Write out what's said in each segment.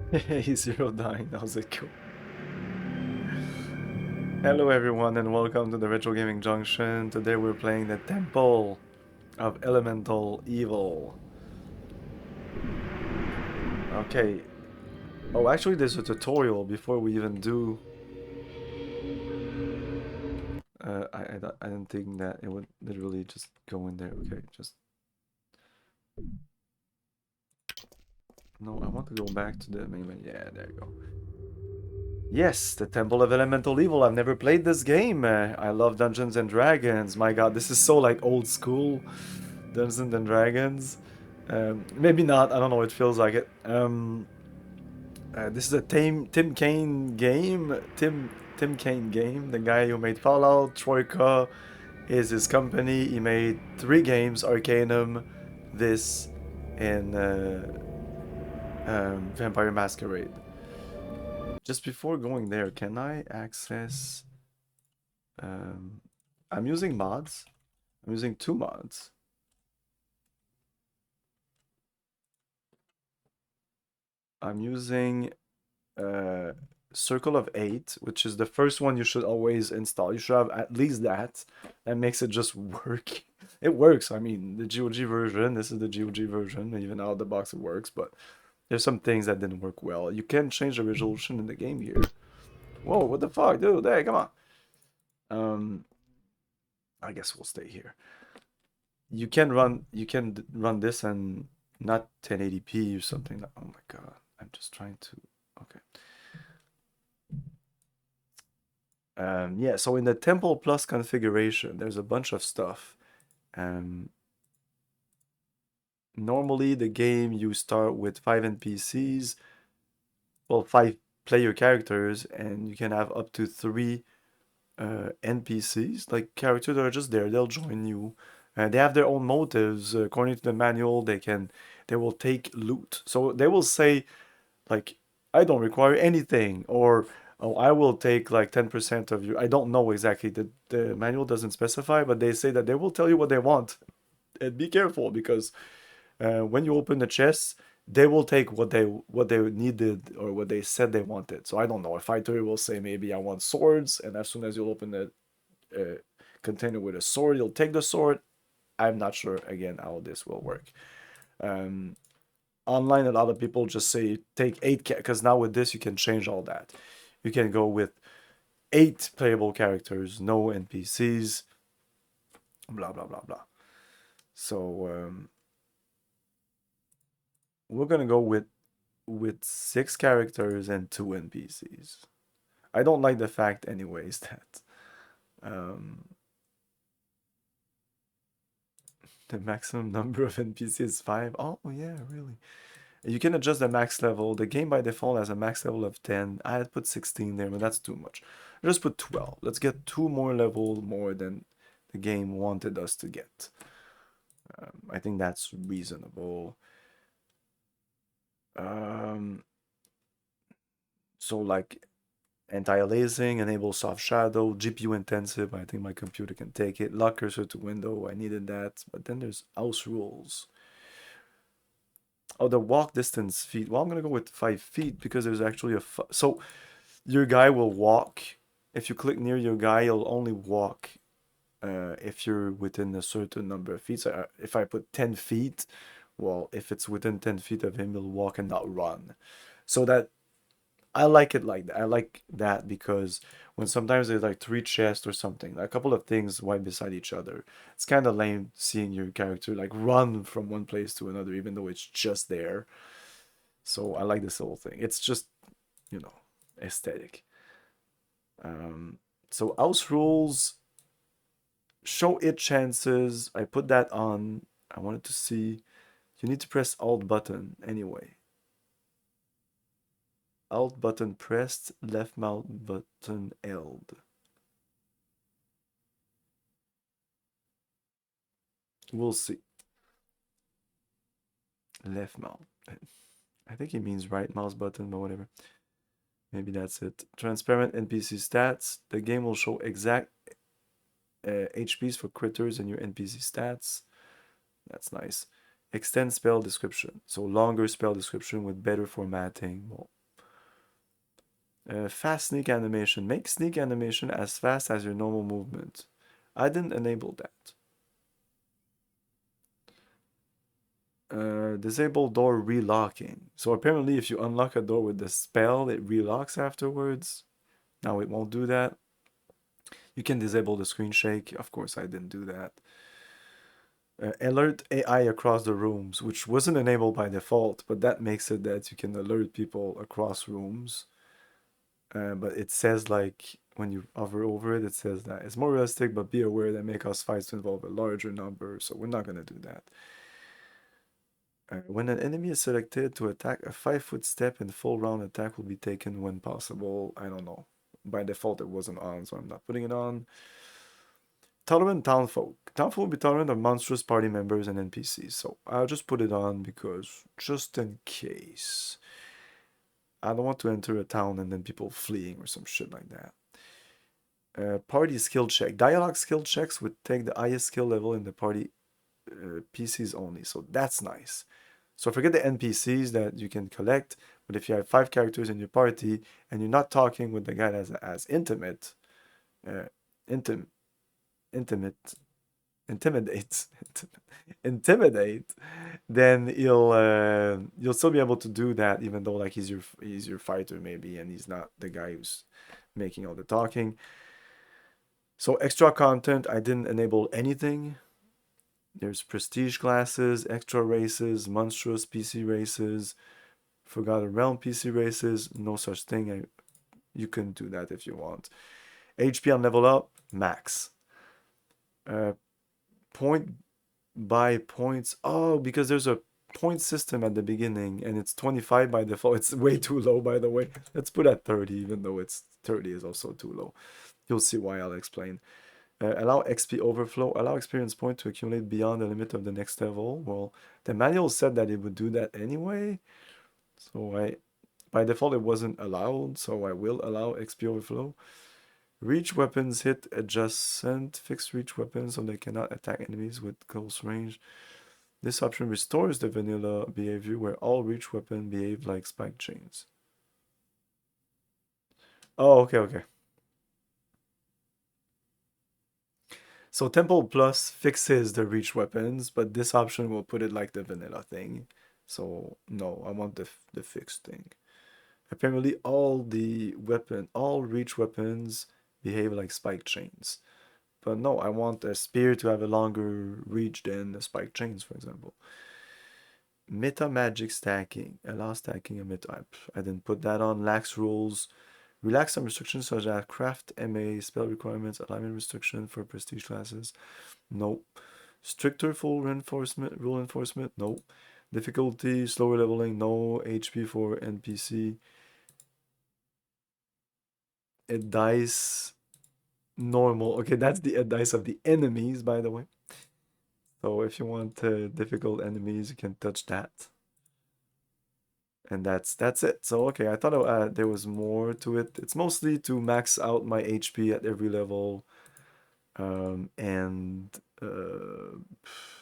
Hey, Zero Nine, how's it going? Hello everyone and welcome to the Retro Gaming Junction. Today we're playing the Temple of Elemental Evil. Okay. Oh, actually there's a tutorial before we even do... I didn't think that it would literally just go in there. Okay, just... No, I want to go back to the main menu. Yeah, there you go. Yes, the Temple of Elemental Evil. I've never played this game. I love Dungeons and Dragons. My god, this is so like old school Dungeons and Dragons. Maybe not. I don't know. It feels like it. This is a Tim Kaine game. Tim Kaine game. The guy who made Fallout, Troika is his company. He made 3 games: Arcanum, this, and Vampire Masquerade. Just before going there, can I access? Um, I'm using mods. I'm using 2 mods. I'm using uh, Circle of 8, which is the first one you should always install. You should have at least that. That makes it just work. It works. I mean, the GOG version, this is the GOG version. Even out of the box, it works. But there's some things that didn't work well. You can change the resolution in the game here. Whoa, what the fuck, dude? Hey, come on. Um, I guess we'll stay here. You can run this and not 1080p or something. Oh my god. I'm just trying to. Okay. Yeah, so in the Temple Plus configuration, there's a bunch of stuff. Um, Normally, the game you start with 5 NPCs, well, 5 player characters, and you can have up to 3 NPCs, like characters that are just there. They'll join you. They have their own motives. According to the manual, they will take loot. So they will say like, I don't require anything, or oh, I will take like 10% of you. I don't know exactly. The manual doesn't specify, but they say that they will tell you what they want. And be careful because when you open the chests, they will take what they needed or what they said they wanted. So I don't know. A fighter will say maybe I want swords, and as soon as you open the uh, container with a sword, you'll take the sword. I'm not sure again how this will work. Um, Online, a lot of people just say take 8 because now with this you can change all that. You can go with 8 playable characters, no NPCs, blah blah blah blah. So we're gonna go with 6 characters and 2 NPCs. I don't like the fact, anyways, that um, the maximum number of NPCs is 5. Oh yeah, really? You can adjust the max level. The game by default has a max level of 10. I had put 16 there, but that's too much. Just put 12. Let's get 2 more level more than the game wanted us to get. I think that's reasonable. Um, so like anti-aliasing, enable soft shadow, GPU intensive. I think my computer can take it. Lock cursor to window. I needed that. But then there's house rules. Oh, the walk distance feet. Well, I'm gonna go with 5 feet because there's actually so your guy will walk. If you click near your guy, he'll only walk if you're within a certain number of feet. So if I put 10 feet, well, if it's within 10 feet of him, he'll walk and not run. So that I like it like that. I like that because when sometimes there's like 3 chests or something, like a couple of things right beside each other, it's kind of lame seeing your character like run from one place to another, even though it's just there. So I like this whole thing. It's just, you know, aesthetic. Um, so house rules, show it chances. I put that on. I wanted to see. You need to press Alt button anyway. Alt button pressed, left mouse button held. We'll see. Left mouse. I think he means right mouse button, but whatever. Maybe that's it. Transparent NPC stats. The game will show exact HPs for critters and your NPC stats. That's nice. Extend spell description. So longer spell description with better formatting. Well, Fast sneak animation. Make sneak animation as fast as your normal movement. I didn't enable that. Disable door relocking. So apparently if you unlock a door with the spell, it relocks afterwards. Now it won't do that. You can disable the screen shake. Of course, I didn't do that. Alert AI across the rooms, which wasn't enabled by default, but that makes it that you can alert people across rooms. But it says like when you hover over it, it says that it's more realistic, but be aware that may cause fights to involve a larger number, so we're not gonna do that. When an enemy is selected to attack, a 5-foot step in full round attack will be taken when possible. I don't know. By default, it wasn't on, so I'm not putting it on. Tolerant Townfolk. Townfolk will be tolerant of monstrous party members and NPCs, so I'll just put it on because just in case. I don't want to enter a town and then people fleeing or some shit like that. Party skill check. Dialogue skill checks would take the highest skill level in the party PCs only, so that's nice. So forget the NPCs that you can collect, but if you have 5 characters in your party and you're not talking with the guy as intimate, uh, intim, intimate, intimidate, intimidate, then you'll still be able to do that even though like he's your fighter maybe and he's not the guy who's making all the talking. So extra content, I didn't enable anything. There's prestige classes, extra races, monstrous PC races, Forgotten Realm PC races, no such thing. You can do that if you want. HP on level up, max. Point by points. Oh, because there's a point system at the beginning and it's 25 by default. It's way too low, by the way. Let's put at 30, even though it's 30 is also too low. You'll see why, I'll explain. Allow XP overflow. Allow experience point to accumulate beyond the limit of the next level. Well, the manual said that it would do that anyway. So by default, it wasn't allowed. So I will allow XP overflow. Reach weapons hit adjacent fixed reach weapons so they cannot attack enemies with close range. This option restores the vanilla behavior where all reach weapons behave like spike chains. Oh, okay. So Temple Plus fixes the reach weapons, but this option will put it like the vanilla thing. So no, I want the fixed thing. Apparently all reach weapons behave like spike chains. But no, I want a spear to have a longer reach than the spike chains, for example. Meta magic stacking. Allow stacking a meta. I didn't put that on. Lax rules. Relax some restrictions such as craft MA, spell requirements, alignment restriction for prestige classes. Nope. Stricter full reinforcement, rule enforcement. Nope. Difficulty, slower leveling. No. HP for NPC. It dice normal. Okay, that's the dice of the enemies, by the way. So if you want difficult enemies, you can touch that. And that's it. So okay, I thought there was more to it. It's mostly to max out my HP at every level, and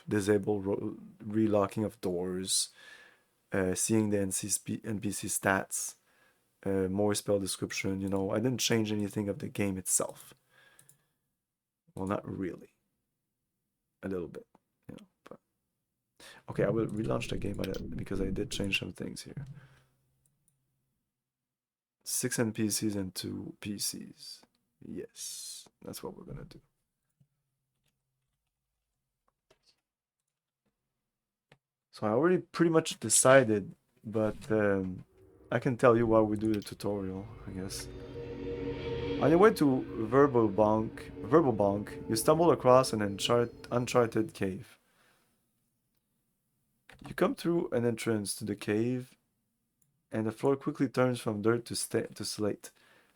disable relocking of doors, seeing the NPC stats, more spell description. You know, I didn't change anything of the game itself. Well, not really. A little bit, you know. But okay, I will relaunch the game because I did change some things here. 6 NPCs and 2 PCs. Yes, that's what we're gonna do. So I already pretty much decided, but I can tell you while we do the tutorial, I guess. On your way to Verbal Bonk, you stumble across an uncharted cave. You come through an entrance to the cave, and the floor quickly turns from dirt to slate.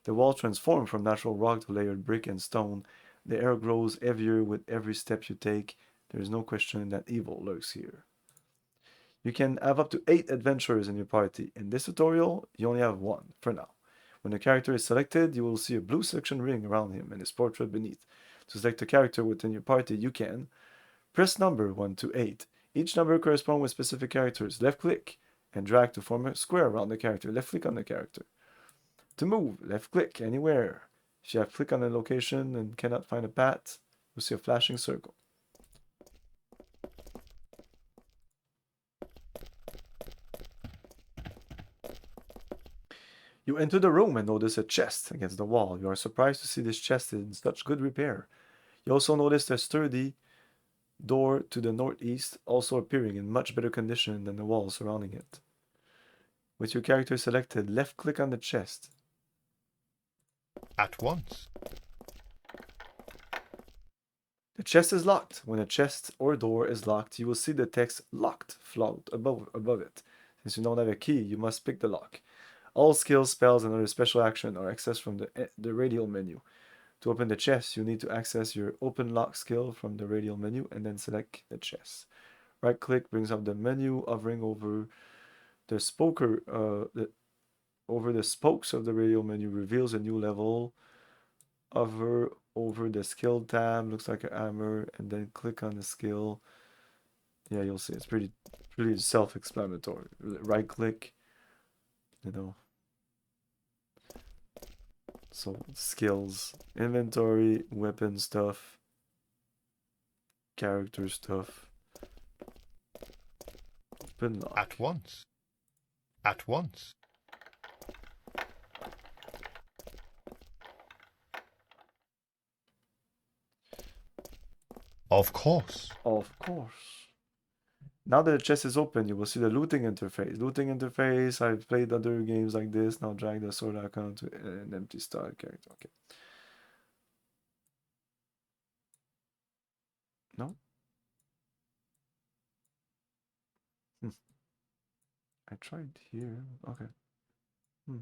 The walls transform from natural rock to layered brick and stone. The air grows heavier with every step you take. There is no question that evil lurks here. You can have up to 8 adventurers in your party. In this tutorial, you only have 1 for now. When a character is selected, you will see a blue selection ring around him and his portrait beneath. To select a character within your party, you can press number 1 to 8. Each number corresponds with specific characters. Left click and drag to form a square around the character. Left click on the character. To move, left click anywhere. If you have click on a location and cannot find a path, you'll see a flashing circle. You enter the room and notice a chest against the wall. You are surprised to see this chest in such good repair. You also notice a sturdy door to the northeast, also appearing in much better condition than the walls surrounding it. With your character selected, left click on the chest. At once. The chest is locked. When a chest or door is locked, you will see the text locked float above it. Since you don't have a key, you must pick the lock. All skills, spells, and other special action are accessed from the radial menu. To open the chest, you need to access your open lock skill from the radial menu and then select the chest. Right click brings up the menu, hovering over the spokes of the radial menu reveals a new level. Hover over the skill tab, looks like a hammer, and then click on the skill. Yeah, you'll see it's pretty self-explanatory. Right click, you know. So skills, inventory, weapon stuff, character stuff. Open lock. At once. At once. Of course. Of course. Now that the chest is open, you will see the looting interface. Looting interface, I've played other games like this. Now drag the sword icon to an empty style character. Okay. No? I tried here. Okay.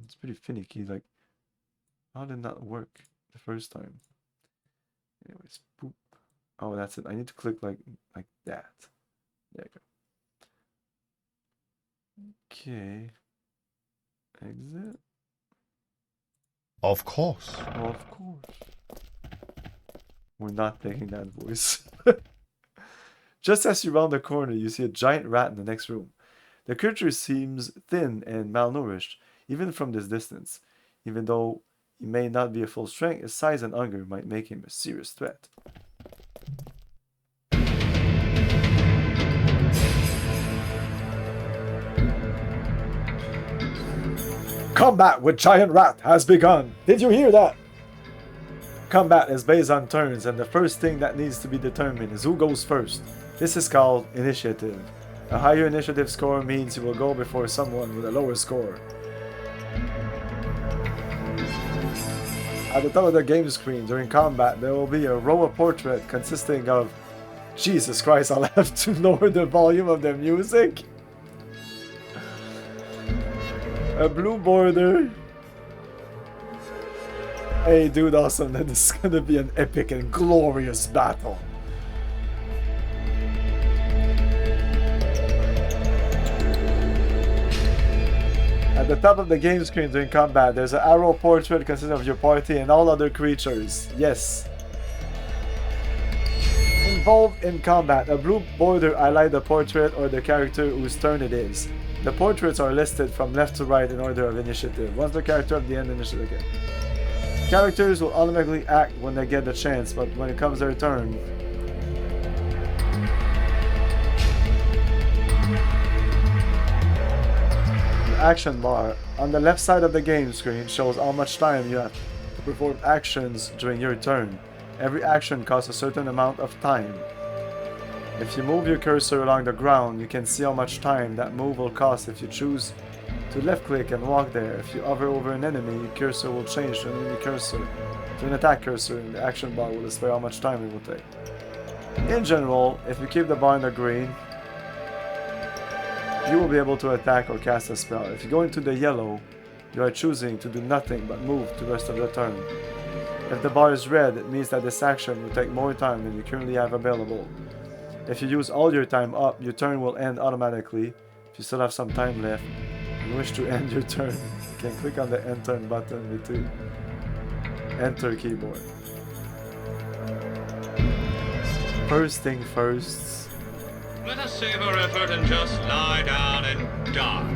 It's pretty finicky. Like, how did that work the first time? Anyways, boop. Oh, that's it. I need to click like that. There you go. Okay. Exit. Of course. Of course. We're not taking that voice. Just as you round the corner, you see a giant rat in the next room. The creature seems thin and malnourished, even from this distance. Even though he may not be at full strength, his size and hunger might make him a serious threat. Combat with Giant Rat has begun. Did you hear that? Combat is based on turns, and the first thing that needs to be determined is who goes first. This is called initiative. A higher initiative score means you will go before someone with a lower score. At the top of the game screen during combat, there will be a row of portraits consisting of... Jesus Christ, I'll have to lower the volume of the music. A blue border. Hey dude, awesome. This is gonna be an epic and glorious battle. At the top of the game screen during combat, there's an arrow portrait consisting of your party and all other creatures. Yes. Involved in combat, a blue border highlights the portrait or the character whose turn it is. The portraits are listed from left to right in order of initiative. Once the character at the end, initiative again. Characters will automatically act when they get the chance, but when it comes their turn, the action bar on the left side of the game screen shows how much time you have to perform actions during your turn. Every action costs a certain amount of time. If you move your cursor along the ground, you can see how much time that move will cost if you choose to left click and walk there. If you hover over an enemy, your cursor will change to an enemy cursor, to an attack cursor, and the action bar will display how much time it will take. In general, if you keep the bar in the green, you will be able to attack or cast a spell. If you go into the yellow, you are choosing to do nothing but move the rest of the turn. If the bar is red, it means that this action will take more time than you currently have available. If you use all your time up, your turn will end automatically. If you still have some time left and wish to end your turn, you can click on the end turn button with the enter keyboard. First thing first. Let us save our effort and just lie down and die.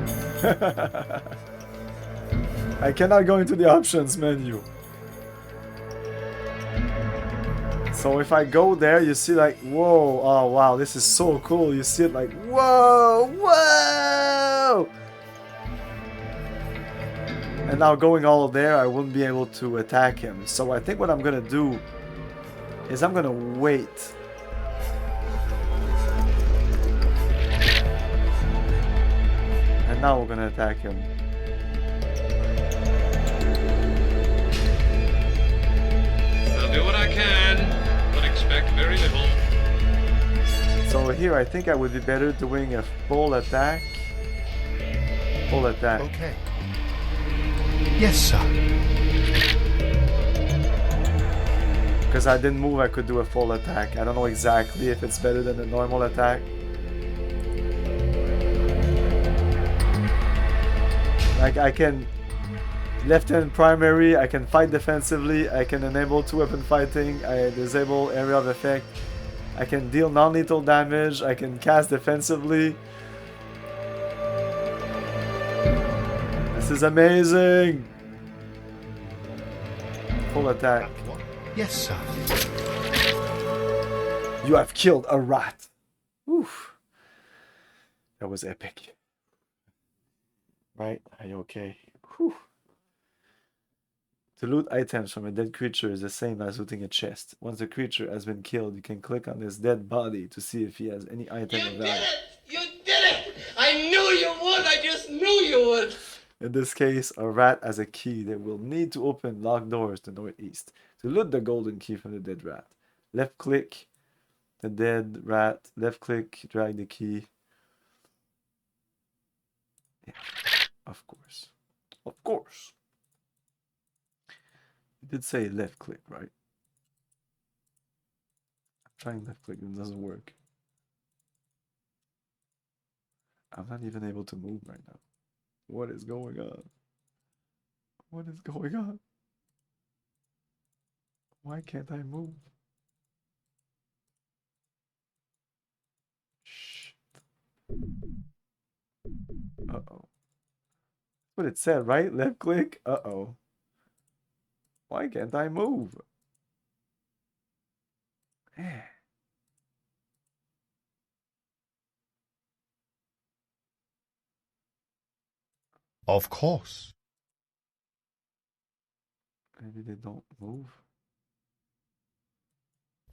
I cannot go into the options menu. So if I go there, you see like, whoa, oh wow, this is so cool. You see it like, whoa, whoa! And now going all there, I wouldn't be able to attack him. So I think what I'm gonna do is I'm gonna wait. And now we're gonna attack him. I'll do what I can, but expect very little. So here, I think I would be better doing a full attack. Full attack. Okay. Yes, sir. Because I didn't move, I could do a full attack. I don't know exactly if it's better than a normal attack. Like I can left hand primary, I can fight defensively, I can enable 2-weapon fighting, I disable area of effect, I can deal non-lethal damage, I can cast defensively. This is amazing! Full attack. Yes, sir. You have killed a rat. Oof. That was epic. Right? Are you okay? Whew. To loot items from a dead creature is the same as looting a chest. Once the creature has been killed, you can click on his dead body to see if he has any item of value. You did it! I knew you would! I just knew you would! In this case, a rat has a key that will need to open locked doors to northeast. To loot the golden key from the dead rat, left click the dead rat, left click, drag the key. Yeah, of course. Of course. You did say left click, right? I'm trying left click and it doesn't work. I'm not even able to move right now. What is going on? What is going on? Why can't I move? Shh. Uh-oh. That's what it said, right? Left click? Uh-oh. Why can't I move? Eh. Of course. Maybe they don't move.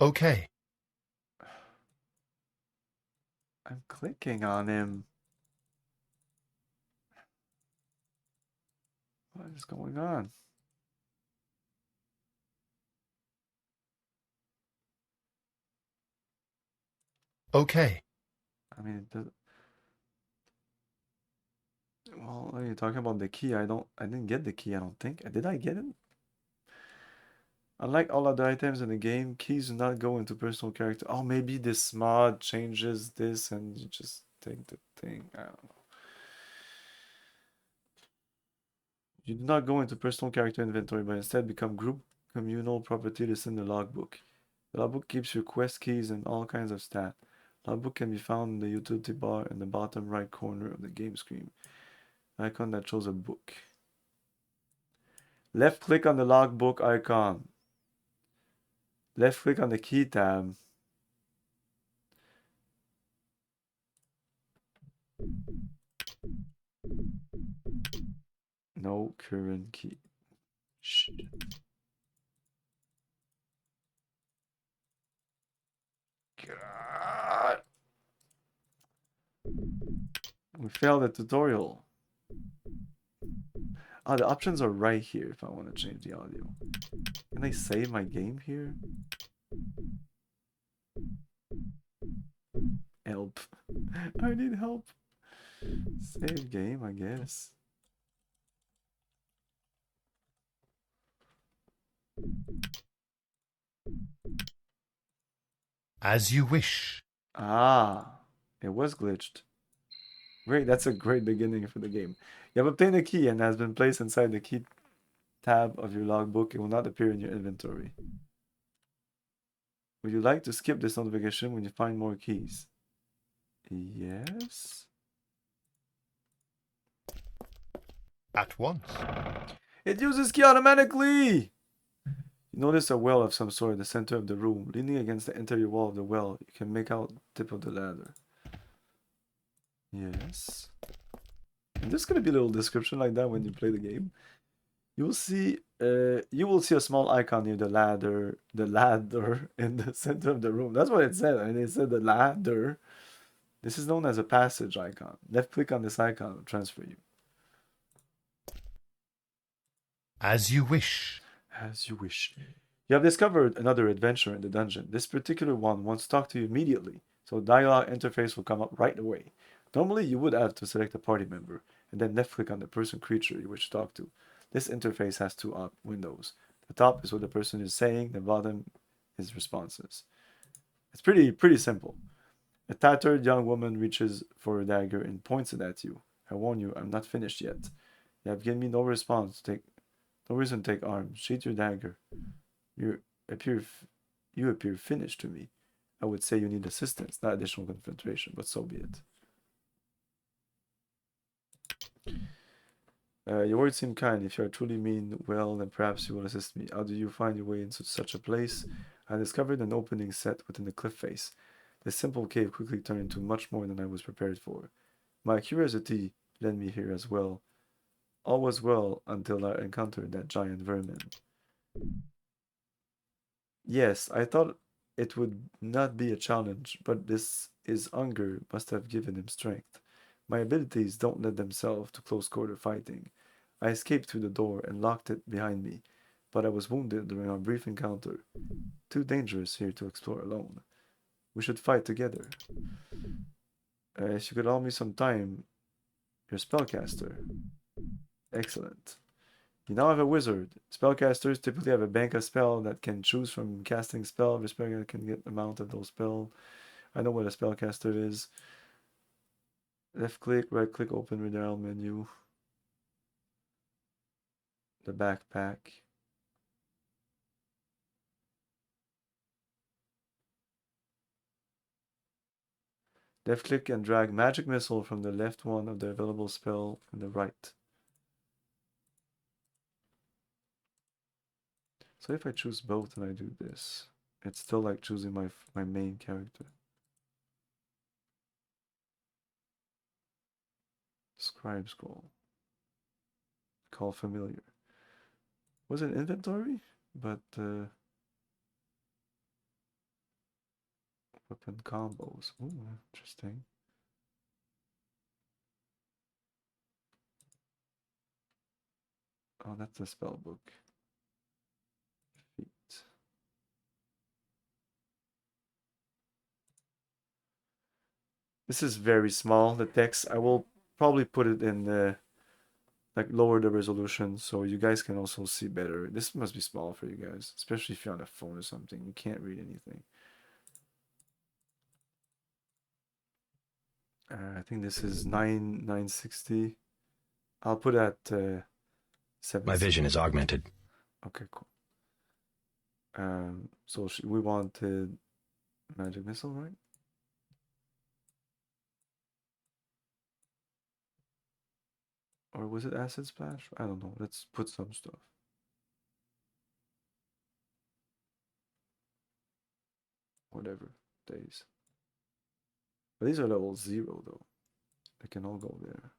Okay. I'm clicking on him. What is going on? Okay. I mean, it does. Well, are you talking about the key? I didn't get the key, I don't think. Did I get it? Unlike all other items in the game, keys do not go into personal character. Oh, maybe this mod changes this and you just take the thing. I don't know. You do not go into personal character inventory, but instead become group communal property listed in the logbook. The logbook keeps your quest keys and all kinds of stats. Logbook can be found in the utility bar in the bottom right corner of the game screen. Icon that shows a book. Left click on the logbook icon. Left click on the key tab. No current key. Shit. God. We failed the tutorial. Ah, the options are right here if I want to change the audio. Can I save my game here? Help. I need help. Save game, I guess. As you wish. Ah, it was glitched. Great, that's a great beginning for the game. You have obtained a key and has been placed inside the key tab of your logbook. It will not appear in your inventory. Would you like to skip this notification when you find more keys? Yes. At once. It uses key automatically! You notice a well of some sort in the center of the room. Leaning against the interior wall of the well, you can make out the tip of the ladder. Yes. And there's gonna be a little description like that when you play the game. You will see a small icon near the ladder in the center of the room. That's what it said. I mean, it said the ladder. This is known as a passage icon. Left click on this icon will transfer you. As you wish. As you wish. You have discovered another adventure in the dungeon. This particular one wants to talk to you immediately, so dialogue interface will come up right away. Normally, you would have to select a party member, and then left click on the person creature you wish to talk to. This interface has two windows. The top is what the person is saying, the bottom is responses. It's pretty simple. A tattered young woman reaches for a dagger and points it at you. I warn you, I'm not finished yet. You have given me no response. No reason to take arms. Sheath your dagger. You appear finished to me. I would say you need assistance, not additional confrontation, but so be it. Your words seem kind. If you are truly mean, well, then perhaps you will assist me. How do you find your way into such a place? I discovered an opening set within the cliff face. This simple cave quickly turned into much more than I was prepared for. My curiosity led me here as well. All was well until I encountered that giant vermin. Yes, I thought it would not be a challenge, but his hunger must have given him strength. My abilities don't lend themselves to close quarter fighting. I escaped through the door and locked it behind me, but I was wounded during our brief encounter. Too dangerous here to explore alone. We should fight together. If you could allow me some time, you're spellcaster. Excellent. You now have a wizard. Spellcasters typically have a bank of spell that can choose from casting spell. Every spellcaster can get amount of those spell. I know what a spellcaster is. Left click, right click, open with the L menu. The backpack. Left click and drag magic missile from the left one of the available spell and the right. So if I choose both and I do this, it's still like choosing my main character. Scribe scroll. Call familiar. Was it inventory? But weapon combos. Ooh, interesting. Oh, that's the spell book. Feet. This is very small, the text. I will probably put it in the like lower the resolution so you guys can also see better. This must be small for you guys, especially if you're on a phone or something. You can't read anything. I think this is 960. I'll put at 7. My vision is augmented. Okay, cool. So we wanted magic missile, right? Or was it acid splash? I don't know. Let's put some stuff. Whatever. Days. But these are level 0 though. They can all go there.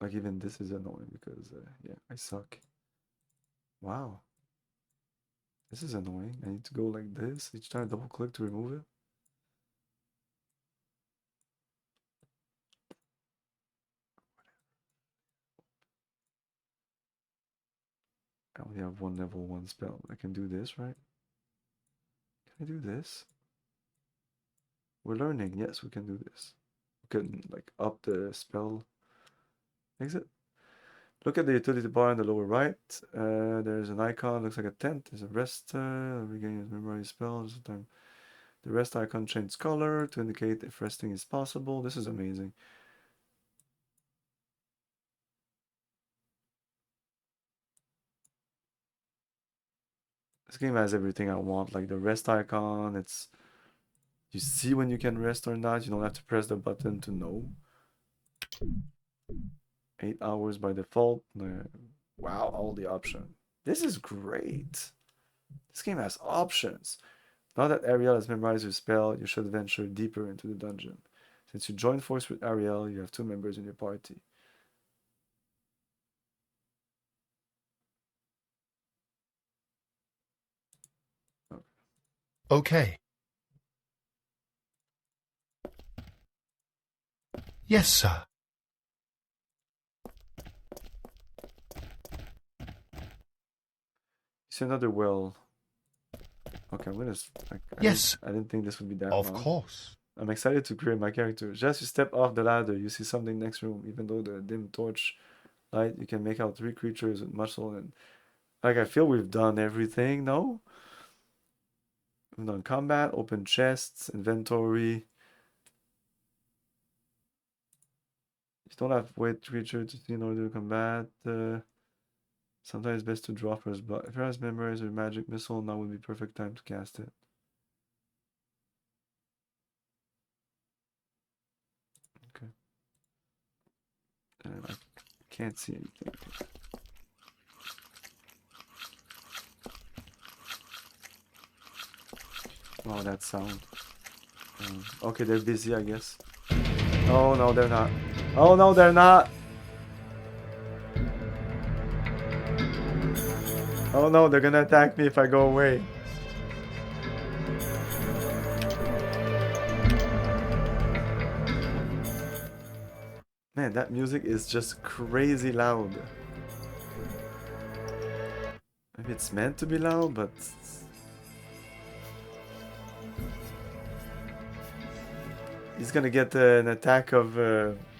Like even this is annoying because yeah, I suck. Wow. This is annoying. I need to go like this each time, double click to remove it. I only have one level 1 spell. I can do this, right? Can I do this? We're learning. Yes, we can do this. We can like up the spell. Exit. Look at the utility bar in the lower right. There's an icon, looks like a tent. There's a rest. Regain memorize spells. The rest icon changes color to indicate if resting is possible. This is amazing. This game has everything I want, like the rest icon. You see when you can rest or not. You don't have to press the button to know. 8 hours by default. Wow, all the options. This is great. This game has options. Now that Ariel has memorized your spell, you should venture deeper into the dungeon. Since you join force with Ariel, you have 2 members in your party. Okay. Yes, sir. See another well. Okay, I'm gonna. Yes. I didn't think this would be that Of long. course. I'm excited to create my character. Just you step off the ladder, you see something next room. Even though the dim torch light, you can make out 3 creatures with muscle and. Like, I feel we've done everything, no? We've done combat, open chests, inventory. You don't have wait creature to see in order to combat. Sometimes it's best to draw first, but if it has memories or magic missile, now would be perfect time to cast it. Okay. And I can't see anything. Oh, that sound. Okay, they're busy, I guess. Oh, no, they're not. Oh, no, they're not. Oh, no, they're gonna attack me if I go away. Man, that music is just crazy loud. Maybe it's meant to be loud, but... He's gonna get an attack of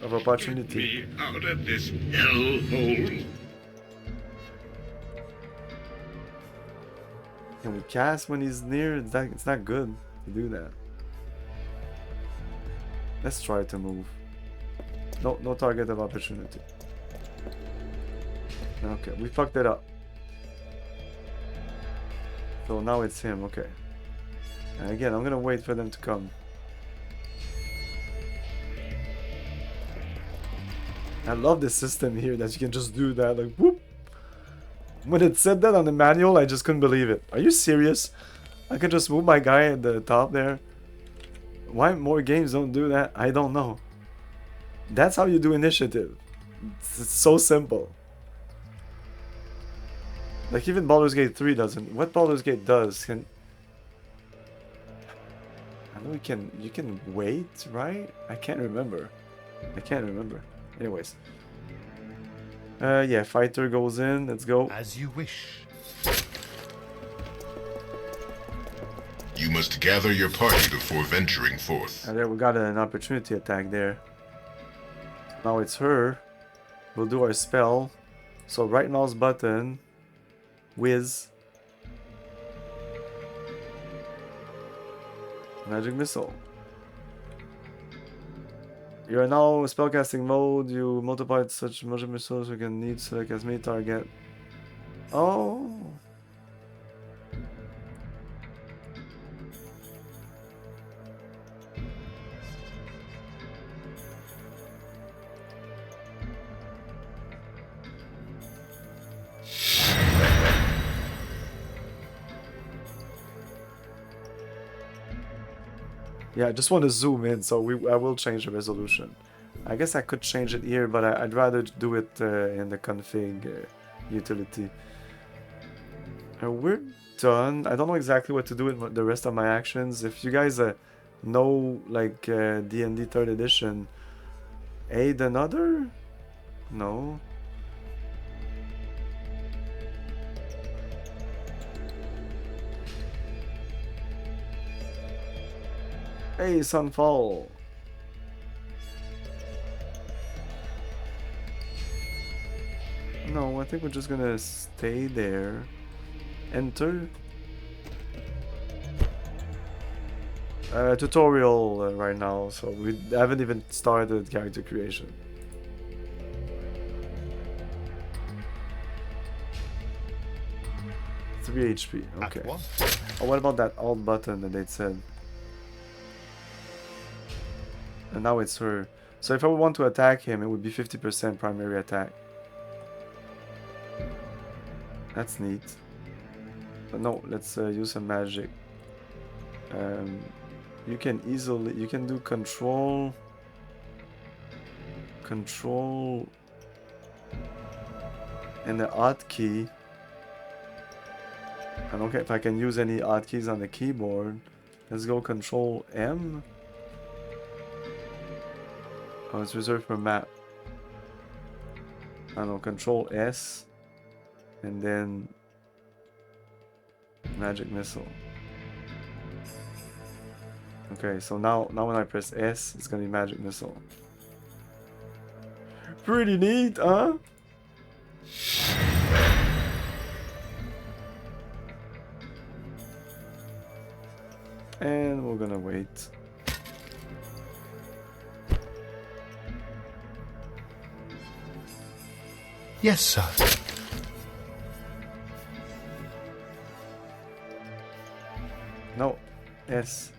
opportunity. Get me out of this hellhole. Can we cast when he's near? It's not good to do that. Let's try to move. No target of opportunity. Okay, we fucked it up. So now it's him, okay. And again, I'm gonna wait for them to come. I love this system here that you can just do that, like whoop. When it said that on the manual, I just couldn't believe it. Are you serious? I could just move my guy at the top there. Why more games don't do that? I don't know. That's how you do initiative. It's so simple. Like even Baldur's Gate 3 doesn't. What Baldur's Gate does can... I know you can wait, right? I can't remember. Anyways. Yeah, fighter goes in. Let's go. As you wish. You must gather your party before venturing forth. And there we got an opportunity attack there. Now it's her. We'll do our spell. So right mouse button. Whiz. Magic missile. You are now spellcasting mode. You multiply such magic missiles you can need select as many target. Oh. Yeah, I just want to zoom in, so I will change the resolution. I guess I could change it here, but I'd rather do it in the config utility. We're done. I don't know exactly what to do with the rest of my actions. If you guys know, like, D&D 3rd edition, aid another? No. Hey, Sunfall. No, I think we're just gonna stay there. Enter. Tutorial right now, so we haven't even started character creation. Three HP. Okay. Oh, what about that alt button that they said? And now it's her. So if I would want to attack him, it would be 50% primary attack. That's neat. But no, let's use some magic. You can do control, and the hotkey. I don't care if I can use any hotkeys on the keyboard. Let's go control M. Oh, it's reserved for map. I don't know, control S. And then magic missile. Okay, so now when I press S, it's gonna be magic missile. Pretty neat, huh? And we're gonna wait. Yes, sir. No, S.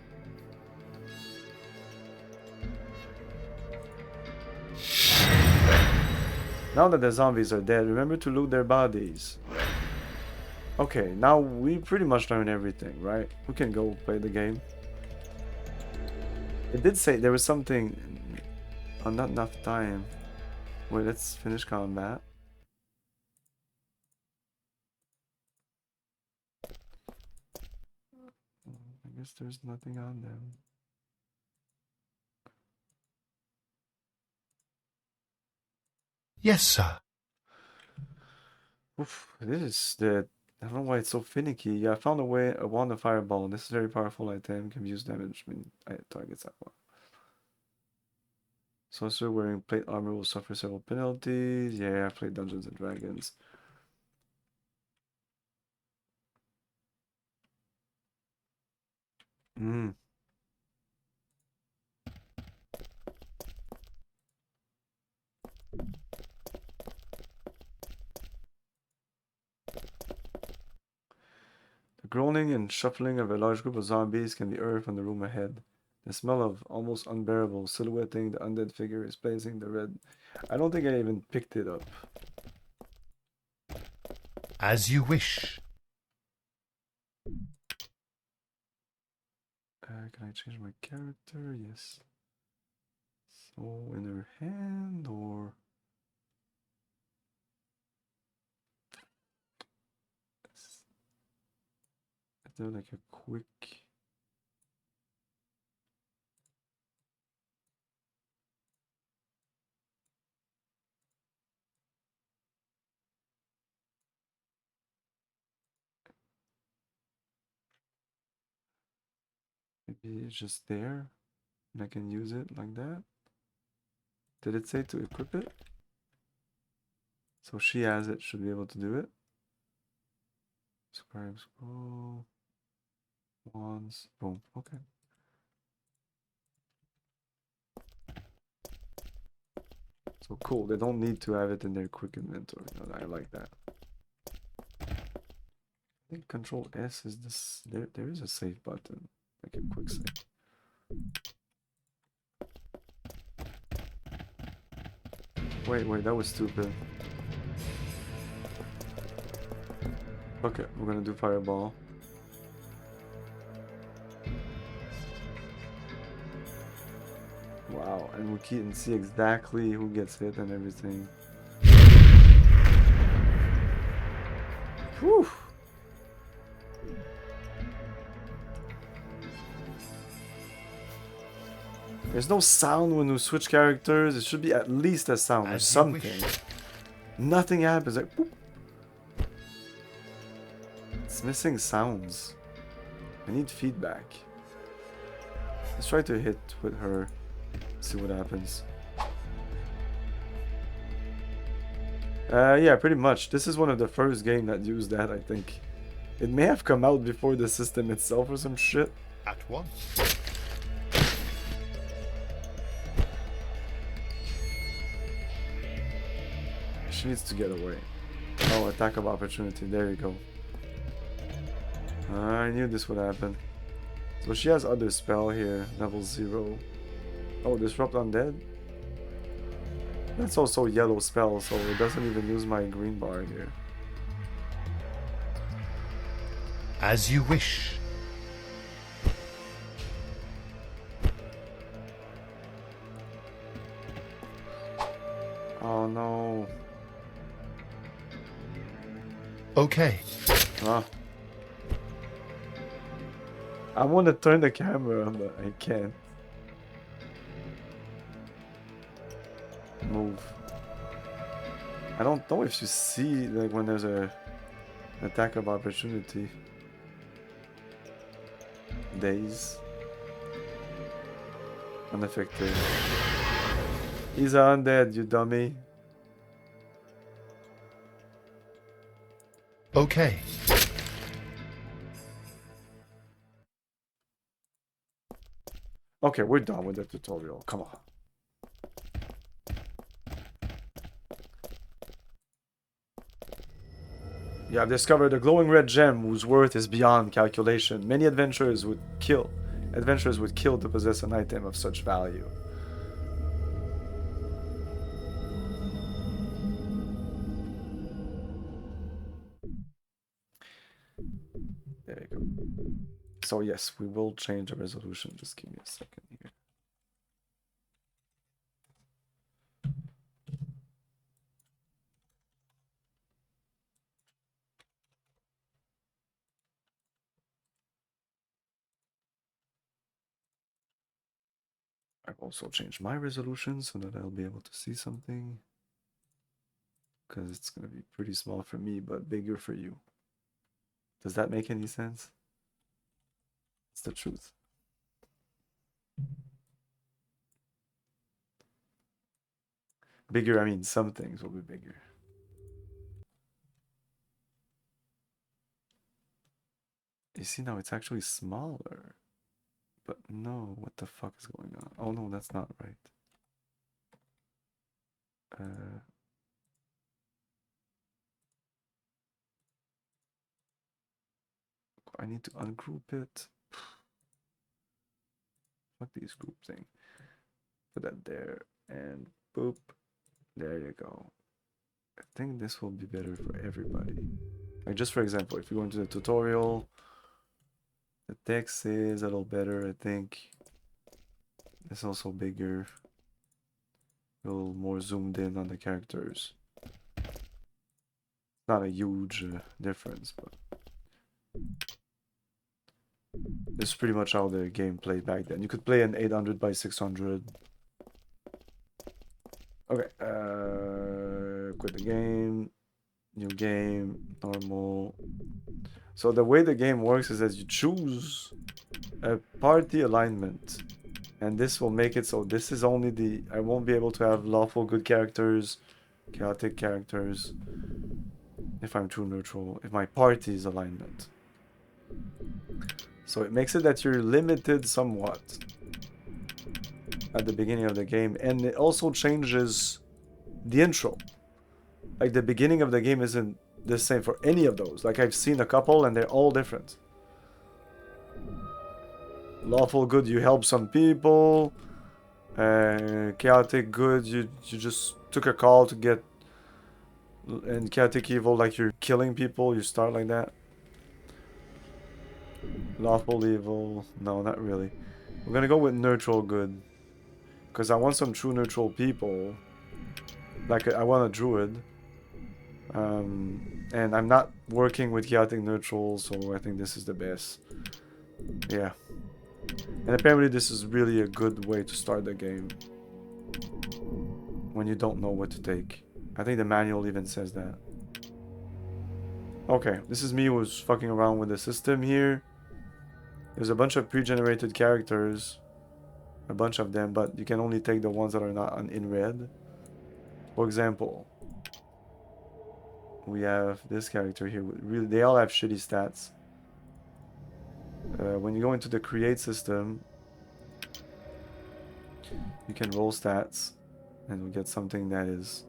Now that the zombies are dead, remember to loot their bodies. Okay, now we pretty much learned everything, right? We can go play the game. It did say there was something... Oh, not enough time. Wait, let's finish combat. I guess there's nothing on them. Yes, sir. Oof, this is the... I don't know why it's so finicky. Yeah, I found a way, a wand of fireball. This is a very powerful item. Can use damage when targets that one. Sorcerer wearing plate armor will suffer several penalties. Yeah, I've played Dungeons and Dragons. Hmm. The groaning and shuffling of a large group of zombies can be heard from the room ahead. The smell of almost unbearable silhouetting the undead figure is blazing the red. I don't think I even picked it up. As you wish. Can I change my character? Yes. So in her hand or... Is there like a quick... Maybe it's just there and I can use it like that. Did it say to equip it? So she has it, should be able to do it. Scribe scroll. Wands. Boom. Okay. So cool. They don't need to have it in their quick inventory. I like that. I think Control S is this. There is a save button, like a quick save. Wait, that was stupid. Okay, we're gonna do fireball. Wow, and we can see exactly who gets hit and everything. Whew. There's no sound when we switch characters. It should be at least a sound or something. Nothing happens. Like, whoop. It's missing sounds. I need feedback. Let's try to hit with her. See what happens. Yeah, pretty much. This is one of the first games that used that, I think. It may have come out before the system itself or some shit. At once. She needs to get away. Oh, attack of opportunity. There you go. I knew this would happen. So she has other spell here. Level 0. Oh, Disrupt Undead? That's also a yellow spell, so it doesn't even use my green bar here. As you wish. Oh no. Okay. Ah. I want to turn the camera, but I can't. Move. I don't know if you see, like, when there's a attack of opportunity. Days. Unaffected. He's undead, you dummy. Okay. Okay, we're done with the tutorial. Come on. You have discovered a glowing red gem whose worth is beyond calculation. Many adventurers would kill to possess an item of such value. There you go. So yes, we will change the resolution. Just give me a second here. I've also changed my resolution so that I'll be able to see something. Because it's going to be pretty small for me, but bigger for you. Does that make any sense? It's the truth. Bigger, I mean, some things will be bigger. You see now it's actually smaller. But no, what the fuck is going on? Oh no, that's not right. I need to ungroup it. Fuck these group thing. Put that there and boop. There you go. I think this will be better for everybody. Like just for example, if you go into the tutorial, the text is a little better, I think. It's also bigger. A little more zoomed in on the characters. Not a huge difference, but this is pretty much how the game played back then. You could play an 800 by 600. Okay, quit the game, new game, normal. So the way the game works is that you choose a party alignment, and this will make it so this is only the, I won't be able to have lawful good characters, chaotic characters, if I'm true neutral, if my party is alignment. So it makes it that you're limited somewhat at the beginning of the game, and it also changes the intro. Like the beginning of the game isn't the same for any of those. Like I've seen a couple and they're all different. Lawful good, you help some people. Chaotic good, you just took a call to get. And chaotic evil, like you're killing people, you start like that. Lawful evil, no, not really. We're gonna go with neutral good, because I want some true neutral people. Like I want a druid. And I'm not working with chaotic neutral, so I think this is the best. Yeah. And apparently this is really a good way to start the game. When you don't know what to take. I think the manual even says that. Okay, this is me who's fucking around with the system here. There's a bunch of pre-generated characters. A bunch of them, but you can only take the ones that are not in red. For example, we have this character here. Really, they all have shitty stats. When you go into the create system, you can roll stats and we get something that is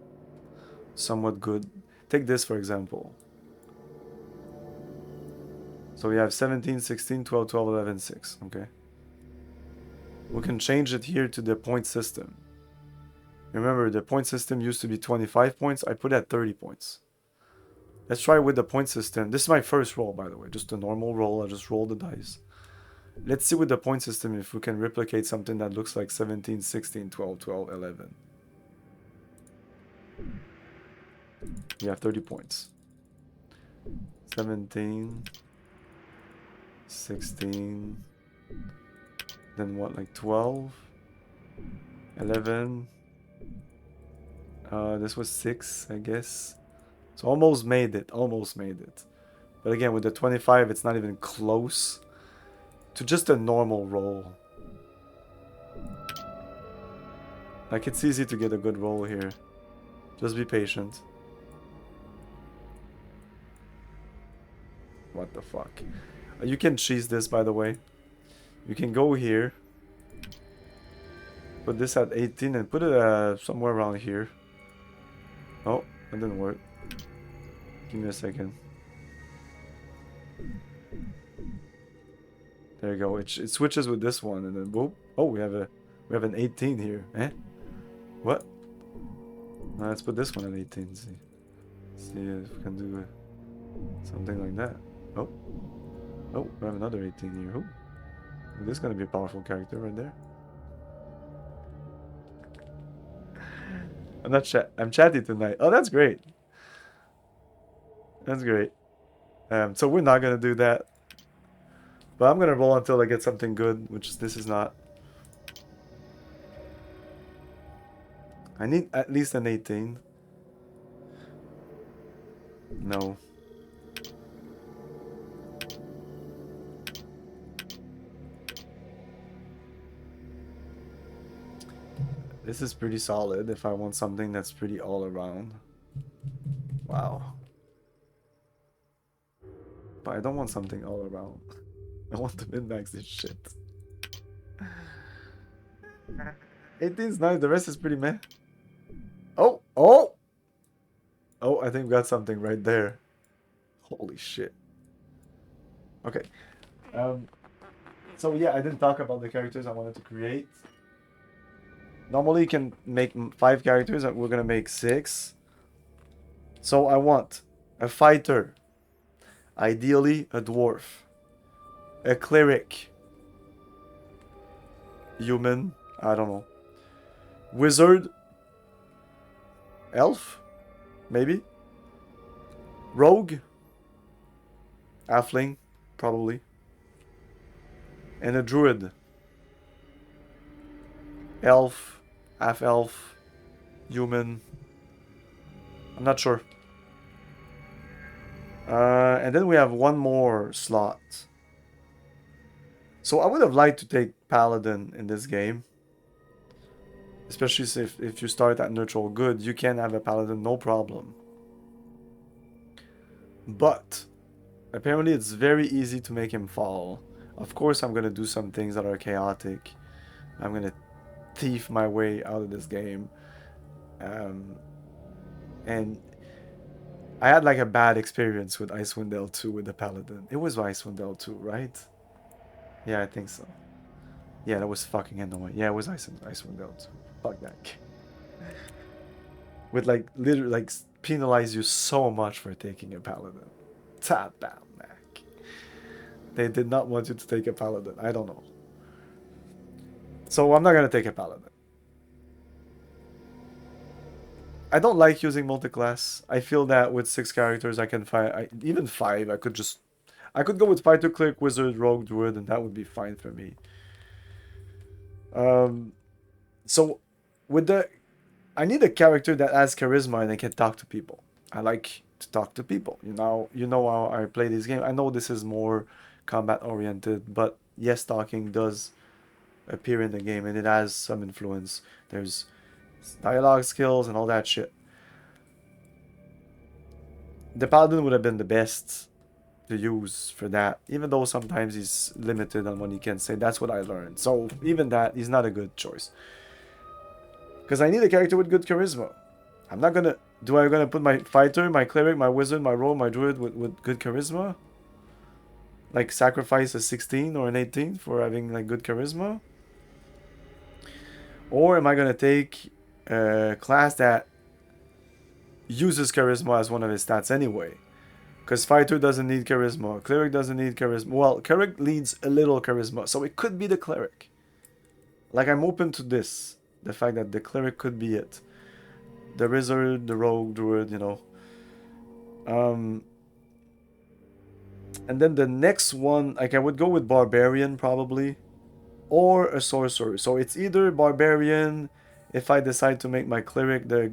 somewhat good. Take this for example. So we have 17, 16, 12, 12, 11, 6. Okay. we can change it here to the point system. Remember, the point system used to be 25 points. I put it at 30 points. Let's try with the point system. This is my first roll, by the way. Just a normal roll. I just roll the dice. Let's see with the point system if we can replicate something that looks like 17, 16, 12, 12, 11. Yeah, 30 points. 17, 16, then what, like 12, 11, this was 6, I guess. So almost made it, But again, with the 25, it's not even close to just a normal roll. Like, it's easy to get a good roll here. Just be patient. What the fuck? You can cheese this, by the way. You can go here. Put this at 18 and put it somewhere around here. Oh, that didn't work. Give me a second. There you go. It switches with this one, and then whoop. Oh, we have an 18 here. Eh? What? Now let's put this one at 18. See if we can do something like that. Oh, oh, we have another 18 here. Oh, this is gonna be a powerful character right there. I'm chatty tonight. Oh, that's great. That's great. So we're not gonna do that. But I'm gonna roll until I get something good, which this is not. I need at least an 18. No. This is pretty solid if I want something that's pretty all around. Wow. But I don't want something all around. I want to min-max this shit. 18 is nice, the rest is pretty meh. Oh! Oh! Oh, I think we got something right there. Holy shit. Okay. So yeah, I didn't talk about the characters I wanted to create. Normally you can make 5 characters, and we're gonna make 6. So I want a fighter. Ideally, a dwarf. A cleric. Human. I don't know. Wizard. Elf. Maybe. Rogue. Halfling. Probably. And a druid. Elf. Half-elf. Human. I'm not sure. And then we have one more slot. So I would have liked to take Paladin in this game. Especially if you start at neutral good, you can have a Paladin, no problem. But apparently it's very easy to make him fall. Of course I'm going to do some things that are chaotic. I'm going to thief my way out of this game. And I had like a bad experience with Icewind Dale 2 with the Paladin. It was Icewind Dale 2, right? Yeah, I think so. Yeah, that was fucking annoying. Yeah, it was Icewind Dale 2. Fuck that game. With like, literally, like, penalize you so much for taking a Paladin. Tap out, Mac. They did not want you to take a Paladin. I don't know. So I'm not gonna take a Paladin. I don't like using multi-class. I feel that with 6 characters I can fight, even 5, I could go with fighter, cleric, wizard, rogue, druid, and that would be fine for me. So with I need a character that has charisma and I can talk to people. I like to talk to people. You know how I play this game. I know this is more combat oriented, but yes, talking does appear in the game and it has some influence. There's dialogue skills and all that shit. The Paladin would have been the best to use for that, even though sometimes he's limited on what he can say. That's what I learned. So even that, he's not a good choice. Because I need a character with good charisma. I'm not gonna... Do I gonna put my fighter, my cleric, my wizard, my rogue, my druid with good charisma? Like sacrifice a 16 or an 18 for having like good charisma? Or am I gonna take a class that uses charisma as one of his stats anyway? Because fighter doesn't need charisma, cleric doesn't need charisma. Well, cleric needs a little charisma, so it could be the cleric. Like, I'm open to this. The fact that the cleric could be it. The wizard, the rogue, druid, you know. And then the next one, like, I would go with barbarian probably. Or a sorcerer. So it's either barbarian if I decide to make my cleric the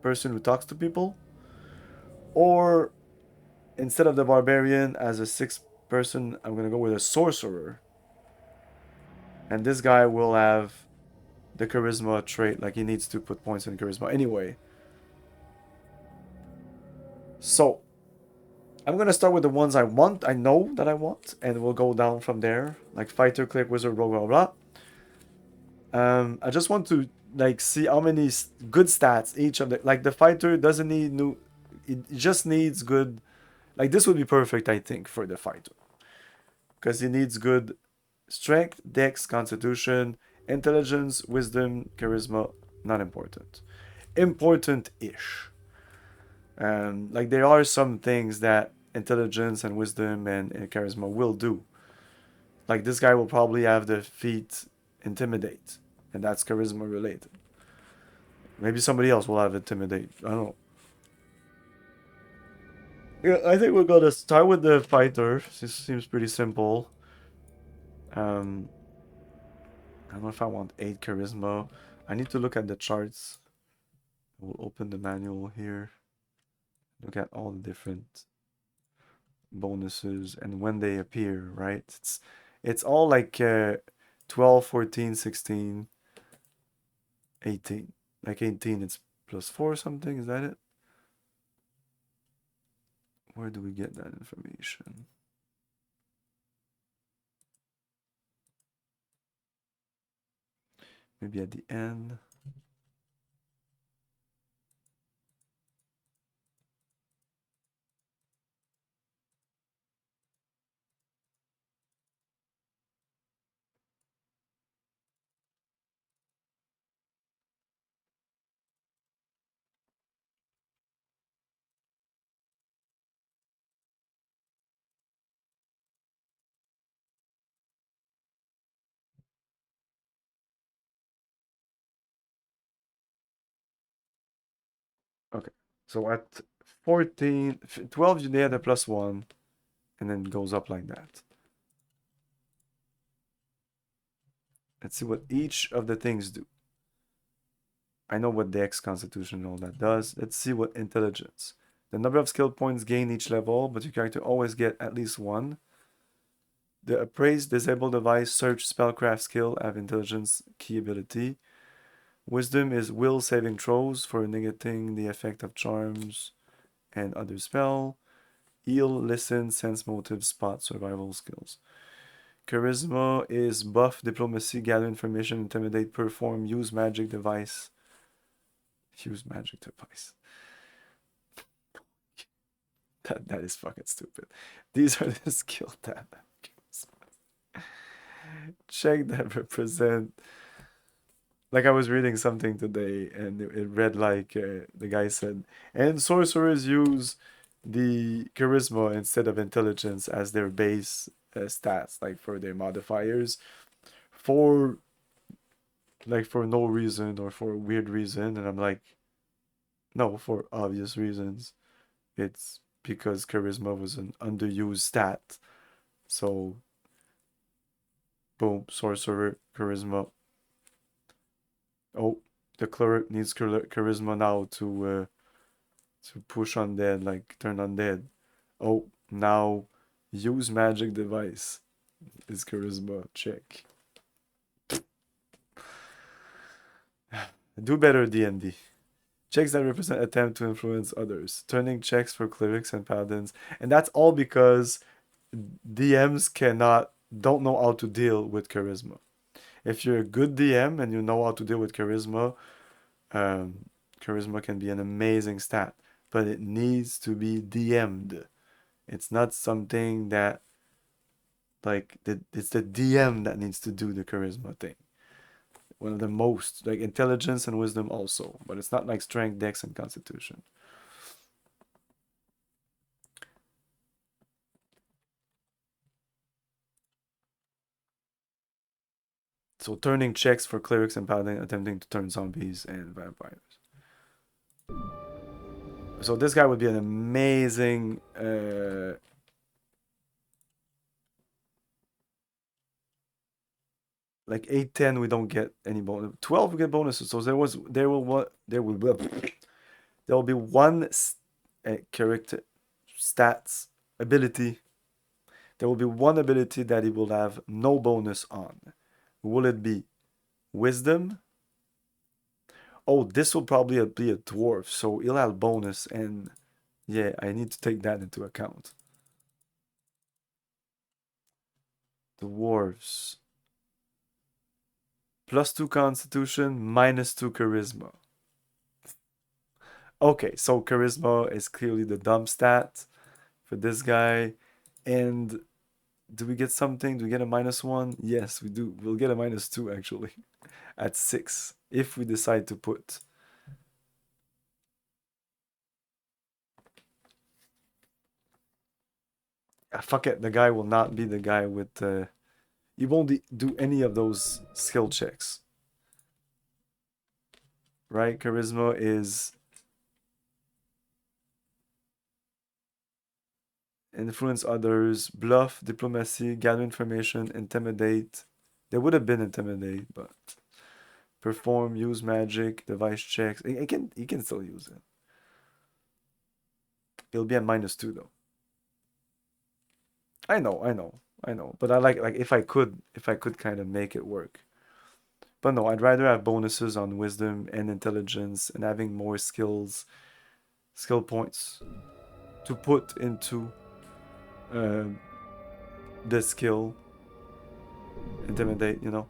person who talks to people. Or instead of the barbarian as a sixth person, I'm gonna go with a sorcerer. And this guy will have the charisma trait, like he needs to put points in charisma anyway. So I'm gonna start with the ones I want, I know that I want, and we'll go down from there. Like fighter, cleric, wizard, rogue, blah blah. I just want to like see how many good stats each of the, like the fighter doesn't need new, it just needs good, like this would be perfect I think for the fighter, because he needs good strength, dex, constitution, intelligence, wisdom, charisma. Not important, important-ish. Like there are some things that intelligence and wisdom and charisma will do. Like this guy will probably have the feat intimidate, and that's charisma related. Maybe somebody else will have intimidate. I don't know. Yeah, I think we're gonna start with the fighter. This seems pretty simple. I don't know if I want 8 charisma. I need to look at the charts. We'll open the manual here. Look at all the different bonuses and when they appear, right? It's all like 12, 14, 16, 18. Like 18, it's +4 something. Is that it? Where do we get that information? Maybe at the end. Okay, so at 14, 12, you add a +1, and then it goes up like that. Let's see what each of the things do. I know what Dex, Constitution, and all that does. Let's see what Intelligence. The number of skill points gained each level, but your character always get at least 1. The Appraised, Disable Device, Search, Spellcraft skill have Intelligence key ability. Wisdom is will saving throws for negating the effect of charms and other spell. Heal, listen, sense motive, spot, survival skills. Charisma is buff, diplomacy, gather information, intimidate, perform, use magic device. Use magic device. That is fucking stupid. These are the skill tab. Check that represent. Like I was reading something today, and it read like the guy said, and sorcerers use the charisma instead of intelligence as their base stats, like for their modifiers, for like for no reason or for a weird reason. And I'm like, no, for obvious reasons. It's because charisma was an underused stat. So, boom, sorcerer, charisma. Oh, the cleric needs charisma now to push undead, like turn undead. Oh, now use magic device is charisma check. Do better, D&D. Checks that represent attempt to influence others, turning checks for clerics and paladins, and that's all because DMs don't know how to deal with charisma. If you're a good DM and you know how to deal with charisma, charisma can be an amazing stat, but it needs to be DM'd. It's not something that, like, it's the DM that needs to do the charisma thing. one of the most, like intelligence and wisdom also, but it's not like strength, dex, and constitution. So turning checks for clerics and paladin, attempting to turn zombies and vampires. So this guy would be an amazing like 8, 10 we don't get any bonus. 12 we get bonuses. So there will be one character stats ability. There will be one ability that he will have no bonus on. Will it be wisdom? Oh, this will probably be a dwarf, so he'll have bonus, and yeah, I need to take that into account. Dwarves. +2 constitution, -2 charisma. Okay, so charisma is clearly the dumb stat for this guy. And do we get something? Do we get a -1? Yes, we do. We'll get a -2 actually at 6 if we decide to put. Fuck it, the guy will not be the guy with he won't do any of those skill checks. Right? Charisma is influence others, bluff, diplomacy, gather information, intimidate. There would have been intimidate, but perform, use magic, device checks. He can still use it. It'll be at -2 though. I know. But I like if I could kind of make it work. But no, I'd rather have bonuses on wisdom and intelligence and having more skill points to put into the skill intimidate, you know.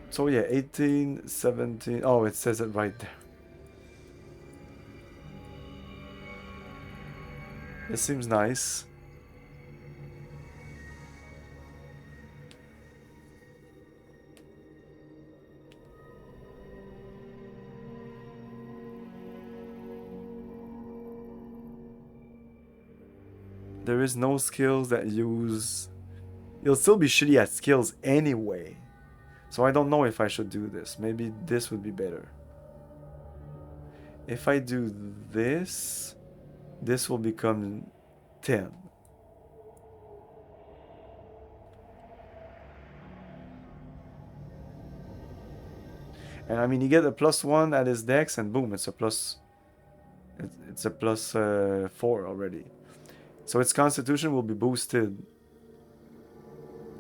So yeah, 18, 17. Oh, it says it right there. This seems nice. There is no skills that use... You'll still be shitty at skills anyway. So I don't know if I should do this. Maybe this would be better. If I do this, this will become 10. And I mean, you get a +1 at his dex, and boom, it's a plus. It's a +4 already. So its constitution will be boosted.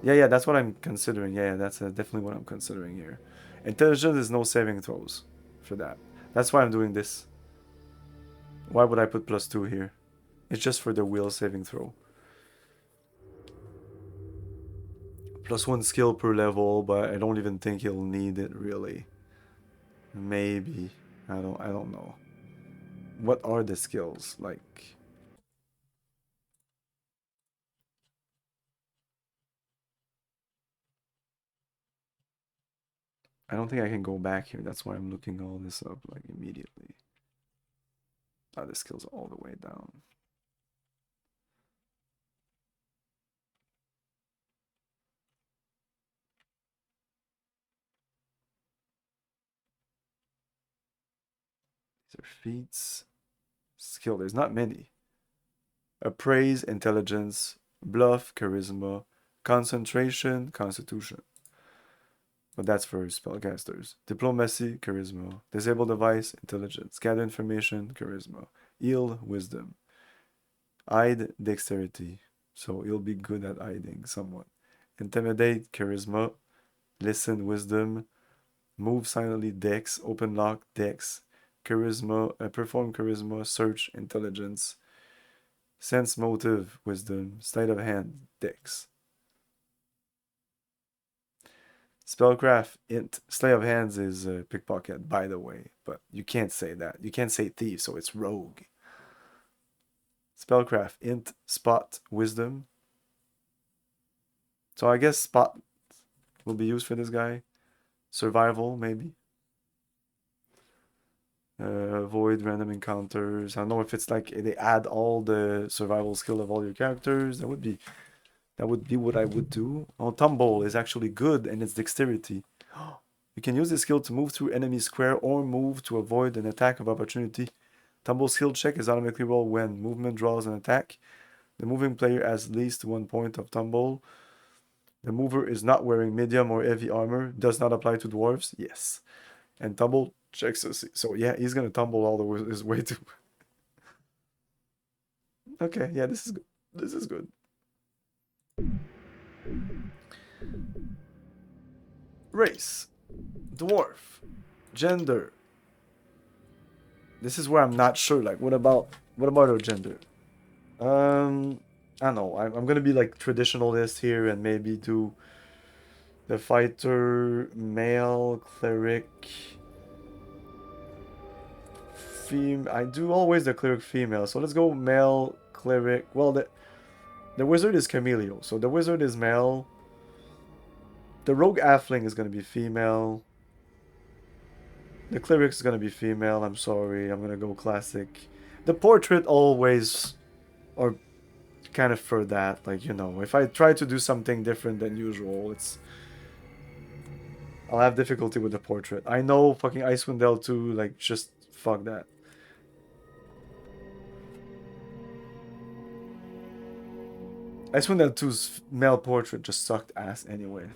Yeah, that's what I'm considering. Yeah, that's definitely what I'm considering here. Intelligence is no saving throws for that. That's why I'm doing this. Why would I put +2 here? It's just for the will saving throw. +1 skill per level, but I don't even think he'll need it really. Maybe. I don't know. What are the skills like? I don't think I can go back here. That's why I'm looking all this up like immediately. Ah, the skills are all the way down. These are feats. Skill, there's not many. Appraise, intelligence, bluff, charisma, concentration, constitution. But that's for spellcasters. Diplomacy, charisma. Disable device, intelligence. Gather information, charisma. Heal, wisdom. Hide, dexterity. So he'll be good at hiding somewhat. Intimidate, charisma. Listen, wisdom. Move silently, dex. Open lock, dex. Charisma, perform charisma. Search, intelligence. Sense, motive, wisdom. Sleight of hand, dex. Spellcraft, int. Sleight of hands is pickpocket, by the way. But you can't say that. You can't say thief, so it's rogue. Spellcraft, int. Spot, wisdom. So I guess spot will be used for this guy. Survival, maybe. Avoid random encounters. I don't know if it's like they add all the survival skill of all your characters. That would be what I would do. Oh, tumble is actually good and it's dexterity. You can use this skill to move through enemy square or move to avoid an attack of opportunity. Tumble skill check is automatically rolled when movement draws an attack. The moving player has at least 1 point of tumble. The mover is not wearing medium or heavy armor. Does not apply to dwarves. Yes. And tumble checks us. So yeah, he's gonna tumble all the way his way to. Okay, yeah, this is good. This is good. Race, dwarf, gender. This is where I'm not sure. Like, what about our gender? I don't know. I'm gonna be like traditionalist here and maybe do the fighter, male, cleric, I do always the cleric female. So let's go male, cleric. Well, the wizard is Camilio, so the wizard is male. The rogue halfling is gonna be female. The cleric is gonna be female. I'm sorry. I'm gonna go classic. The portrait always, or kind of for that, like, you know, if I try to do something different than usual, I'll have difficulty with the portrait. I know fucking Icewind Dale 2, like, just fuck that. Icewind Dale 2's male portrait just sucked ass anyway.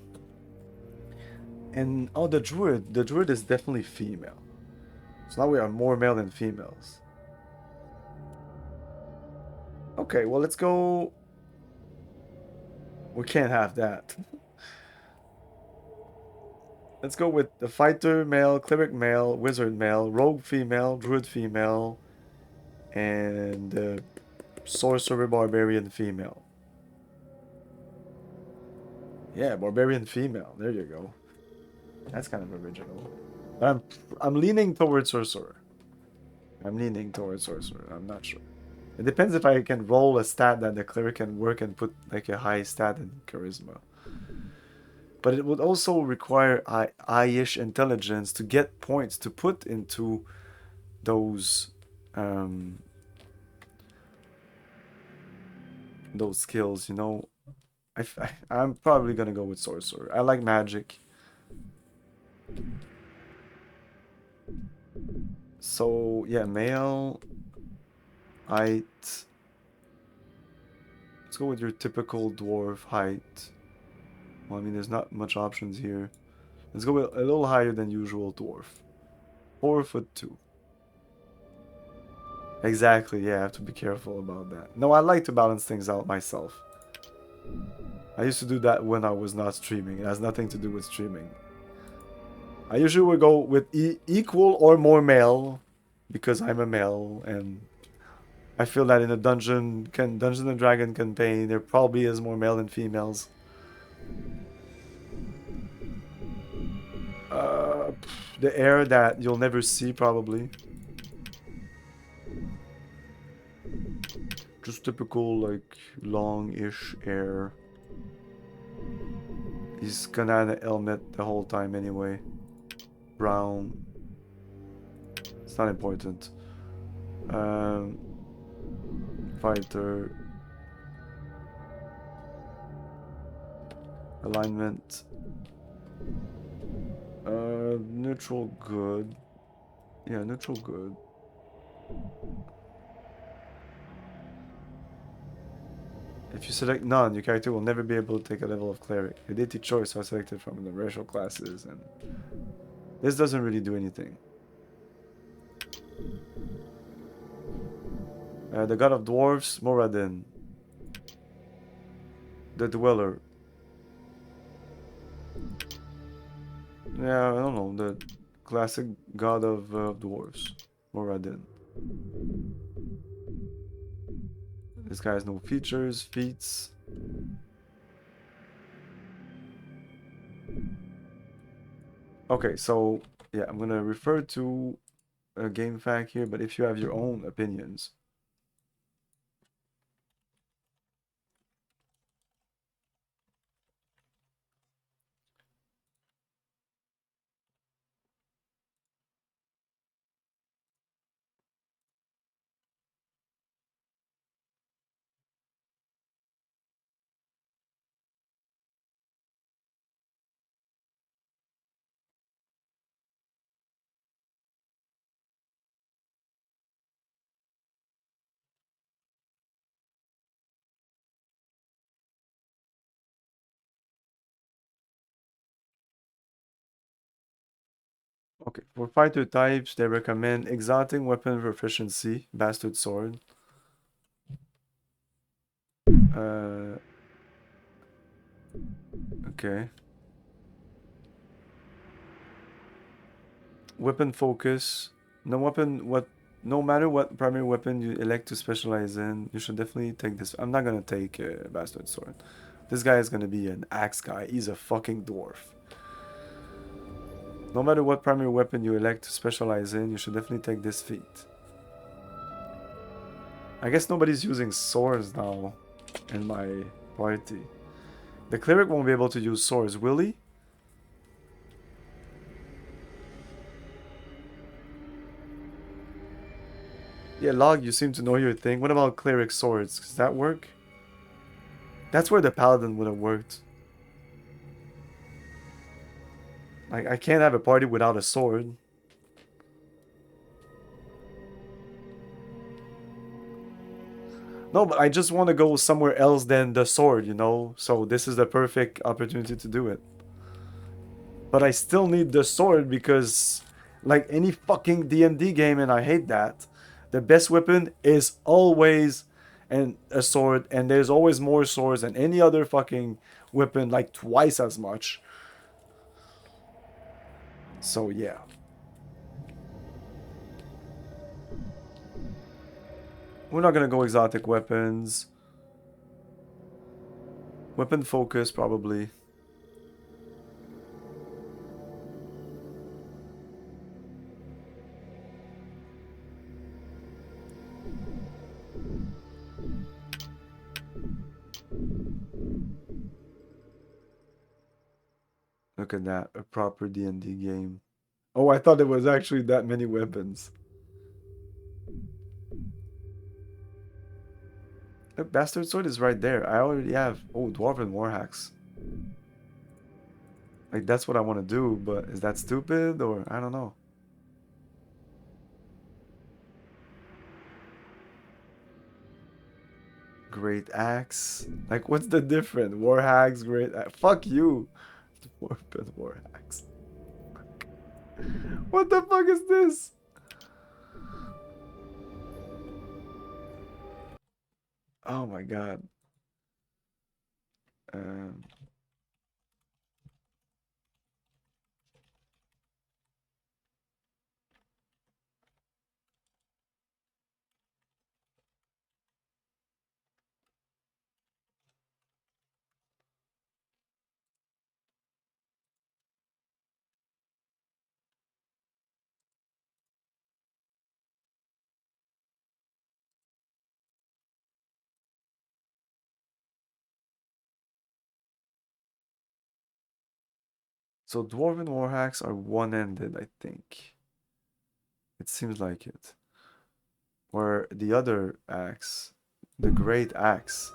And oh, the druid is definitely female. So now we are more male than females. Okay, well, let's go. We can't have that. Let's go with the fighter male, cleric male, wizard male, rogue female, druid female, and sorcerer barbarian female. Yeah, barbarian female. There you go. That's kind of original. But I'm leaning towards sorcerer. I'm not sure. It depends if I can roll a stat that the cleric can work and put like a high stat in charisma. But it would also require eye-ish intelligence to get points to put into those skills, you know. I'm probably gonna go with sorcerer. I like magic. So yeah, male, height. Let's go with your typical dwarf height. Well, I mean, there's not much options here. Let's go with a little higher than usual dwarf. 4'2". Exactly, yeah, I have to be careful about that. No, I like to balance things out myself. I used to do that when I was not streaming. It has nothing to do with streaming. I usually would go with equal or more male because I'm a male, and I feel that in a Dungeons and Dragon campaign, there probably is more male than females. The air that you'll never see, probably. Just typical, like, long-ish air. He's gonna have a helmet the whole time anyway. Brown. It's not important. Fighter. Alignment. Neutral good. Yeah, neutral good. If you select none, your character will never be able to take a level of cleric. Your deity choice are selected from the racial classes, and this doesn't really do anything. The god of dwarves, Moradin. The dweller. Yeah, I don't know. The classic god of dwarves, Moradin. This guy has no features, feats. Okay, so yeah, I'm gonna refer to a game fact here, but if you have your own opinions. Okay, for fighter types, they recommend exotic weapon proficiency, bastard sword. Uh, okay. Weapon focus. No matter what primary weapon you elect to specialize in, you should definitely take this. I'm not gonna take bastard sword. This guy is gonna be an axe guy. He's a fucking dwarf. No matter what primary weapon you elect to specialize in, you should definitely take this feat. I guess nobody's using swords now in my party. The cleric won't be able to use swords, will he? Yeah, Log, you seem to know your thing. What about cleric swords? Does that work? That's where the paladin would have worked. Like, I can't have a party without a sword. No, but I just want to go somewhere else than the sword, you know? So this is the perfect opportunity to do it. But I still need the sword because, like any fucking D&D game, and I hate that, the best weapon is always a sword, and there's always more swords than any other fucking weapon, like twice as much. So yeah. We're not gonna go exotic weapons. Weapon focus, probably. Look at that, a proper D&D game. Oh, I thought there was actually that many weapons. Look, Bastard Sword is right there. I already have... Oh, Dwarven Warhacks. Like, that's what I want to do, but is that stupid? Or, I don't know. Great Axe. Like, what's the difference? Warhacks, Great Axe. Fuck you. Dwarven Warhacks. What the fuck is this? Oh my god. Um... So Dwarven Warhacks are one-ended, I think. It seems like it. Where the other axe, the Great Axe,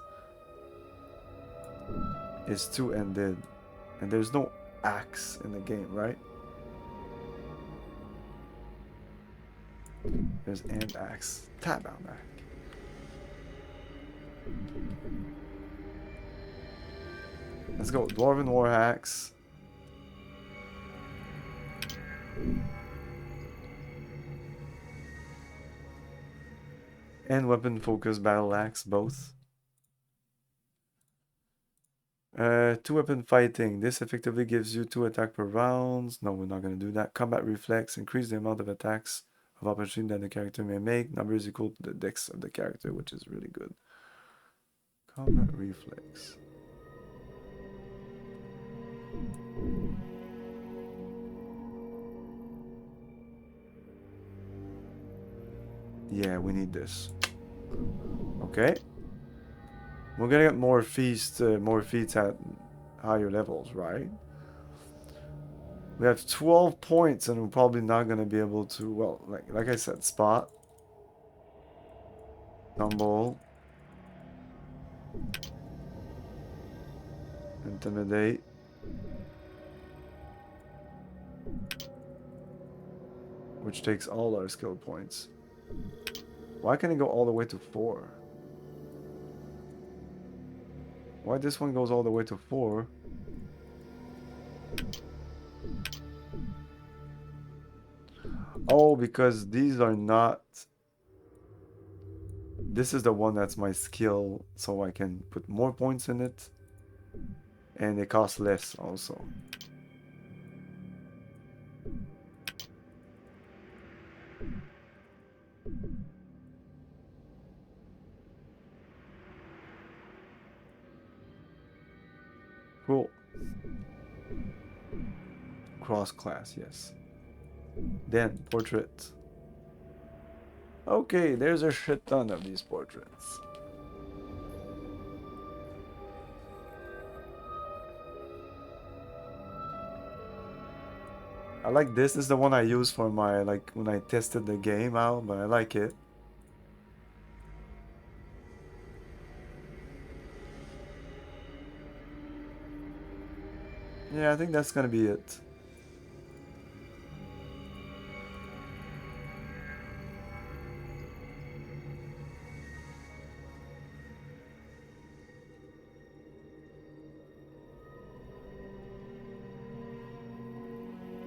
is two-ended. And there's no axe in the game, right? There's an axe. Tabarnak. Let's go. Dwarven Warhacks. And weapon focus battle axe, both. Two weapon fighting. This effectively gives you 2 attack per rounds. No, we're not going to do that. Combat reflex. Increase the amount of attacks of opportunity that the character may make. Number is equal to the dex of the character, which is really good. Combat reflex. Yeah, we need this. Okay. We're gonna get more feats at higher levels, right? We have 12 points, and we're probably not gonna be able to. Well, like I said, spot, tumble, intimidate, which takes all our skill points. Why can't it go all the way to 4? Why this one goes all the way to 4? Oh, because these are not... This is the one that's my skill, so I can put more points in it. And it costs less also. Cool. Cross class, yes. Then, portrait. Okay, there's a shit ton of these portraits. I like this. This is the one I use for my, like, when I tested the game out, but I like it. Yeah, I think that's gonna be it.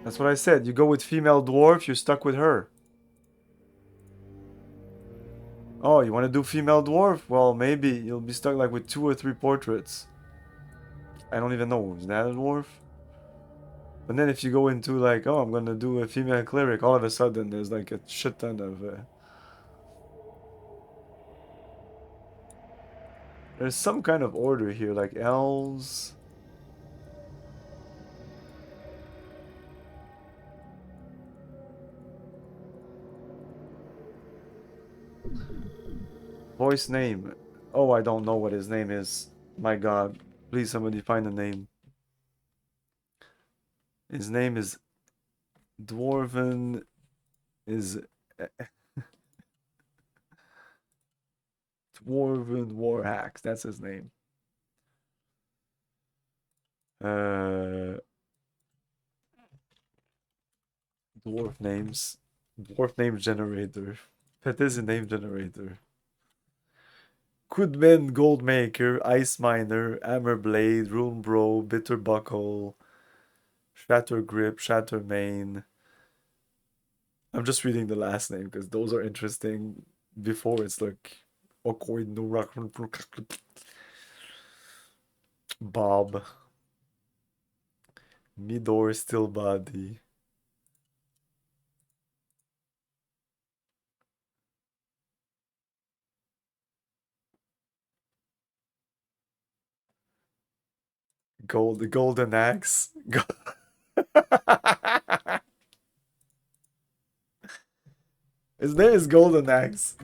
That's what I said. You go with female dwarf, you're stuck with her. Oh, you want to do female dwarf? Well, maybe you'll be stuck like with 2 or 3 portraits. I don't even know. Is that a dwarf? But then if you go into like, oh, I'm gonna do a female cleric, all of a sudden there's like a shit ton of... There's some kind of order here, like elves... Voice name. Oh, I don't know what his name is. My god. Please somebody find a name. His name is Dwarven is Dwarven Warhacks. That's his name. Dwarf names. Dwarf name generator. That is a name generator. Quidman Goldmaker, Ice Miner, Hammer Blade, Rune Bro, Bitter Buckle, Shatter Grip, Shatter Mane. I'm just reading the last name because those are interesting. Before it's like Okoid no Bob. Midor Still Body. The Golden Axe. His name is Golden Axe.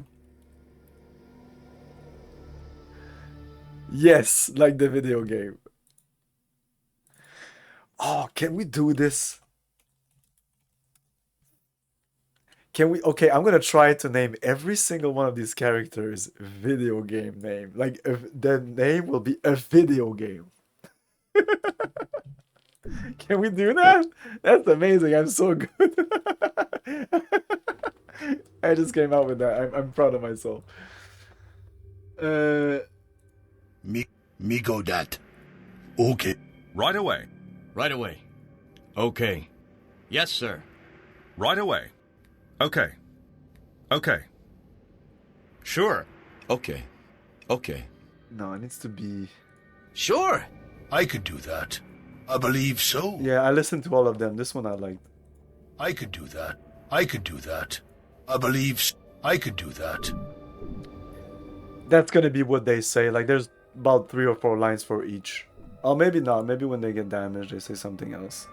Yes, like the video game. Oh, can we do this? Can we? Okay, I'm gonna try to name every single one of these characters video game name. Like, the name will be a video game. Can we do that? That's amazing. I'm so good. I just came out with that. I'm proud of myself. Me go that. Okay. Right away. Right away. Okay. Yes, sir. Right away. Okay. Okay. Sure. Okay. Okay. No, it needs to be... Sure. I could do that. I believe so. Yeah, I listened to all of them. This one I liked. I could do that. I could do that. I believe I could do that. That's gonna be what they say. Like, there's about 3 or 4 lines for each. Oh, maybe not. Maybe when they get damaged, they say something else.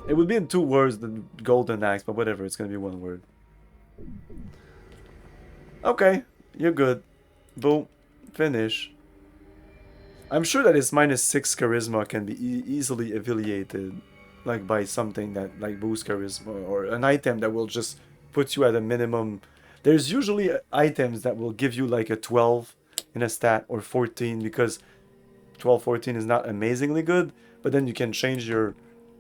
It would be in 2 words, the Golden Axe, but whatever. It's gonna be 1 word. Okay, you're good. Boom. Finish. I'm sure that his -6 charisma can be easily affiliated, like by something that like boosts charisma, or an item that will just put you at a minimum. There's usually items that will give you like a 12 in a stat, or 14, because 12, 14 is not amazingly good, but then you can change your,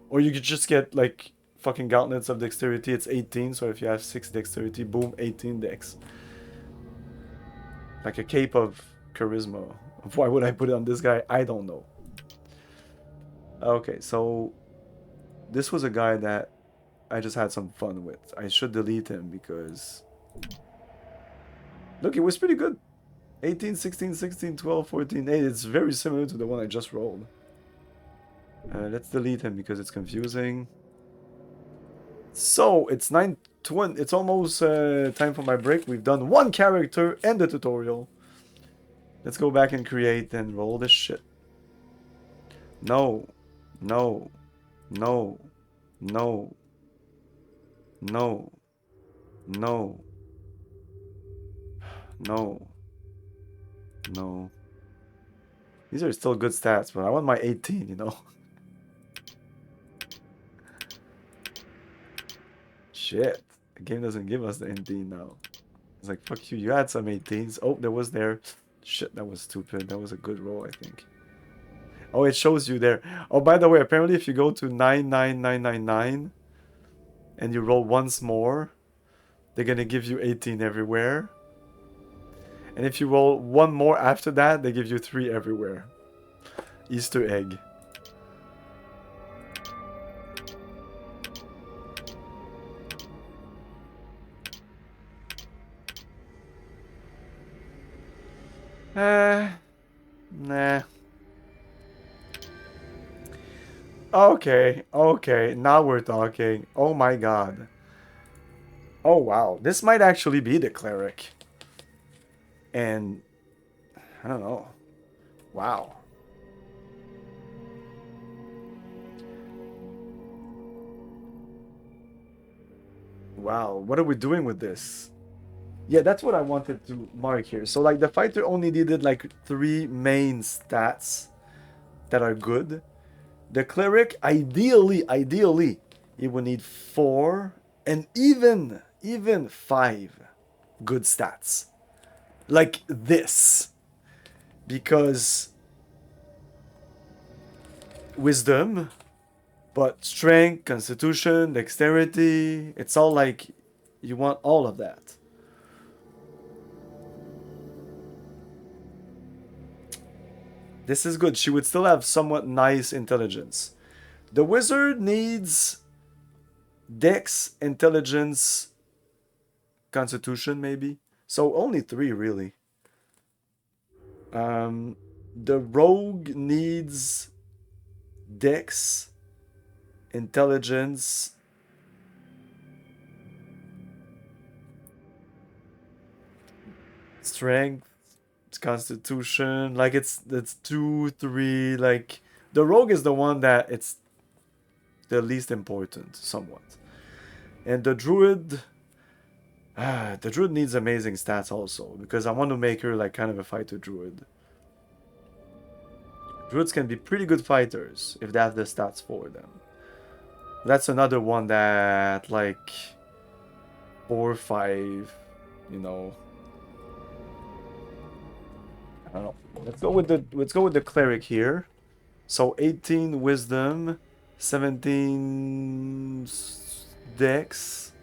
or you could just get like fucking gauntlets of dexterity. It's 18, so if you have 6 dexterity, boom, 18 dex. Like a cape of charisma. Why would I put it on this guy? I don't know. Okay, so this was a guy that I just had some fun with. I should delete him because... Look, it was pretty good. 18, 16, 16, 12, 14, 8. It's very similar to the one I just rolled. Let's delete him because it's confusing. So, it's 9:20. It's almost time for my break. We've done one character and the tutorial. Let's go back and create and roll this shit. No. No. No. No. No. No. No. No. These are still good stats, but I want my 18, you know? Shit. The game doesn't give us the 18 now. It's like, fuck you, you had some 18s. Oh, there was there. Shit, that was stupid. That was a good roll, I think. Oh, it shows you there. Oh, by the way, apparently if you go to 99999 and you roll once more, they're gonna give you 18 everywhere. And if you roll one more after that, they give you 3 everywhere. Easter egg. Nah. Okay, okay, now we're talking. Oh my god. Oh wow, this might actually be the cleric. And I don't know. Wow. Wow, what are we doing with this? Yeah, that's what I wanted to mark here. So like the fighter only needed like 3 main stats that are good. The cleric, ideally, he would need 4 and even 5 good stats. Like this. Because wisdom, but strength, constitution, dexterity, it's all like you want all of that. This is good. She would still have somewhat nice intelligence. The wizard needs dex, intelligence, constitution maybe. So only 3 really. The rogue needs dex, intelligence, strength, constitution. Like it's 2, 3. Like the rogue is the one that it's the least important, somewhat. And the druid, the druid needs amazing stats also because I want to make her like kind of a fighter druid. Druids can be pretty good fighters if they have the stats for them. That's another one that like 4 or 5, you know. I don't know. Let's go with the cleric here. So 18 wisdom, 17 dex,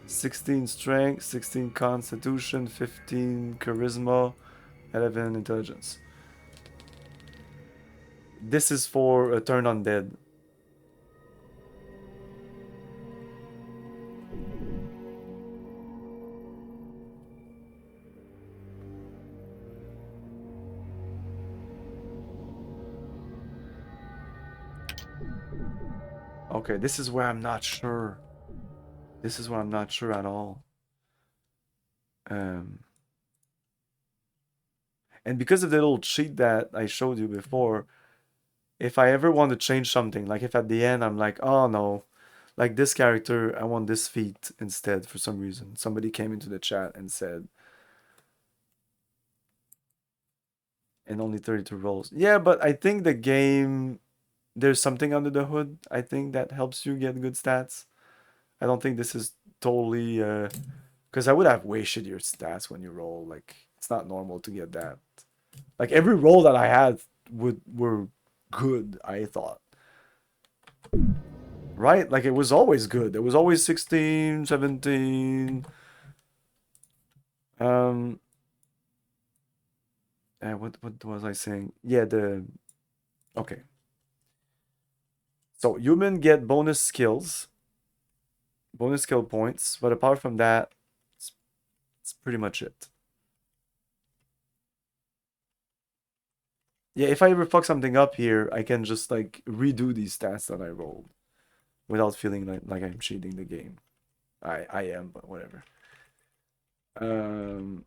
16 strength, 16 constitution, 15 charisma, 11 intelligence. This is for a turn undead. Okay, this is where I'm not sure. This is where I'm not sure at all. And because of the little cheat that I showed you before, if I ever want to change something, like if at the end I'm like, oh no, like this character, I want this feat instead for some reason. Somebody came into the chat and said, and only 32 rolls. Yeah, but I think the game, there's something under the hood, I think that helps you get good stats. I don't think this is totally, because I would have way shittier stats when you roll. Like, it's not normal to get that. Like, every roll that I had were good, I thought. Right? Like, it was always good. It was always 16, 17. What was I saying? Yeah, okay. So human get bonus skills, bonus skill points, but apart from that, it's pretty much it. Yeah, if I ever fuck something up here, I can just like redo these stats that I rolled without feeling like I'm cheating the game. I am, but whatever. Um,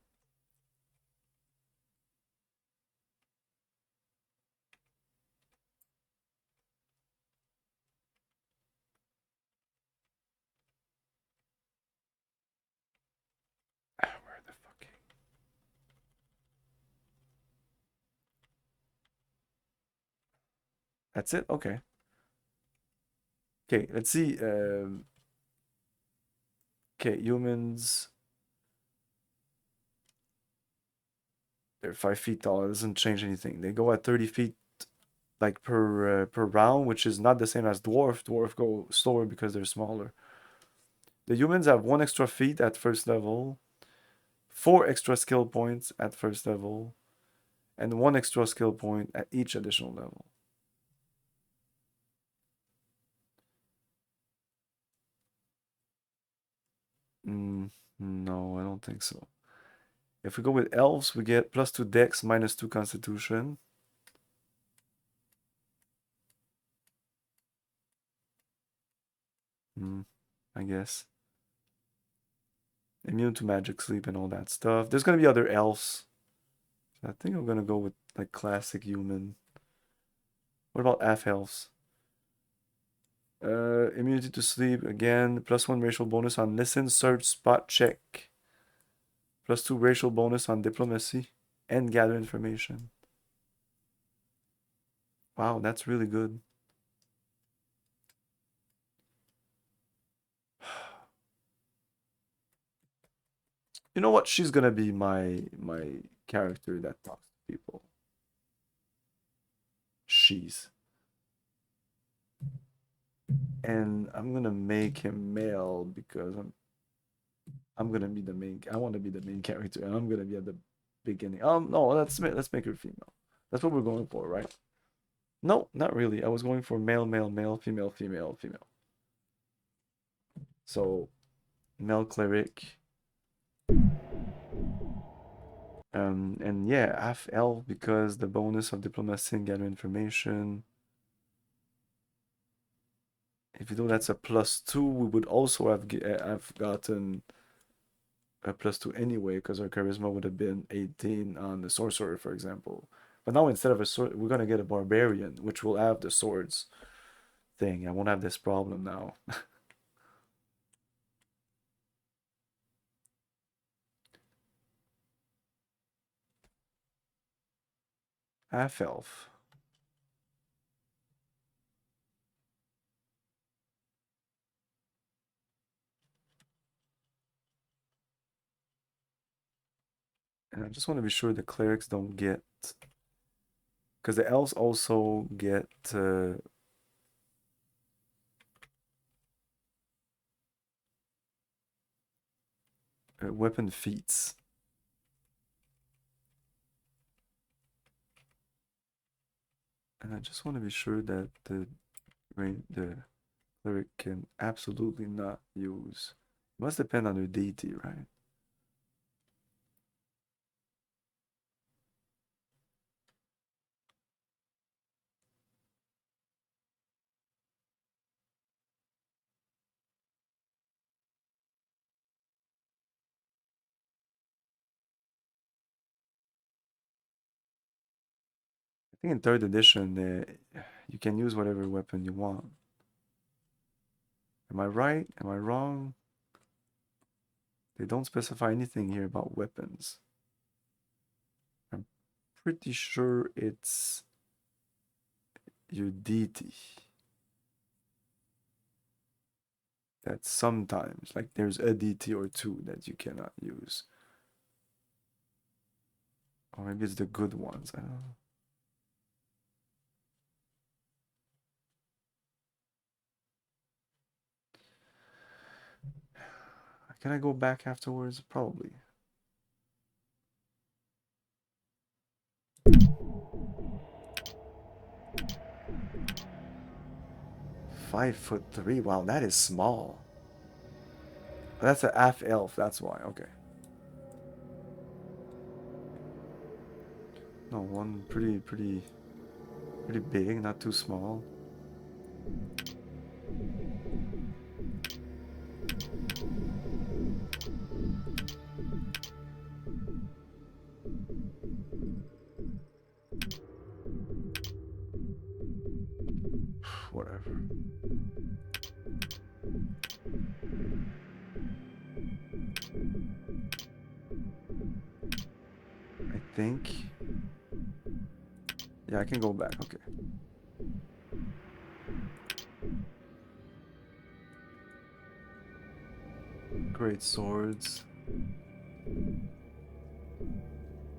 where the fuck? That's it? Okay. Okay, let's see. Okay, humans. They're 5 feet tall. It doesn't change anything. They go at 30 feet like per round, which is not the same as dwarf. Dwarf go slower because they're smaller. The humans have 1 extra feet at first level, 4 extra skill points at first level, and 1 extra skill point at each additional level. No, I don't think so. If we go with elves, we get +2 dex, -2 constitution. I guess. Immune to magic, sleep, and all that stuff. There's gonna be other elves. I think I'm gonna go with like classic human. What about half elves? Immunity to sleep again. +1 racial bonus on listen, search, spot check. +2 racial bonus on diplomacy and gather information. Wow, that's really good. You know what? She's gonna be my character that talks to people. She's. And I'm gonna make him male because I'm gonna be the main. I want to be the main character, and I'm gonna be at the beginning. No, let's make her female. That's what we're going for, right? No, not really. I was going for male, male, male, female, female, female. So, male cleric. And yeah, half elf because the bonus of diplomacy and gather information. If you do that's a +2, we would also have gotten a +2 anyway, because our charisma would have been 18 on the sorcerer, for example. But now instead of a sword, we're gonna get a barbarian, which will have the swords thing. I won't have this problem now. Half elf. And I just want to be sure the clerics don't get, because the elves also get weapon feats. And I just want to be sure that the cleric can absolutely not use. It must depend on their deity, right? I think in third edition, you can use whatever weapon you want. Am I right? Am I wrong? They don't specify anything here about weapons. I'm pretty sure it's your deity. That sometimes, like there's a deity or two that you cannot use. Or maybe it's the good ones. I don't know. Can I go back afterwards? Probably. 5'3". Wow, that is small. That's a half elf. That's why. Okay. No, one pretty big, not too small. Whatever. I think. Yeah, I can go back. Okay. Great swords.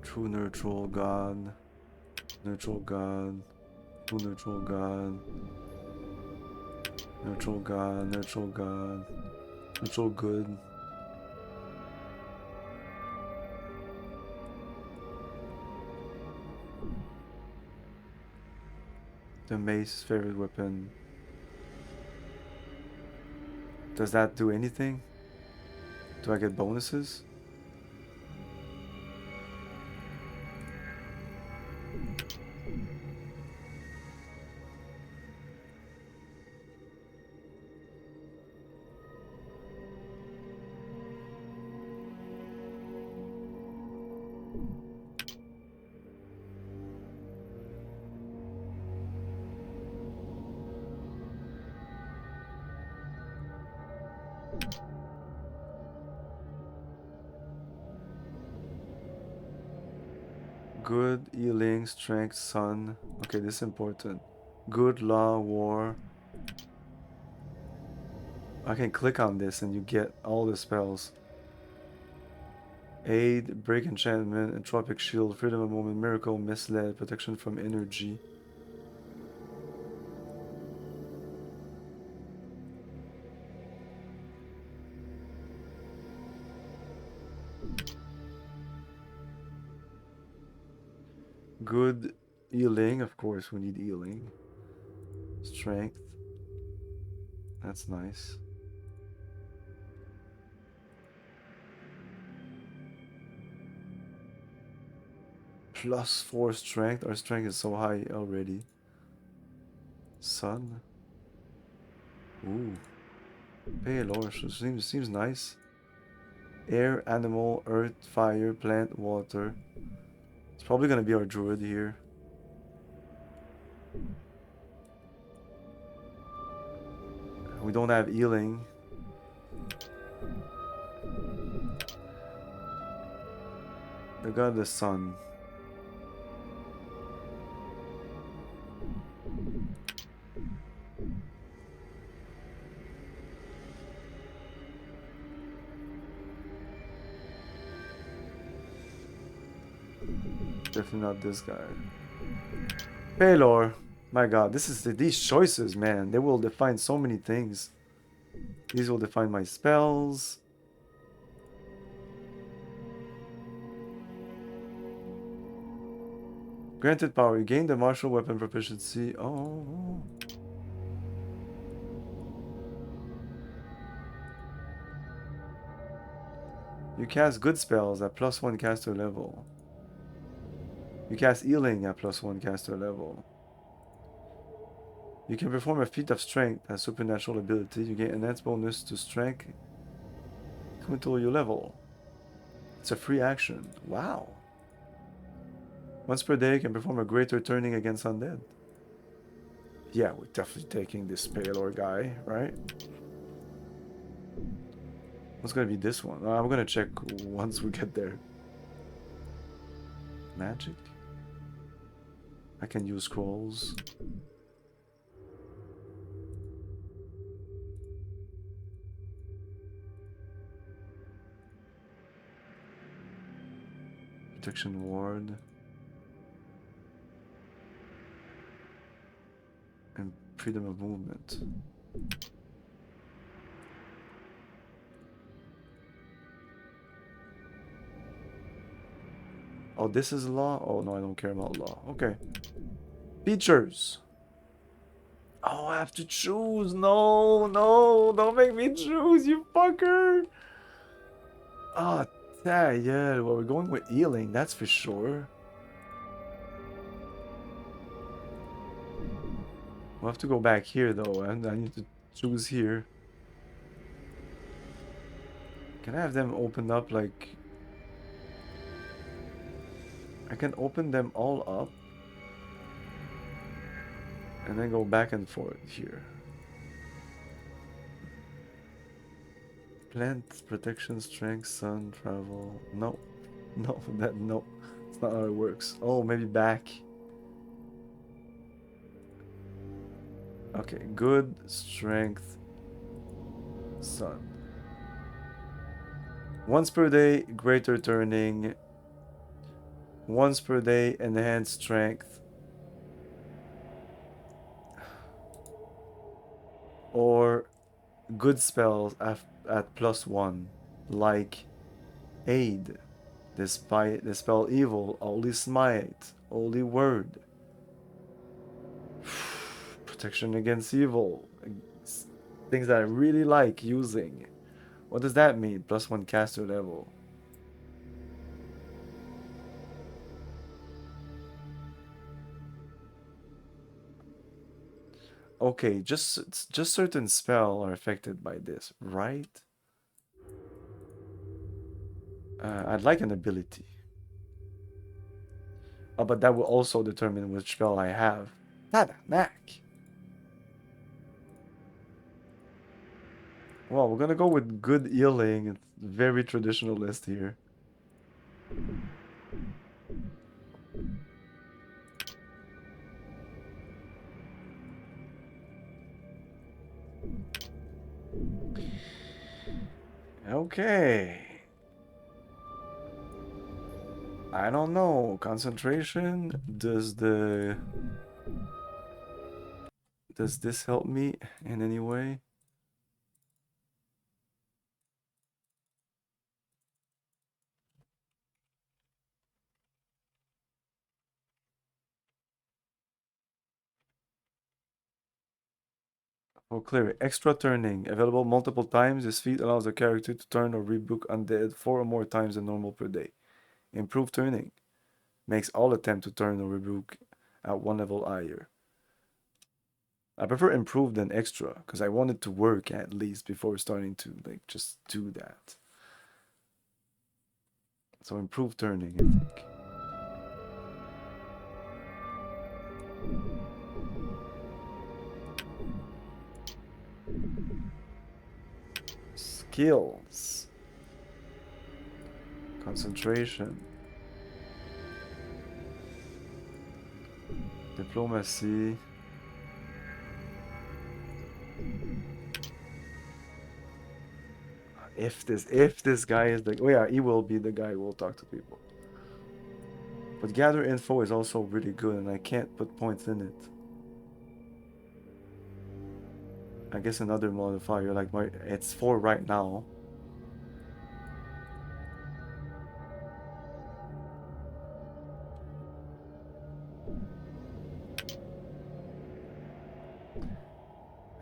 True neutral god. Neutral god. True neutral god. Neutral god. Neutral god. Neutral good. The mace favorite weapon. Does that do anything? Do I get bonuses? Good, healing, strength, sun. Okay, this is important. Good, law, war. I can click on this and you get all the spells. Aid, break enchantment, entropic shield, freedom of moment, miracle, misled, protection from energy. Good healing, of course we need healing. Strength. That's nice. +4 strength. Our strength is so high already. Sun. Ooh. Pale seems nice. Air, animal, earth, fire, plant, water. It's probably gonna be our druid here. We don't have healing. The god of the sun. Definitely not this guy. Paylor. My god, these choices, man. They will define so many things. These will define my spells. Granted power. You gain the martial weapon proficiency. Oh. You cast good spells at +1 caster level. You cast healing at +1 caster level. You can perform a feat of strength as supernatural ability. You gain enhanced bonus to strength until your level. It's a free action. Wow. Once per day, you can perform a greater turning against undead. Yeah, we're definitely taking this Paylor guy, right? What's gonna be this one? I'm gonna check once we get there. Magic? I can use scrolls. Protection ward. And freedom of movement. Oh, this is law? Oh, no, I don't care about law. Okay. Features. Oh, I have to choose. No, no, don't make me choose, you fucker. Oh, yeah. Well, we're going with healing, that's for sure. We'll have to go back here though, and I need to choose here. Can I have them open up like... I can open them all up and then go back and forth here. Plant protection, strength, sun, travel. No, no, no. It's not how it works. Oh, maybe back. Okay, good, strength, sun. Once per day, greater turning. Once per day, enhanced strength. Or good spells at +1, like aid, despite dispel evil, holy smite, holy word, protection against evil, things that I really like using. What does that mean? +1 caster level. Okay, just certain spell are affected by this, right? I'd like an ability. Oh, but that will also determine which spell I have. Tabernacle. Well, we're gonna go with good healing. It's very traditionalist here. Okay. I don't know. Concentration? Does this help me in any way? Oh, clear. Extra turning. Available multiple times. This feat allows the character to turn or rebook undead 4 or more times than normal per day. Improved turning. Makes all attempt to turn or rebook at 1 level higher. I prefer improved than extra, because I want it to work at least before starting to like just do that. So improved turning, I think. Skills. Concentration. Diplomacy. If this guy is the... Oh yeah, he will be the guy who will talk to people. But gather info is also really good, and I can't put points in it. I guess another modifier, like it's 4 right now.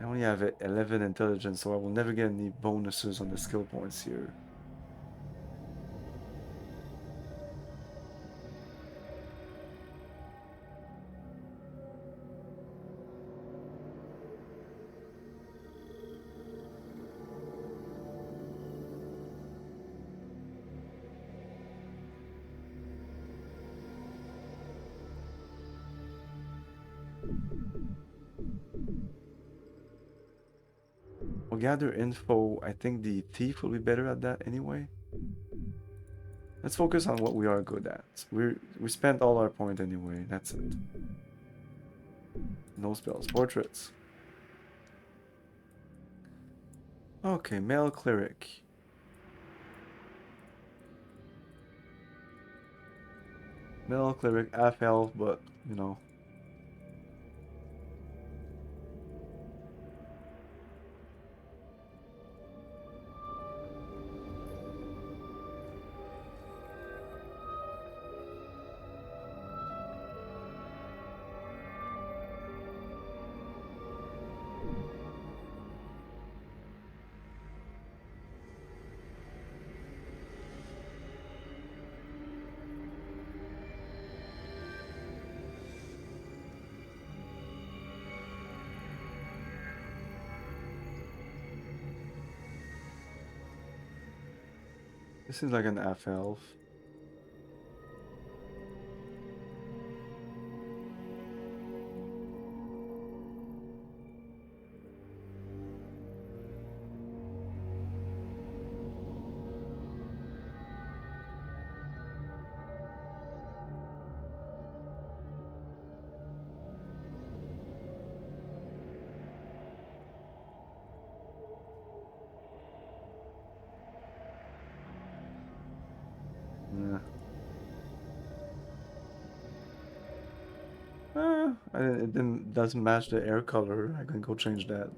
I only have 11 intelligence, so I will never get any bonuses on the skill points here. We'll gather info. I think the thief will be better at that anyway. Let's focus on what we are good at. We spent all our point anyway. That's it. No spells. Portraits. Okay, male cleric. Male cleric, half elf, but you know. This is like an half elf. Yeah. It doesn't match the air color. I can go change that.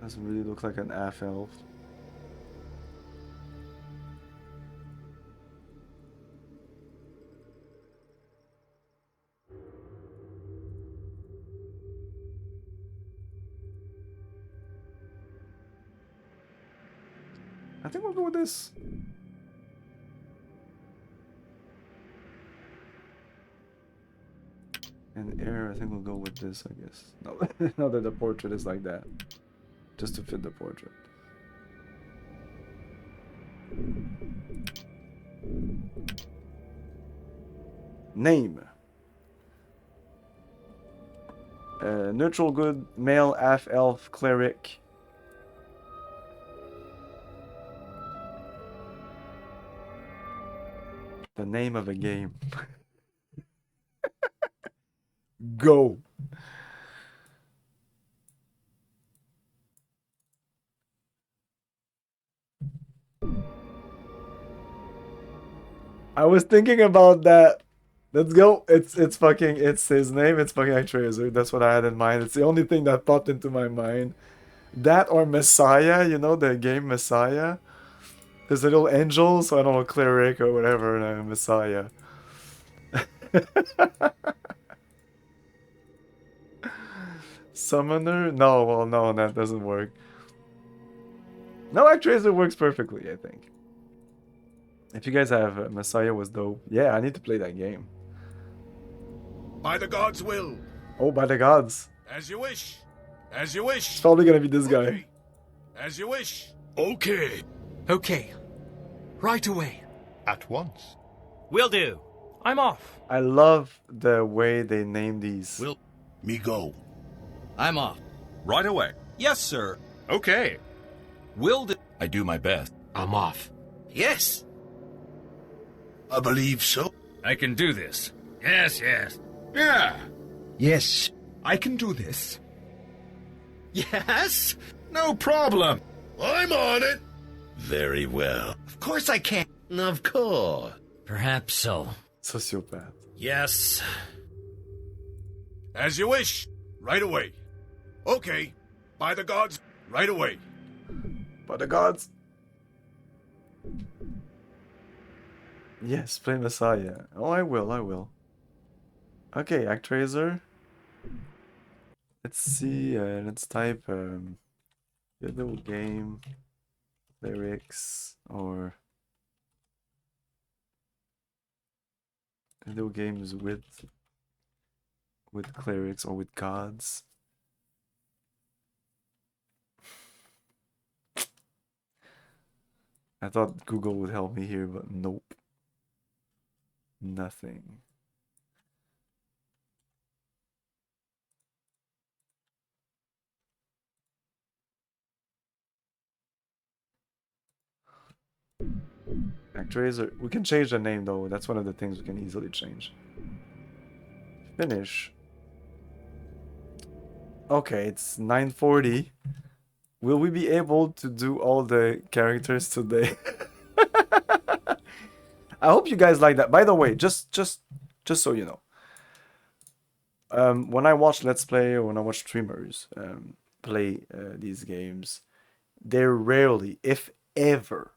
Doesn't really look like an half elf. I think we'll go with this. And air, I think we'll go with this, I guess. No, now that the portrait is like that. Just to fit the portrait. Name. Neutral good, male, half-elf, cleric. The name of a game. Go. I was thinking about that. Let's go. It's his name. It's fucking Actraiser. That's what I had in mind. It's the only thing that popped into my mind. That or Messiah, you know, the game Messiah. There's a little angel, so I don't know, cleric or whatever, Messiah. Summoner? No, well, no, that doesn't work. No, Actraiser works perfectly, I think. If you guys have Messiah was dope. Yeah, I need to play that game. By the gods' will. Oh, by the gods. As you wish. As you wish. It's probably gonna be this guy. Okay. As you wish. Okay. Okay. Right away. At once. Will do. I'm off. I love the way they name these. Will. Me go. I'm off. Right away. Yes, sir. Okay. Will do. I do my best. I'm off. Yes. I believe so. I can do this. Yes, yes. Yeah. Yes. I can do this. Yes? No problem. I'm on it. Very well. Of course I can. Of course. Perhaps so. Sociopath. Yes. As you wish. Right away. Okay. By the gods. Right away. By the gods. Yes, play Messiah. Oh, I will. Okay, Actraiser. Let's see, let's type little game lyrics or little games with clerics or with gods. I thought Google would help me here, but nope. Nothing. Actraiser. We can change the name though. That's one of the things we can easily change. Finish. Okay, it's 9:40. Will we be able to do all the characters today? I hope you guys like that. By the way, just so you know, when I watch Let's Play or when I watch streamers play these games, they rarely, if ever,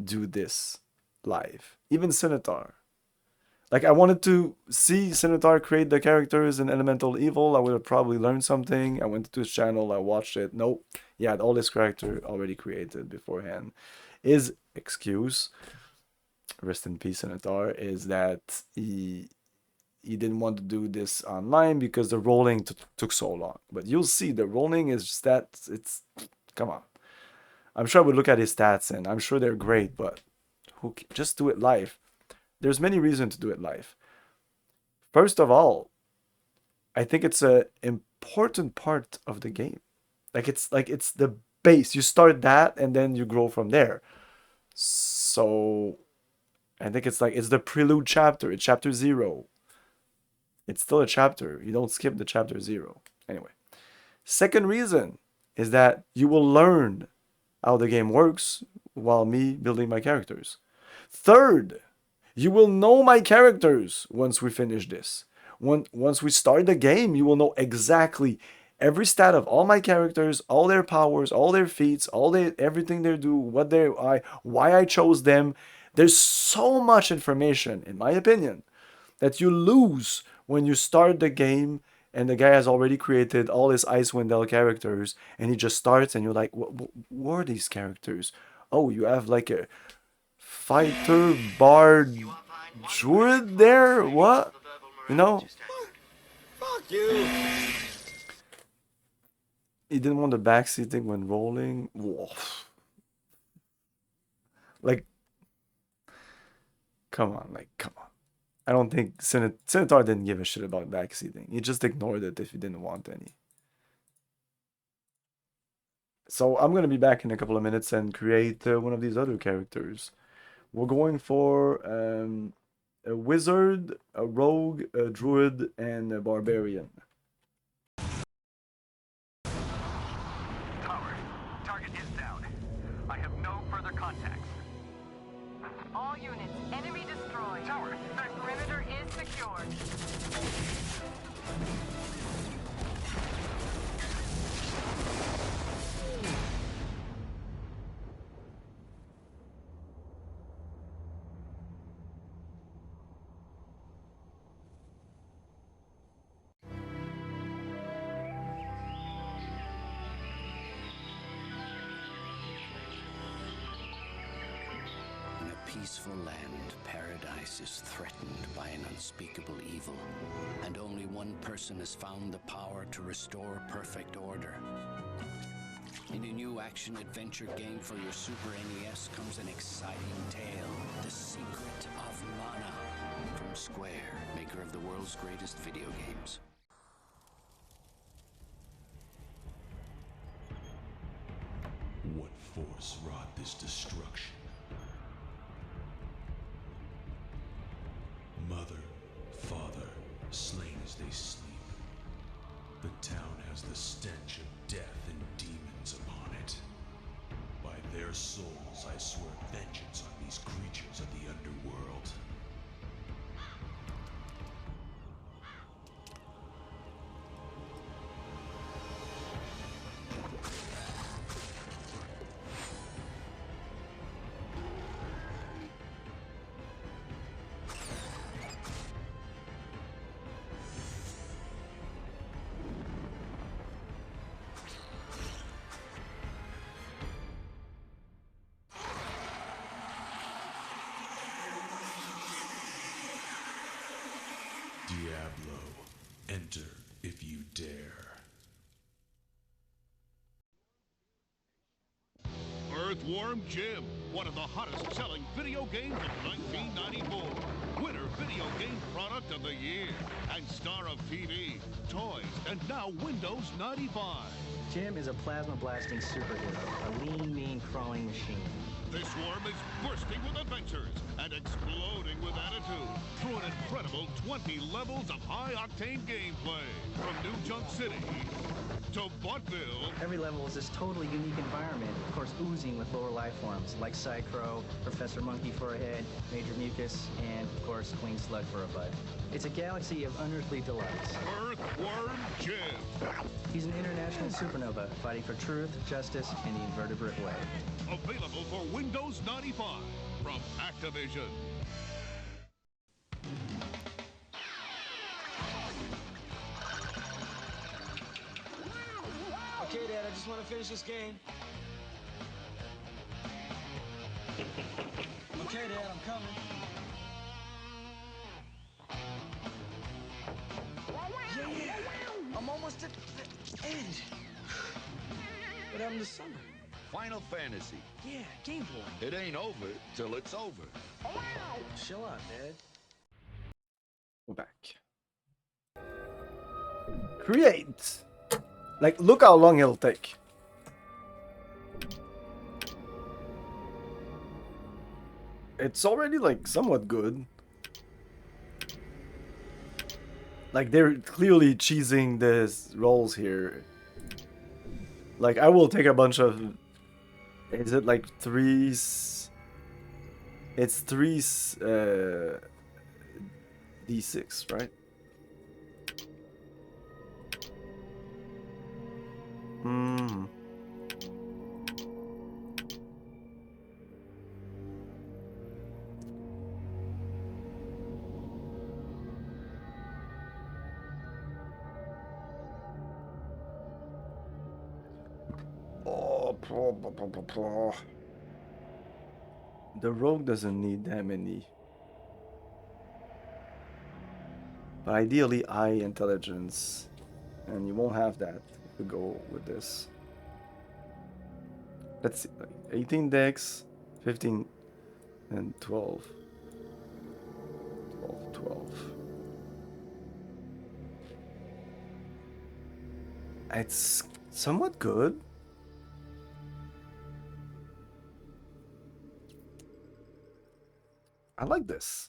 do this live. Even Centaur. Like, I wanted to see Centaur create the characters in Elemental Evil. I would have probably learned something. I went to his channel, I watched it. Nope. He had all his character already created beforehand. His excuse, rest in peace Centaur, is that he he didn't want to do this online because the rolling took so long. But you'll see the rolling is just that it's come on. I'm sure I would look at his stats and I'm sure they're great, but just do it live. There's many reasons to do it live. First of all, I think it's a important part of the game. It's the base. You start that and then you grow from there. So I think it's the prelude chapter. It's chapter 0. It's still a chapter. You don't skip the chapter 0. Anyway. Second reason is that you will learn how the game works while me building my characters. Third, you will know my characters once we finish this. Once we start the game, you will know exactly every stat of all my characters, all their powers, all their feats, everything they do, why I chose them. There's so much information, in my opinion, that you lose when you start the game and the guy has already created all his Icewind Dale characters and he just starts and you're like, what are these characters? Oh, you have like a fighter, bard, druid there? What? You know? Fuck you! He didn't want the backseating when rolling. Whoa. Like, come on. I don't think Senator didn't give a shit about backseating. He just ignored it if he didn't want any. So I'm going to be back in a couple of minutes and create one of these other characters. We're going for a wizard, a rogue, a druid, and a barbarian. Tower, target is down. I have no further contacts. All units, enemy destroyed. Tower, The perimeter is secured. In a peaceful land, paradise is threatened by an unspeakable evil, and only one person has found the power to restore perfect order. In a new action-adventure game for your Super NES comes an exciting tale, The Secret of Mana, from Square, maker of the world's greatest video games. What force wrought this destruction? Mother, father, slain as they sleep. The town has the stench of death and demons upon it. By their souls, I swear vengeance on these creatures of the underworld. Diablo, enter if you dare. Earthworm Jim, one of the hottest selling video games of 1994. Winner Video Game Product of the Year. And star of TV, toys, and now Windows 95. Jim is a plasma blasting superhero, a lean, mean, crawling machine. This worm is bursting with adventures and exploding with attitude through an incredible 20 levels of high-octane gameplay. From New Junk City to Buttville. Every level is this totally unique environment, of course oozing with lower life forms like Psychro, Professor Monkey for a head, Major Mucus, and of course Queen Slug for a butt. It's a galaxy of unearthly delights. Earthworm Jim. He's an international supernova fighting for truth, justice, and the invertebrate way. Available for Windows 95 from Activision. Okay, Dad, I just want to finish this game. Okay, Dad, I'm coming. come this summer. Final Fantasy. Yeah, Game Boy. It ain't over till it's over. Chill out, Dad. Go back. Create. Like, look how long it'll take. It's already like somewhat good. Like, they're clearly cheesing this rolls here. Like, I will take a bunch of... Is it like three... It's three... D6, right? Hmm. The rogue doesn't need that many. But ideally, high intelligence. And you won't have that if you go with this. Let's see. 18 dex, 15, and 12. 12. It's somewhat good. I like this.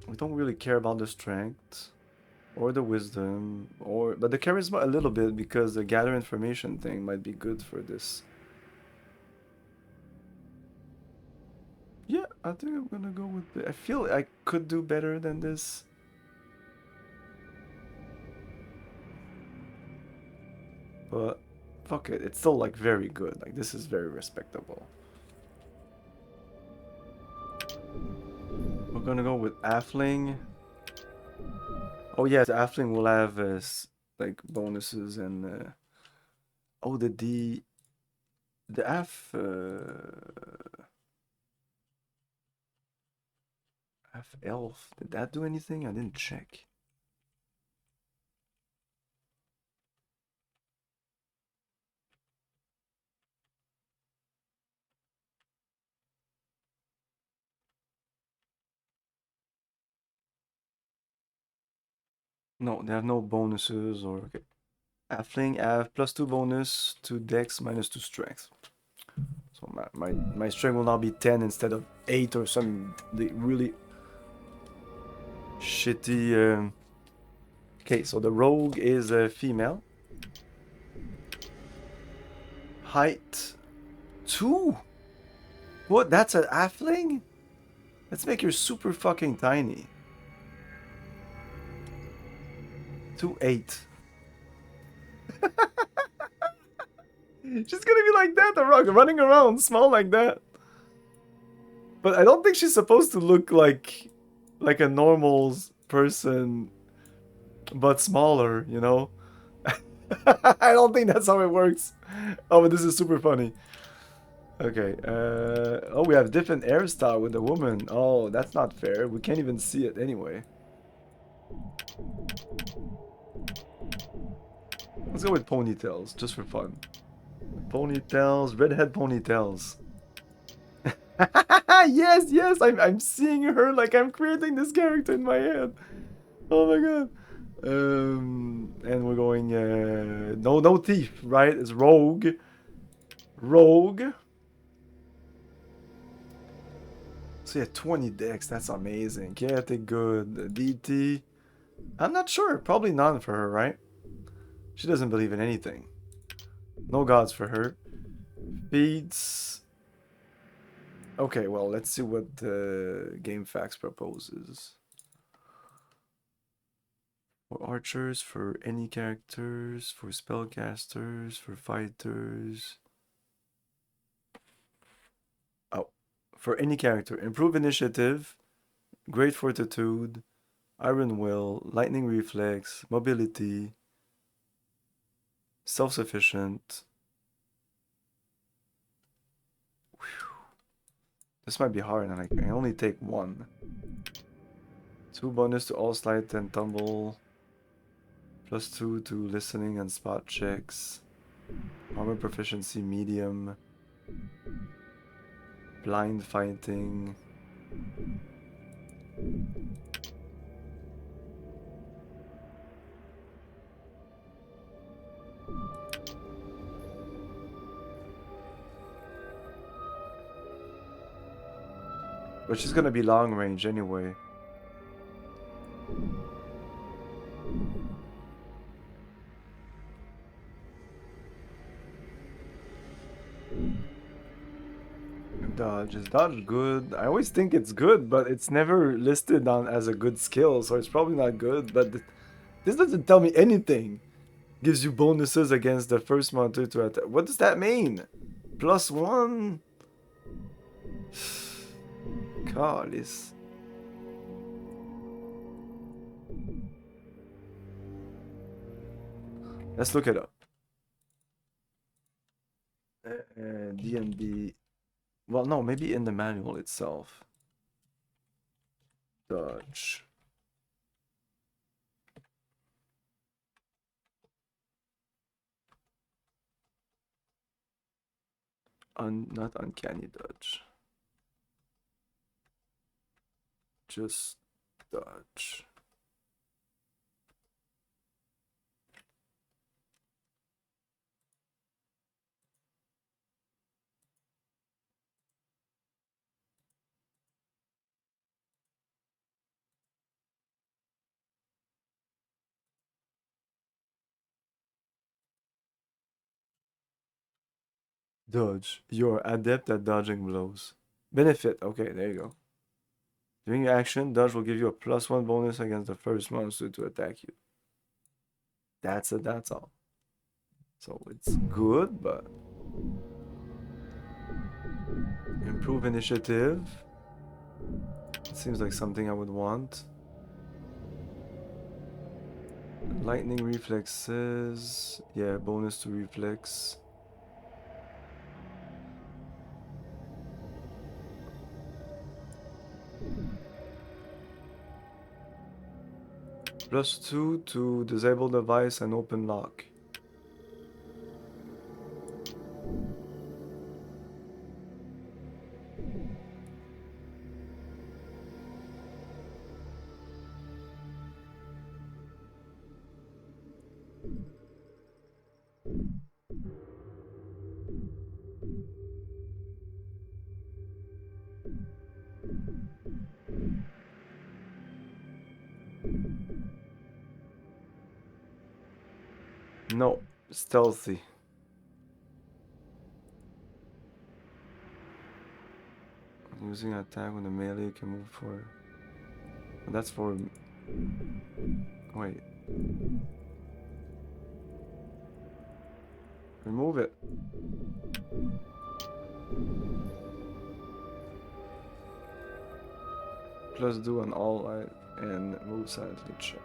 We don't really care about the strength or the wisdom but the charisma a little bit because the gather information thing might be good for this. Yeah, I think I'm gonna go with I feel I could do better than this. But fuck it, it's still like very good. Like this is very respectable. We're gonna go with Athling. Oh yes, Athling will have like bonuses and oh the F elf. Did that do anything? I didn't check. No, they have no bonuses or okay. Athling have +2 bonus to Dex, -2 strength. So my strength will now be 10 instead of 8 or something really shitty. Okay, so the rogue is a female. Height 2. What? That's an Athling? Let's make her super fucking tiny. 2'8". She's gonna be like that, the rock, running around small like that. But I don't think she's supposed to look like a normal person, but smaller, you know? I don't think that's how it works. Oh, but this is super funny. Okay, oh, we have different hairstyle with the woman. Oh, that's not fair. We can't even see it anyway. Let's go with ponytails, just for fun. Ponytails, redhead ponytails. Yes, I'm seeing her like I'm creating this character in my head. Oh my god. And we're going no thief, right? It's rogue. So yeah, 20 dex, that's amazing. Chaotic good. DT. I'm not sure. Probably none for her, right? She doesn't believe in anything. No gods for her. Feeds. Okay, well, let's see what GameFAQs proposes. For archers, for any characters, for spellcasters, for fighters. Oh, for any character. Improve initiative, great fortitude, iron will, lightning reflex, mobility, self-sufficient. This might be hard and I can only take one. 2 bonus to all slide and tumble. +2 to listening and spot checks. Armor proficiency medium. Blind fighting. But she's gonna be long range anyway. Dodge. Is dodge good? I always think it's good, but it's never listed on as a good skill, so it's probably not good. But this doesn't tell me anything. Gives you bonuses against the first monster to attack. What does that mean? +1? God, this. Let's look it up. D&D. Well, no, maybe in the manual itself. Dodge. Not uncanny dodge. Just dodge. Dodge. You're adept at dodging blows. Benefit. Okay, there you go. During your action, dodge will give you a +1 bonus against the first monster to attack you. That's it, that's all. So it's good, but improve initiative. Seems like something I would want. Lightning reflexes. Yeah, bonus to reflex. +2 to disable device and open lock. No, stealthy. Using attack when the melee can move forward. That's for... Wait. Remove it. Plus do an all out and move silently check.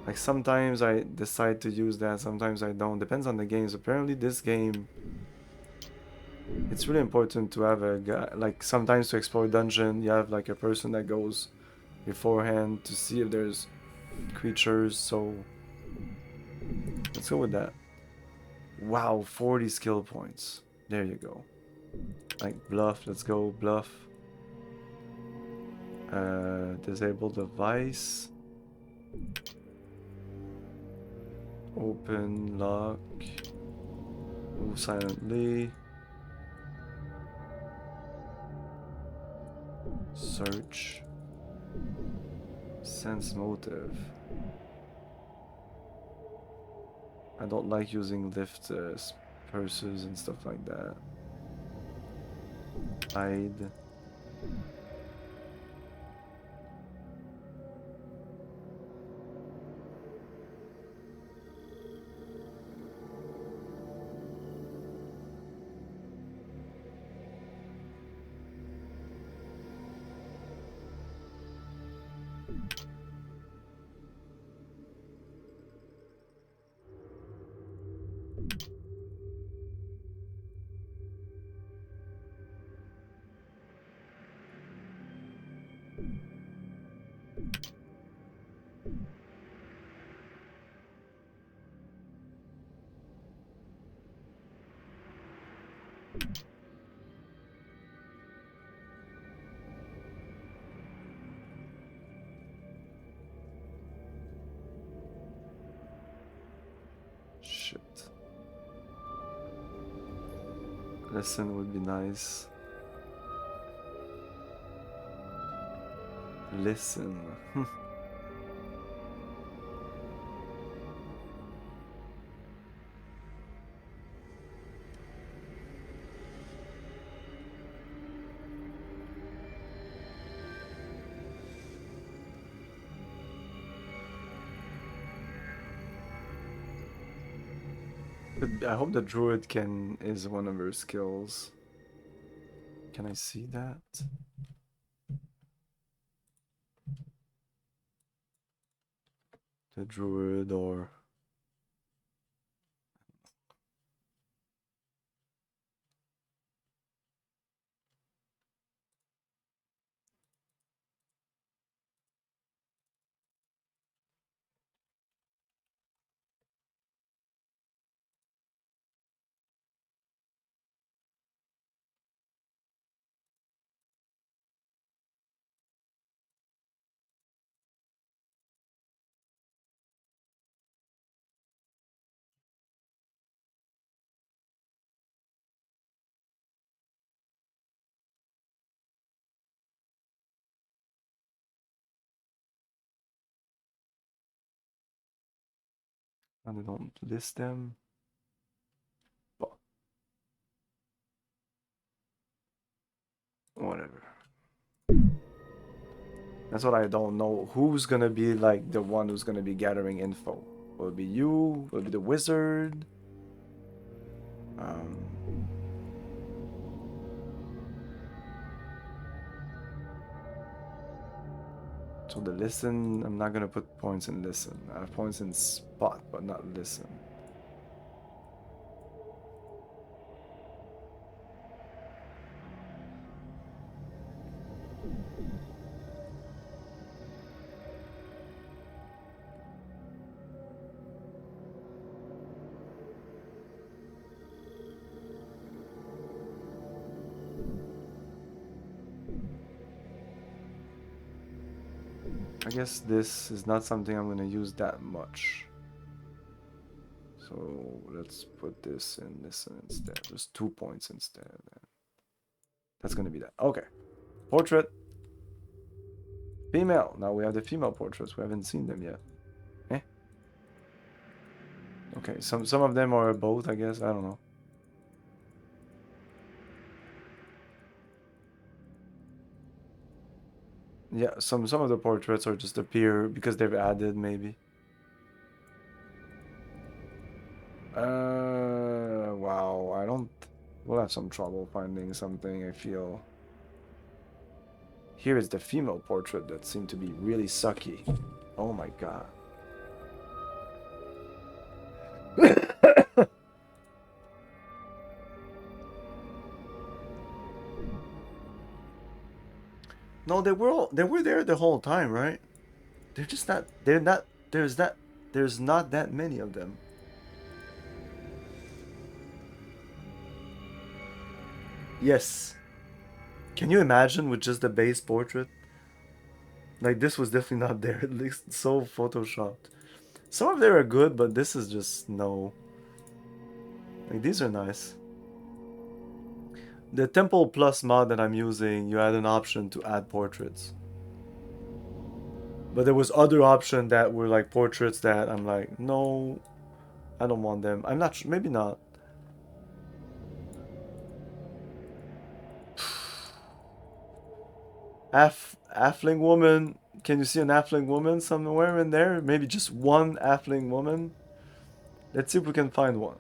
Like sometimes I decide to use that, sometimes I don't. Depends on the games. Apparently this game, it's really important to have a guy, like sometimes to explore dungeon, you have like a person that goes beforehand to see if there's creatures, so let's go with that. Wow, 40 skill points. There you go. Like bluff, let's go bluff. Disable device. Open, lock. Move silently. Search. Sense motive. I don't like using lift purses and stuff like that. Hide. shit. Listen would be nice. Listen. I hope the druid is one of her skills. Can I see that? The druid or and they don't list them. But whatever. That's what I don't know. Who's gonna be like the one who's gonna be gathering info? Will it be you? Will it be the wizard? So the listen, I'm not gonna put points in listen. I have points in spot, but not listen. I guess this is not something I'm gonna use that much. So let's put this in listen instead. Just 2 points instead. That's gonna be that. Okay. Portrait. Female. Now we have the female portraits. We haven't seen them yet. Eh? Okay, some of them are both, I guess. I don't know. Yeah, some of the portraits are just appear because they've added maybe. Wow, I don't. We'll have some trouble finding something, I feel. Here is the female portrait that seemed to be really sucky. Oh my god. No, they were there the whole time, right? They're just not. They're not. There's not that many of them. Yes. Can you imagine with just the base portrait? Like, this was definitely not there. It looks so photoshopped. Some of them are good, but this is just no. Like, these are nice. The Temple Plus mod that I'm using, you had an option to add portraits. But there was other options that were like portraits that I'm like, no, I don't want them. I'm not sure, maybe not. Halfling woman. Can you see an halfling woman somewhere in there? Maybe just one halfling woman. Let's see if we can find one.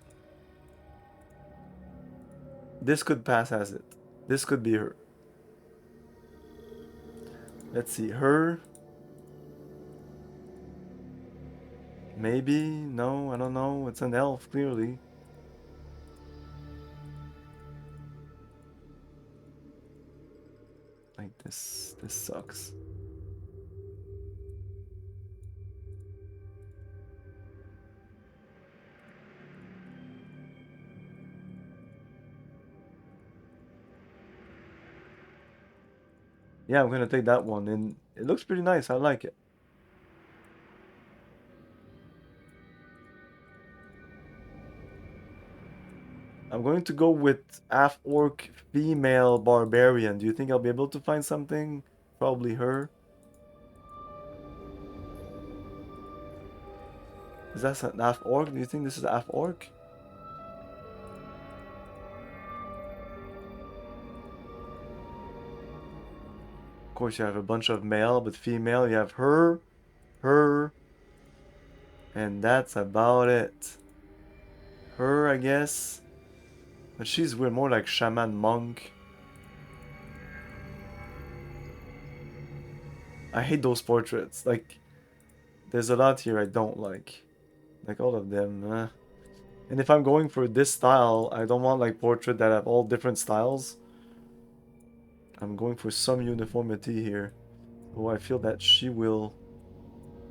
This could pass as it. This could be her. Let's see, her. Maybe, no, I don't know. It's an elf, clearly. Like this sucks. Yeah, I'm gonna take that one, and it looks pretty nice. I like it. I'm going to go with half-orc female barbarian. Do you think I'll be able to find something? Probably her. Is that an half-orc? Do you think this is half-orc? Of course, you have a bunch of male, but female, you have her, and that's about it. Her, I guess. But she's weird, more like shaman monk. I hate those portraits. Like, there's a lot here I don't like. Like all of them. And if I'm going for this style, I don't want like portrait that have all different styles. I'm going for some uniformity here. Oh, I feel that she will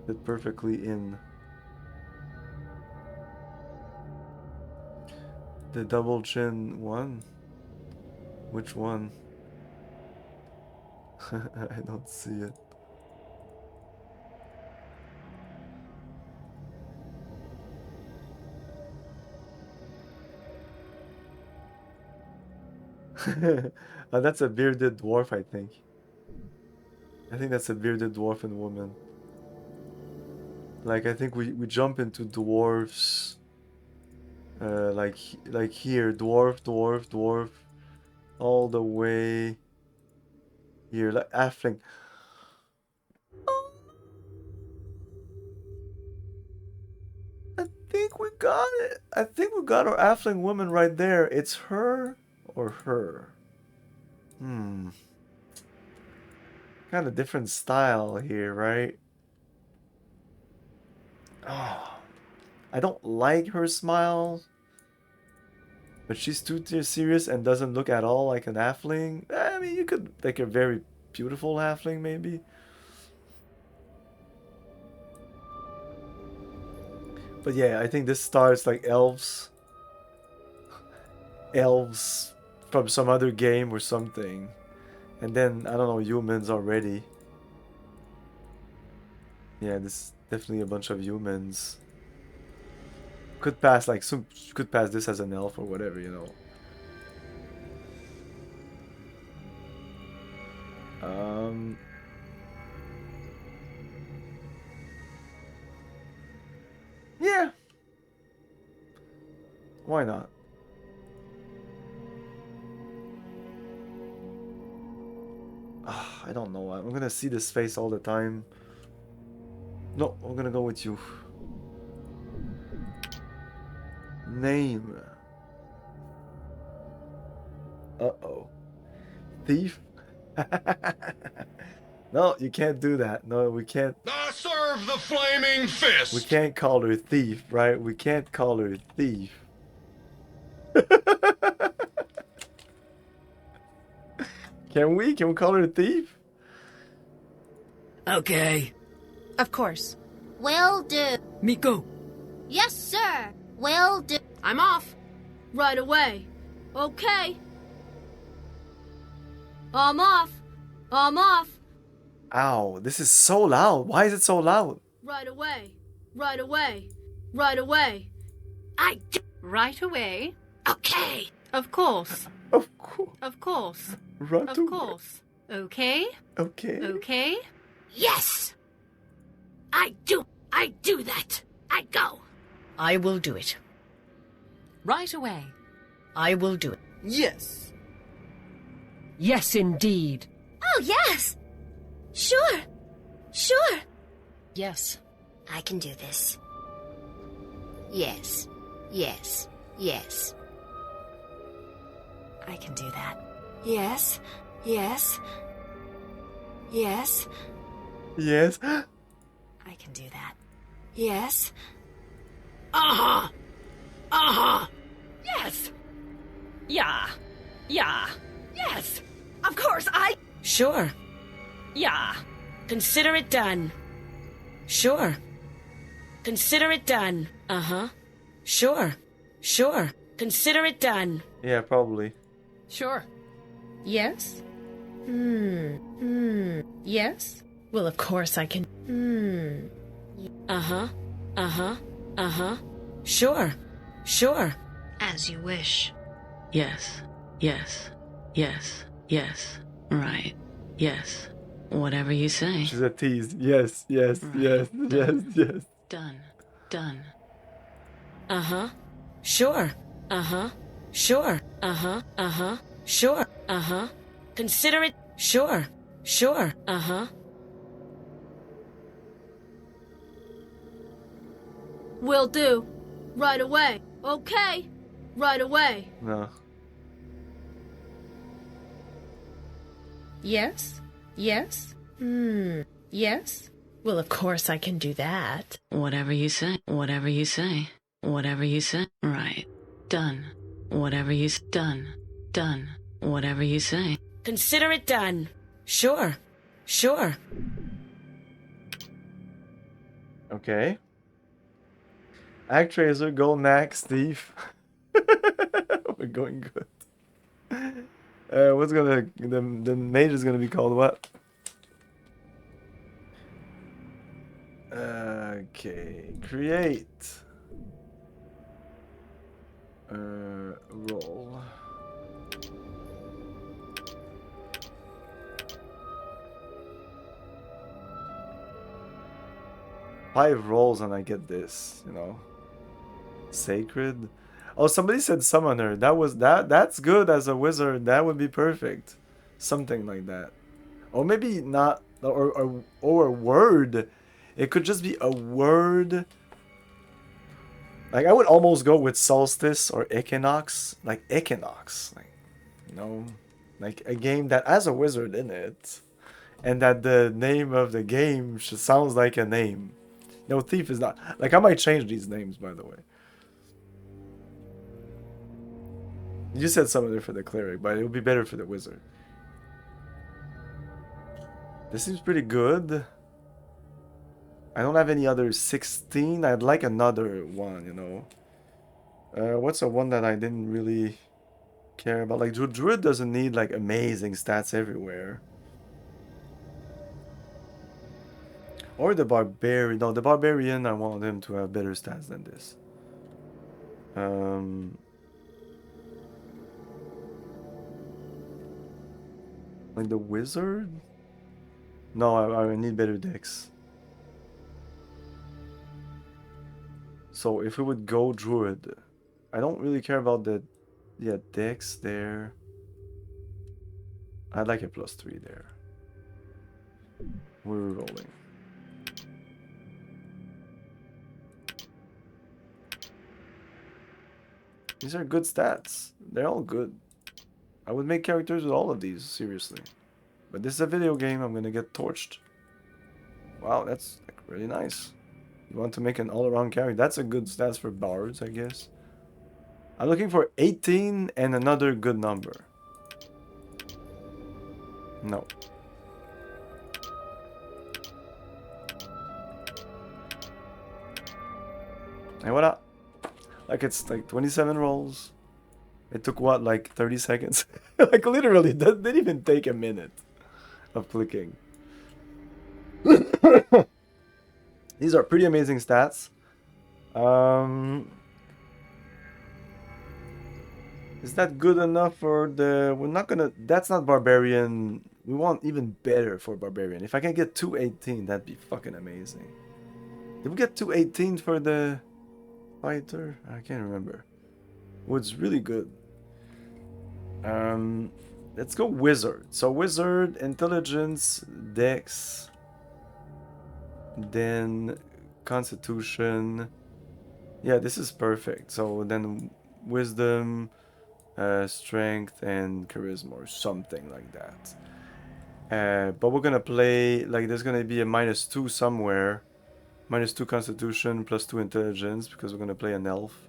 fit perfectly in. The double chin one? Which one? I don't see it. That's a bearded dwarf, I think. I think that's a bearded dwarf and woman. Like, I think we jump into dwarves. Like here, dwarf, all the way here, like halfling. I think we got it. I think we got our halfling woman right there. It's her or her. Kind of different style here, right? Oh, I don't like her smile. But she's too serious and doesn't look at all like an halfling. I mean, you could make a very beautiful halfling, maybe. But yeah, I think this starts like elves. Elves from some other game or something. And then, I don't know, humans already. Yeah, this is definitely a bunch of humans. Could pass like some could pass this as an elf or whatever, you know. Yeah. Why not? I don't know. I'm gonna see this face all the time. No, I'm gonna go with you. Name. Uh-oh. Thief? No, you can't do that. No, we can't. I serve the flaming fist! We can't call her thief, right? We can't call her thief. Can we? Can we call her a thief? Okay. Of course. Will do. Miko. Yes, sir. Will do. I'm off. Right away. Okay. I'm off. I'm off. Ow, this is so loud. Why is it so loud? Right away. Right away. Right away. Right away. Okay. Of course. Of course. Of course. Right Of away. course. Okay. Okay. Okay. Yes! I do that. I go. I will do it. Right away. I will do it. Yes. Yes, indeed. Oh, yes. Sure. Sure. Yes. I can do this. Yes. Yes. Yes. I can do that. Yes. Yes. Yes. Yes. I can do that. Yes. Uh-huh. Uh-huh. Yes. Yeah. Yeah. Yes. Of course, Sure. Yeah. Consider it done. Sure. Consider it done. Uh-huh. Sure. Sure. Consider it done. Yeah, probably. Sure. Yes? Yes? Well, of course I can. Uh-huh. Uh-huh. Uh-huh. Sure. Sure. As you wish. Yes. Yes. Yes. Yes. Right. Yes. Whatever you say. She's a tease. Yes, yes, Right. yes, yes, yes. Done. Done. Uh-huh. Sure. Uh-huh. Sure. Uh-huh. Uh-huh. Sure. Uh-huh. Consider it. Sure. Sure. Uh-huh. Will do. Right away. Okay. Right away. No. Yes? Yes? Yes? Well, of course I can do that. Whatever you say. Whatever you say. Whatever you say. Right. Done. Whatever you done. Done. Whatever you say. Consider it done. Sure. Sure. Okay. Actraiser, Gold Max, Steve. We're going good. What's gonna the mage is gonna be called what? Okay, create. Roll. Five rolls and I get this, you know. Sacred. Oh, somebody said summoner. That's good as a wizard. That would be perfect. Something like that. Or maybe not or a word. It could just be a word. Like I would almost go with solstice or equinox. Like equinox. Like you know, like a game that has a wizard in it. And that the name of the game sounds like a name. No, thief is not. Like I might change these names by the way. You said summoner for the cleric, but it would be better for the wizard. This seems pretty good. I don't have any other 16. I'd like another one, you know. What's a one that I didn't really care about? Like, Druid doesn't need, like, amazing stats everywhere. Or the Barbarian. No, the Barbarian, I want him to have better stats than this. Like the Wizard? No, I need better decks. So if we would go Druid, I don't really care about the decks there. I'd like a +3 there. We're rolling. These are good stats. They're all good. I would make characters with all of these, seriously. But this is a video game, I'm gonna get torched. Wow, that's like really nice. You want to make an all-around character. That's a good stats for bards, I guess. I'm looking for 18 and another good number. No. And what up? Like it's like 27 rolls. It took what, like 30 seconds? Like literally, that didn't even take a minute of clicking. These are pretty amazing stats. Is that good enough for the... We're not gonna... That's not Barbarian. We want even better for Barbarian. If I can get 218, that'd be fucking amazing. Did we get 218 for the fighter? I can't remember. What's really good. Let's go Wizard. So Wizard, Intelligence, Dex, then Constitution. Yeah, this is perfect. So then Wisdom, Strength, and Charisma or something like that. But we're gonna play, like there's gonna be a -2 somewhere. -2 Constitution, +2 Intelligence, because we're gonna play an elf.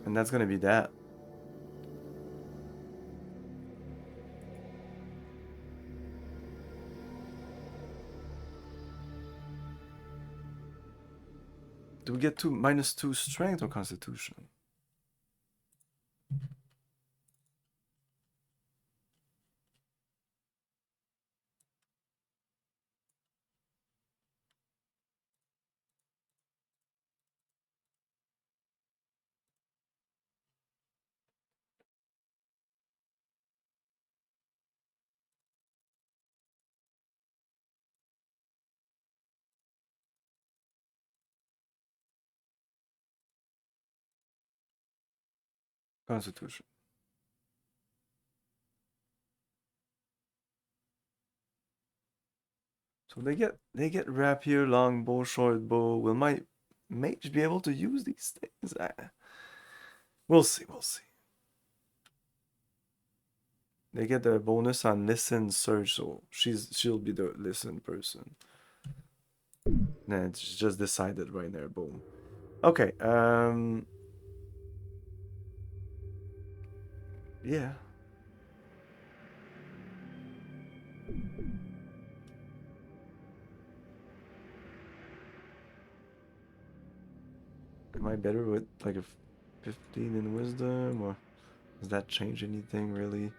And that's gonna be that. Do we get -2 Strength or Constitution? Constitution. So they get rapier, longbow, short bow. Will my mage be able to use these things? We'll see. We'll see. They get the bonus on listen, search, so she'll be the listen person. Nah, it's just decided right there. Boom. Okay. Yeah. Am I better with like a 15 in wisdom, or does that change anything really?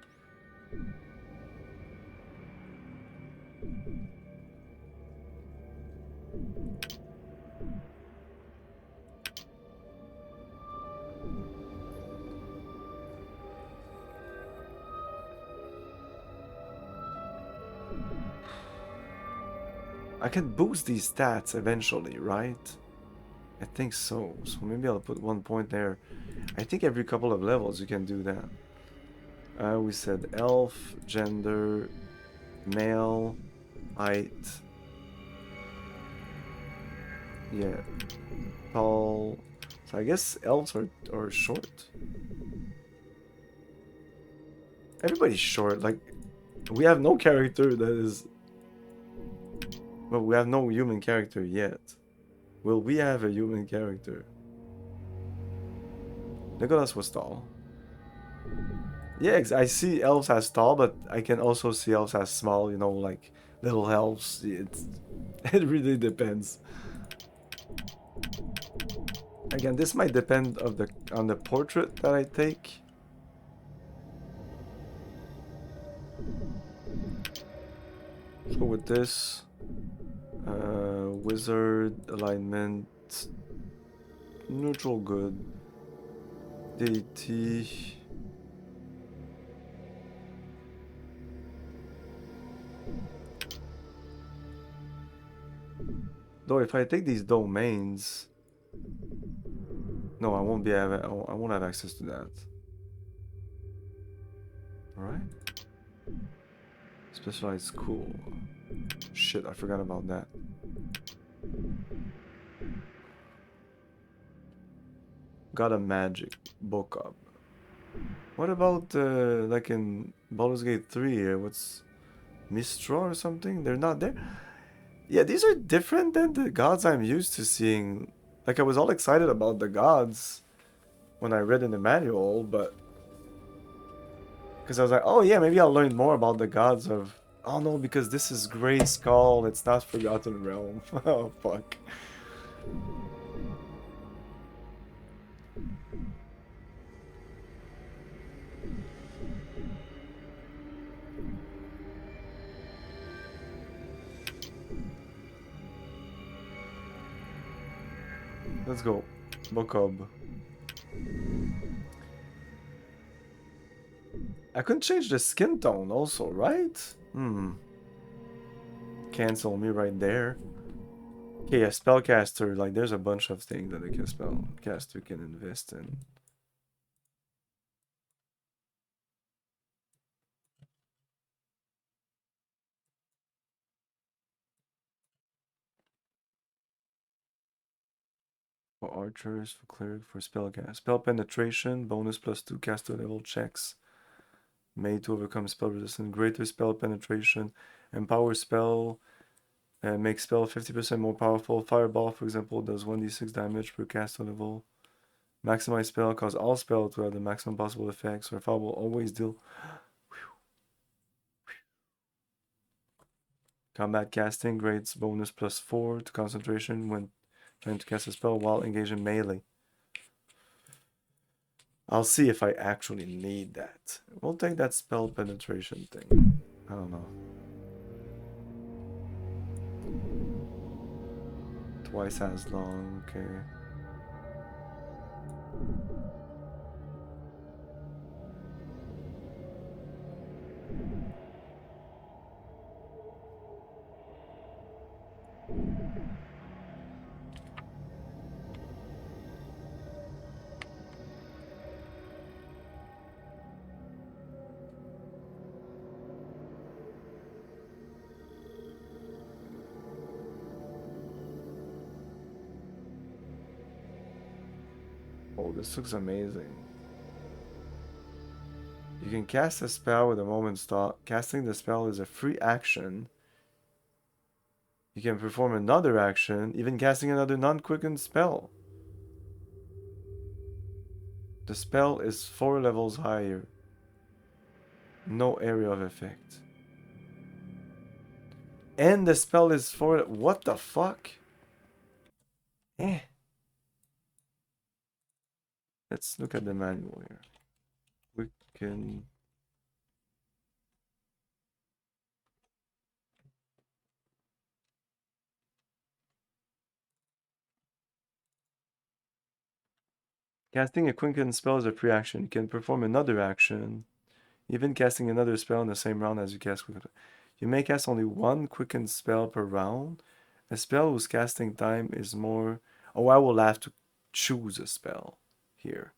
I can boost these stats eventually, right? I think so. So maybe I'll put 1 point there. I think every couple of levels you can do that. We said elf, gender, male, height. Yeah. Tall. So I guess elves are short. Everybody's short. Like, we have no character that is... Well, we have no human character yet. Will we have a human character? Nicholas was tall. Yeah, I see elves as tall, but I can also see elves as small, you know, like little elves. It really depends. Again, this might depend on the portrait that I take. Let's go with this. Wizard, alignment, neutral good. Deity. Though if I take these domains, no, I won't have access to that. Alright. Specialized cool. Shit, I forgot about that. Got a magic book up. What about like in Baldur's Gate 3? What's Mistral or something? They're not there. Yeah, these are different than the gods I'm used to seeing. Like, I was all excited about the gods when I read in the manual, but because I was like, oh yeah, maybe I'll learn more about the gods of... Oh no, because this is Grey Skull, it's not Forgotten Realm. Oh fuck. Let's go. Bokob. I couldn't change the skin tone also, right? Cancel me right there. Okay, a spellcaster, like there's a bunch of things that a spellcaster can invest in. For archers, for cleric, for spellcast. Spell penetration, bonus +2 caster level checks. Made to overcome spell resistance, greater spell penetration, empower spell, make spell 50% more powerful. Fireball, for example, does 1d6 damage per caster level. Maximize spell, cause all spell to have the maximum possible effects, or fireball always deal. Combat casting grades bonus +4 to concentration when trying to cast a spell while engaged in melee. I'll see if I actually need that. We'll take that spell penetration thing. I don't know. Twice as long, okay. Oh, this looks amazing. You can cast a spell with a moment's thought. Casting the spell is a free action. You can perform another action, even casting another non-quickened spell. The spell is 4 levels higher. No area of effect. And the spell is 4... What the fuck? Eh. Let's look at the manual here. Quicken... Casting a quickened spell is a free action. You can perform another action, even casting another spell in the same round as you cast quickened. You may cast only one quickened spell per round. A spell whose casting time is more... Oh, I will have to choose a spell here.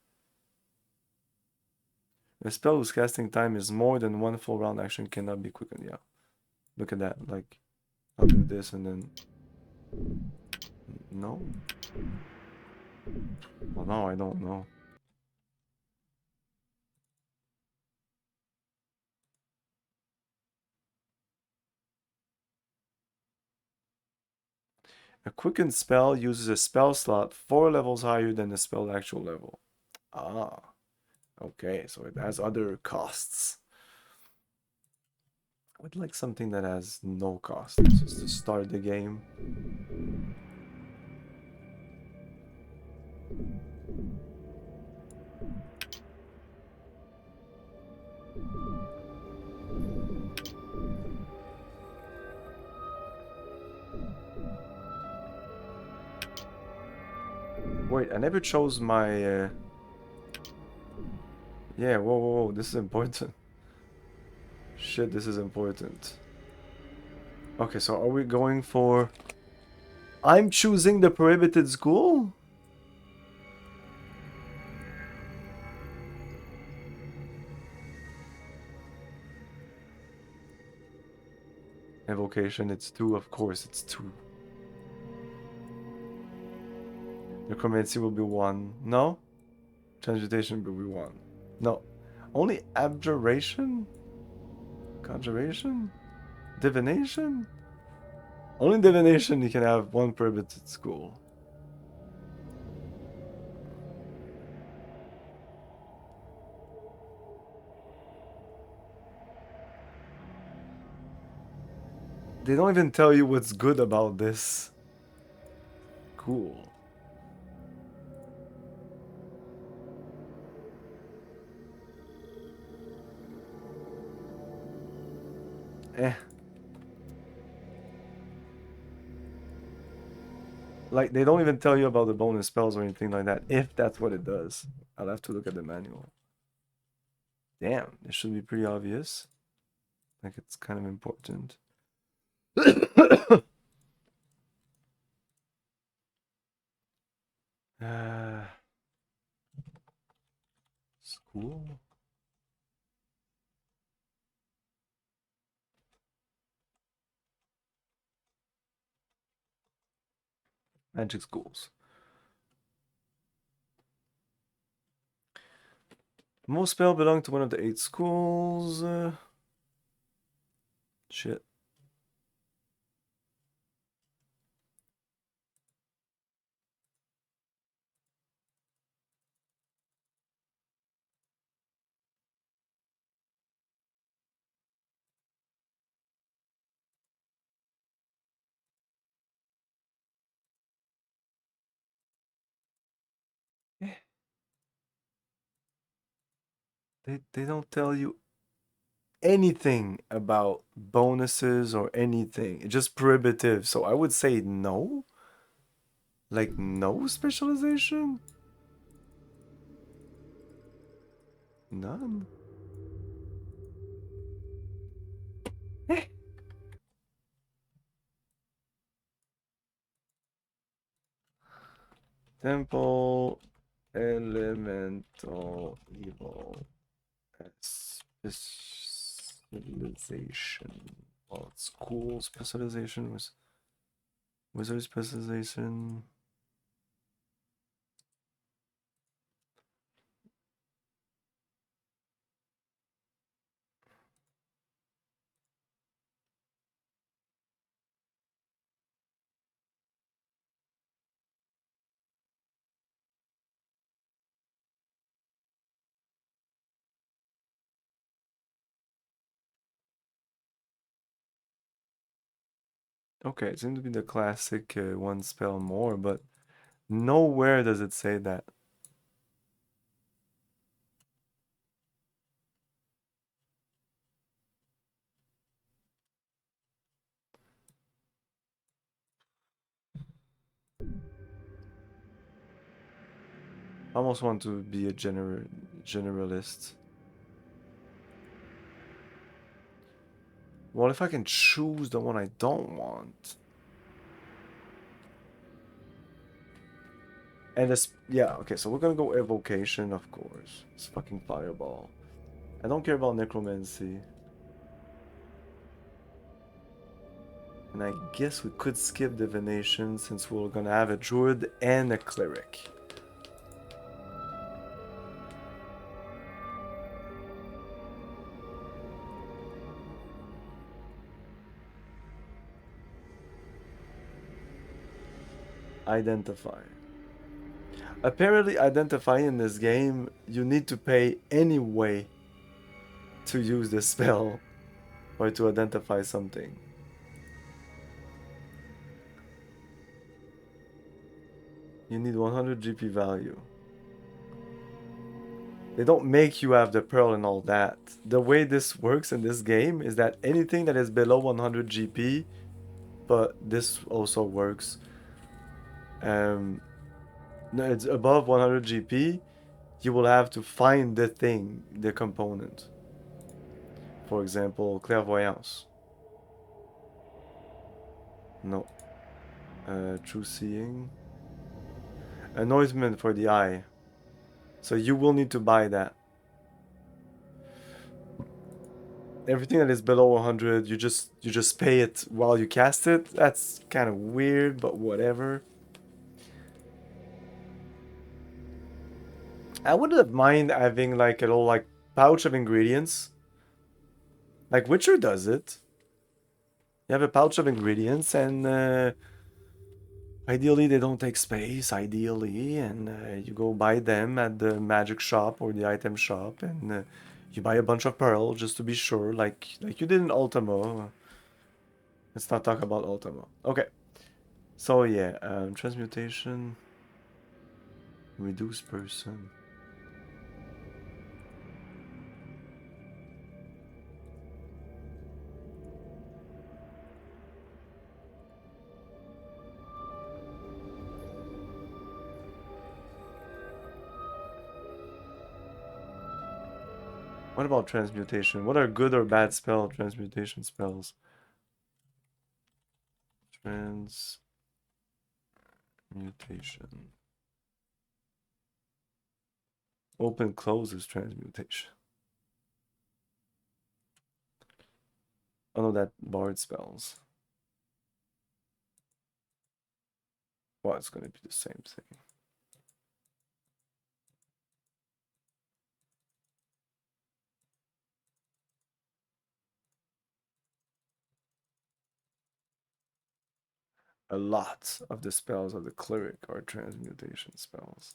A spell whose casting time is more than one full round action cannot be quickened. Yeah. Look at that. Like, I'll do this and then... No. Well, no, I don't know. A quickened spell uses a spell slot 4 levels higher than the spell's actual level. Ah. Okay, so it has other costs. I would like something that has no cost, just to start the game. Wait, I never chose my... Yeah, whoa, whoa, whoa, this is important. Shit, this is important. Okay, so are we going for... I'm choosing the prohibited school? Evocation, it's 2, of course, it's 2. Necromancy will be 1. No? Transmutation will be 1. No. Only abjuration? Conjuration? Divination? Only divination you can have 1 prohibited school. They don't even tell you what's good about this. Cool. Eh. Like, they don't even tell you about the bonus spells or anything like that, if that's what it does. I'll have to look at the manual. Damn, it should be pretty obvious. Like, it's kind of important. School? Magic schools. Most spell belong to one of the 8 schools. Shit. They don't tell you anything about bonuses or anything. It's just prohibitive. So I would say no. Like, no specialization? None. Temple elemental evil specialization. Well, school specialization was wizard specialization. Okay, it seems to be the classic one spell more, but nowhere does it say that. I almost want to be a generalist. Well, if I can choose the one I don't want. And this, yeah, okay, so we're gonna go evocation, of course. It's fucking fireball. I don't care about necromancy. And I guess we could skip divination since we're gonna have a druid and a cleric. Identify. Apparently, identifying in this game, you need to pay anyway to use the spell or to identify something. You need 100 GP value. They don't make you have the pearl and all that. The way this works in this game is that anything that is below 100 GP, but this also works. No, it's above 100 GP, you will have to find the thing, the component. For example, clairvoyance. No. True seeing. Anointment for the eye. So you will need to buy that. Everything that is below 100, you just pay it while you cast it. That's kind of weird, but whatever. I wouldn't mind having like a little like pouch of ingredients. Like Witcher does it. You have a pouch of ingredients and ideally they don't take space, ideally, and you go buy them at the magic shop or the item shop and you buy a bunch of pearl just to be sure, like you did in Ultima. Let's not talk about Ultima. Okay. So yeah, transmutation, reduce person. What about transmutation? What are good or bad transmutation spells? Transmutation. Open close is transmutation. Oh no, that bard spells. Well, it's gonna be the same thing. A lot of the spells of the cleric are transmutation spells.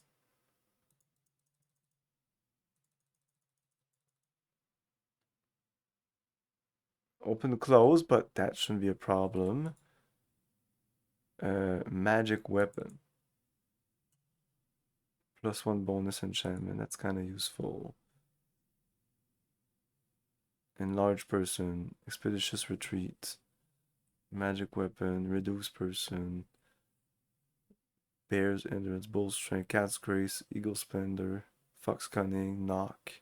Open close, but that shouldn't be a problem. Magic weapon. +1 bonus enchantment, that's kind of useful. Enlarge person, expeditious retreat. Magic weapon, reduce person. Bear's endurance, bull strength, cat's grace, eagle splendor, fox cunning, knock.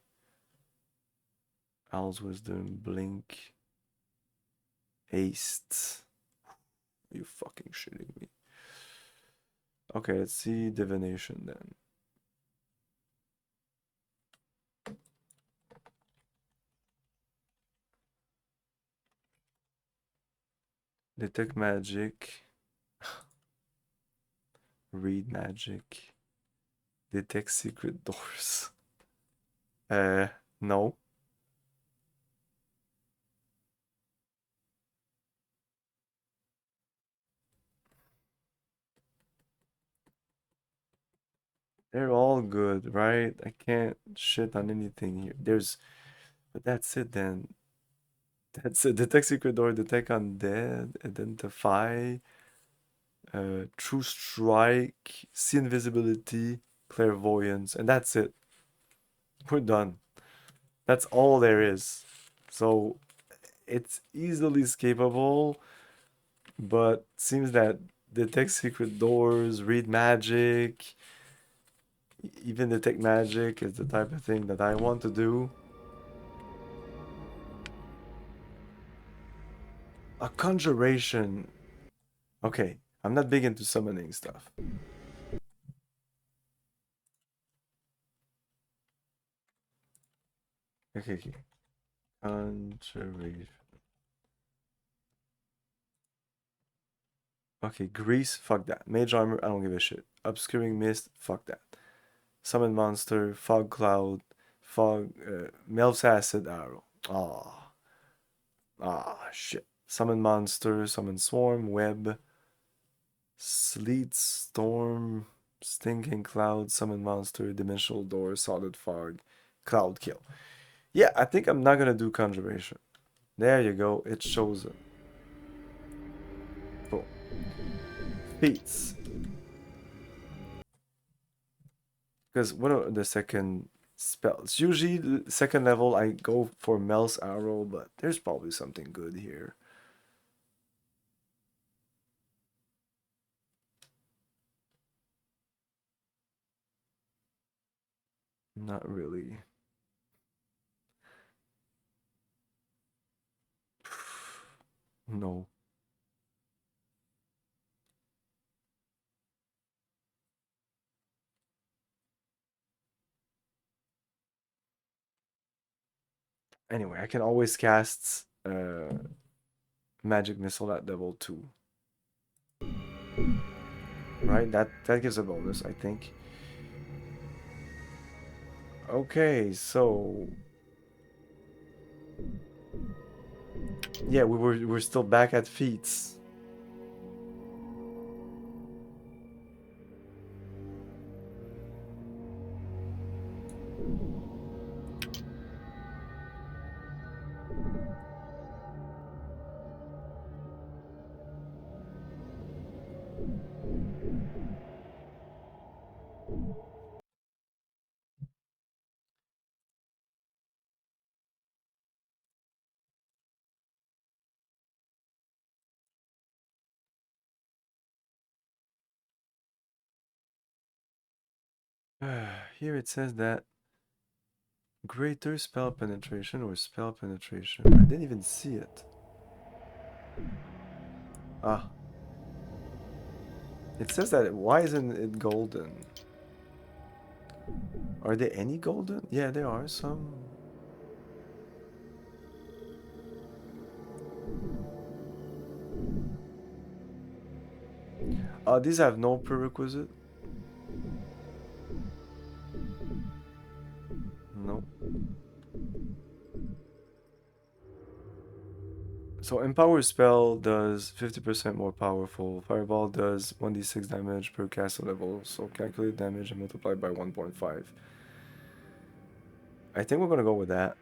Owl's wisdom, blink. Haste. Are you fucking shitting me? Okay, let's see divination then. Detect magic. Read magic. Detect secret doors. No. They're all good, right? I can't shit on anything here. But that's it then. That's it. Detect secret door, detect undead, identify, true strike, see invisibility, clairvoyance, and that's it. We're done. That's all there is. So it's easily escapable, but seems that detect secret doors, read magic, even detect magic is the type of thing that I want to do. A conjuration. Okay, I'm not big into summoning stuff. Okay, okay. Conjuration. Okay, grease, fuck that. Mage armor, I don't give a shit. Obscuring mist, fuck that. Summon monster, fog cloud, melts acid arrow. Shit. Summon monster, summon swarm, web, sleet, storm, stinking cloud, summon monster, dimensional door, solid fog, cloud kill. Yeah, I think I'm not gonna do conjuration. There you go, it's chosen. Cool. Feats. Because what are the second spells? Usually, second level, I go for Mel's Arrow, but there's probably something good here. Not really. No. Anyway, I can always cast Magic Missile at level 2. Right? That gives a bonus, I think. Okay, so yeah, we're still back at feats. Here it says that greater spell penetration or spell penetration. I didn't even see it. Ah. It says that. Why isn't it golden? Are there any golden? Yeah, there are some. These have no prerequisite. No. So Empower spell does 50% more powerful. Fireball does 1d6 damage per caster level. So calculate damage and multiply by 1.5. I think we're gonna go with that.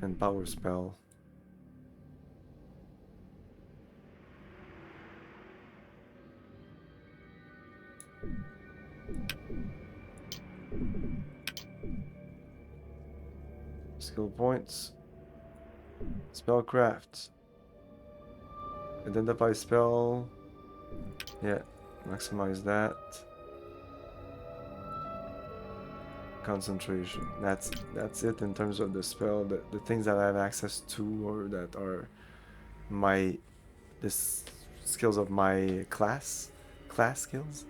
Empower spell. Skill points. Spellcraft. Identify spell. Yeah, maximize that. Concentration. That's it in terms of the spell. The things that I have access to or that are my this skills of my class skills.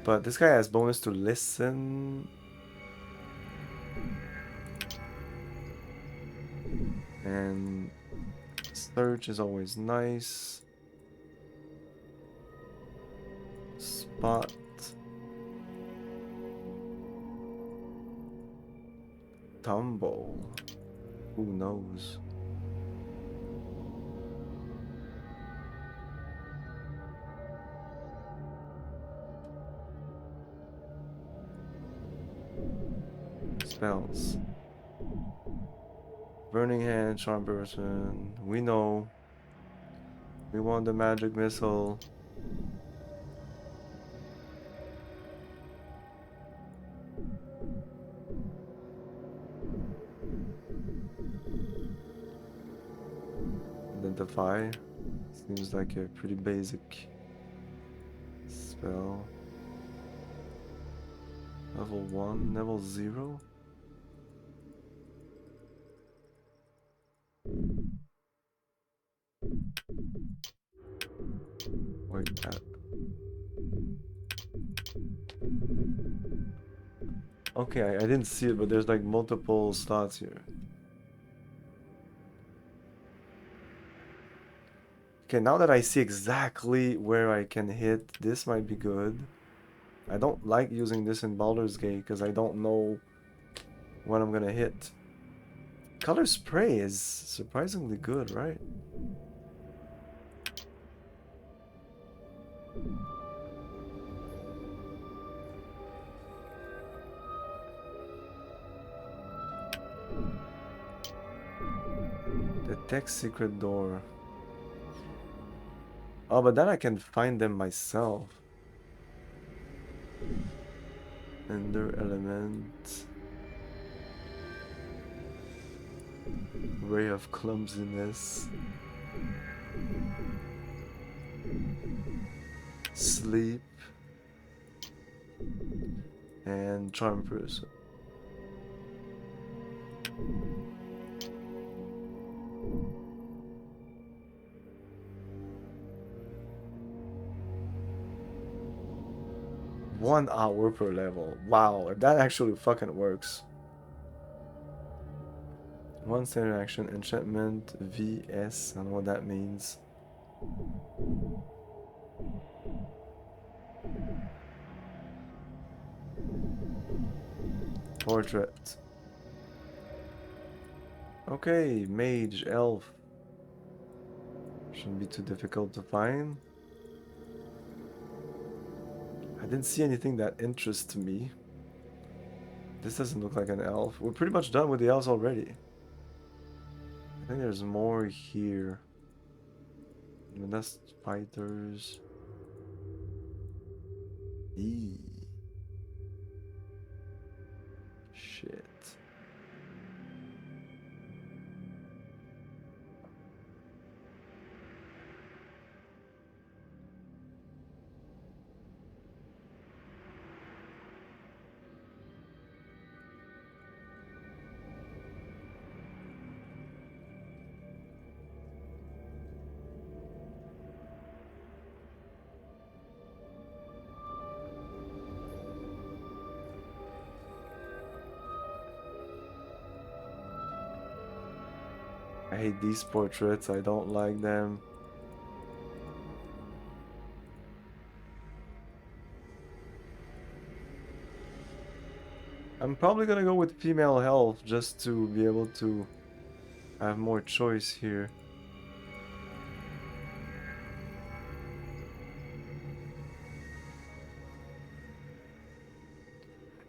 But this guy has bonus to listen. And search is always nice. Spot. Tumble. Who knows? Spells. Burning Hand, Charm Person. We know. We want the magic missile. Identify. Seems like a pretty basic spell. Level 1, level 0? Wait, that. Okay, I didn't see it, but there's like multiple slots here. Okay, now that I see exactly where I can hit, this might be good. I don't like using this in Baldur's Gate because I don't know when I'm gonna hit. Color Spray is surprisingly good, right? Detect secret door. Oh, but then I can find them myself. Ender element. Ray of clumsiness. Sleep. And charm person. One hour per level. Wow, if that actually fucking works. One standard action, enchantment, VS, I don't know what that means. Portrait. Okay, mage, elf. Shouldn't be too difficult to find. I didn't see anything that interests me. This doesn't look like an elf. We're pretty much done with the elves already. I think there's more here. That's fighters. Eee. Shit. I hate these portraits, I don't like them. I'm probably gonna go with female health just to be able to have more choice here.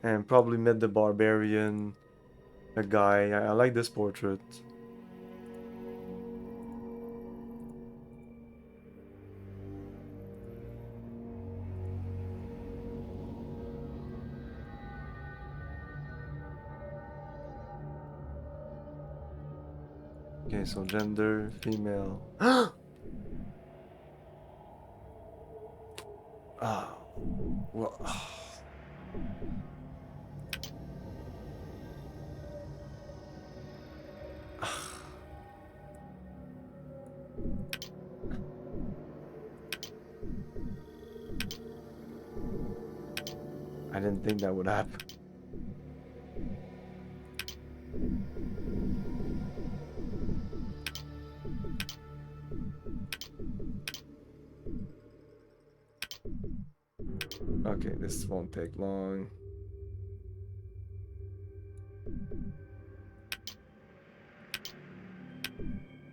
And probably mid the barbarian, a guy. I like this portrait. Okay, so gender, female. Ah, well. I didn't think that would happen. Okay, this won't take long.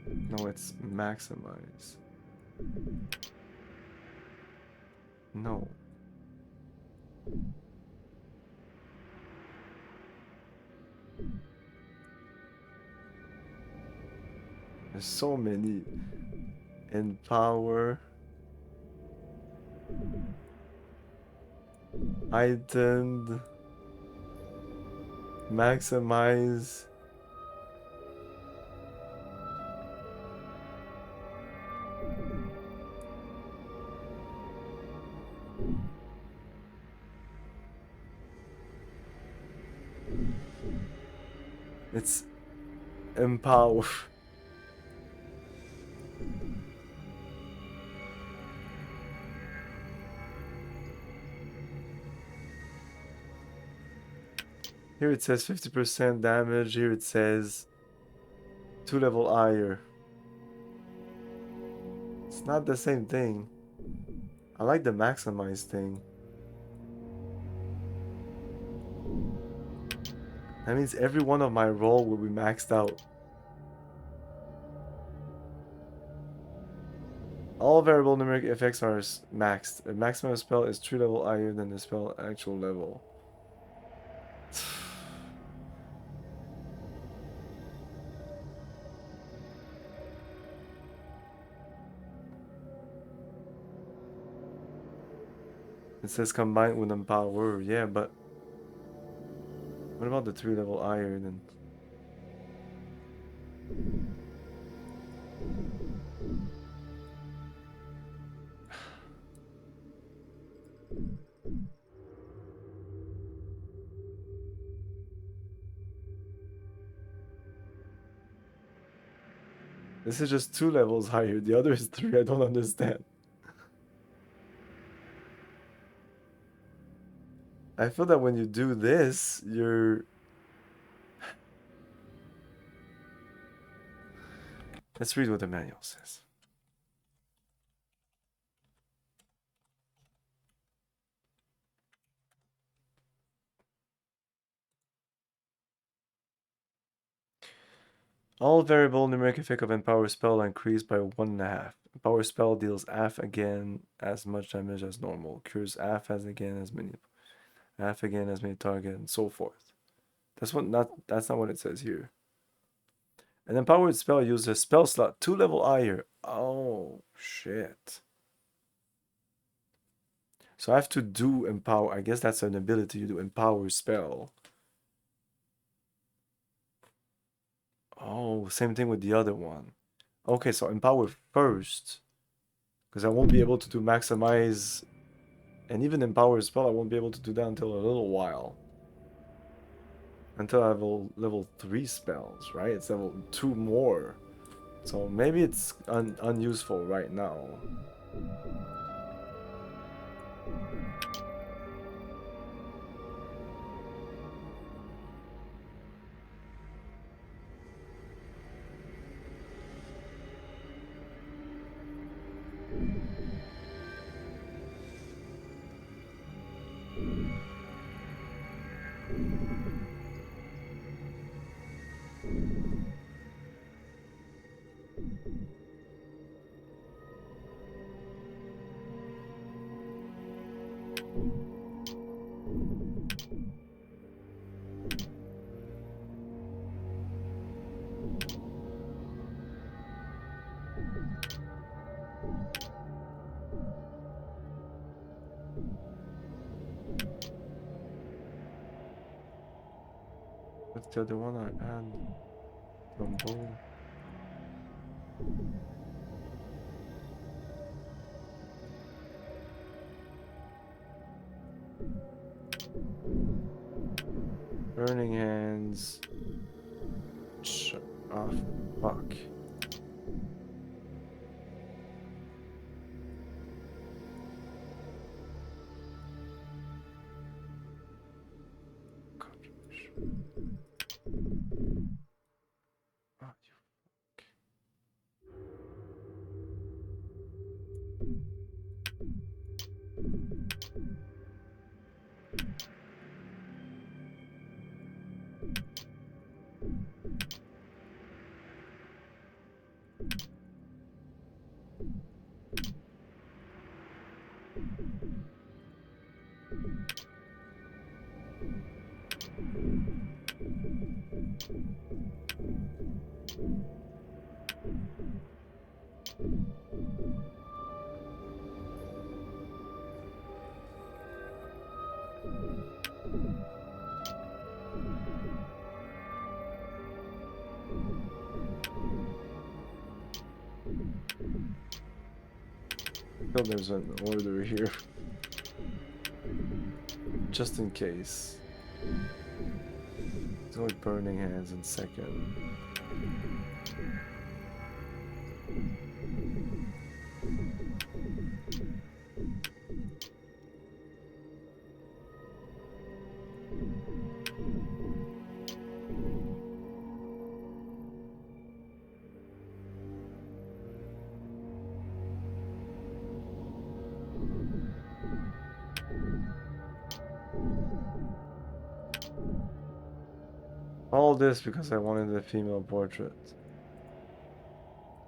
No, it's maximize. No. There's so many. In power. Heightened. Maximize. It's empower. Here it says 50% damage. Here it says 2 level higher. It's not the same thing. I like the maximize thing. That means every one of my roll will be maxed out. All variable numeric effects are maxed. A maximum spell is 3 level higher than the spell actual level. It says combined with empower. Yeah, but what about the 3 level higher then? This is just 2 levels higher. The other is 3. I don't understand. I feel that when you do this, you're... Let's read what the manual says. All variable numeric effect of empower spell are increased by 1.5. Empower spell deals half again as much damage as normal. Cures half as again as many target, and so forth. That's not what it says here. An empowered spell uses a spell slot 2 level higher. Oh shit. So I have to do empower. I guess that's an ability you do empower spell. Oh, same thing with the other one. Okay, so empower first. Because I won't be able to do maximize. And even empower spell, I won't be able to do that until a little while. Until I have level 3 spells, right? It's level 2 more. So maybe it's unuseful right now. What's the other one I add? From bow. Burning hands. Oh, fuck. Oh, you fuck. Oh, there's an order here. Just in case. It's only burning hands in second. All this because I wanted a female portrait.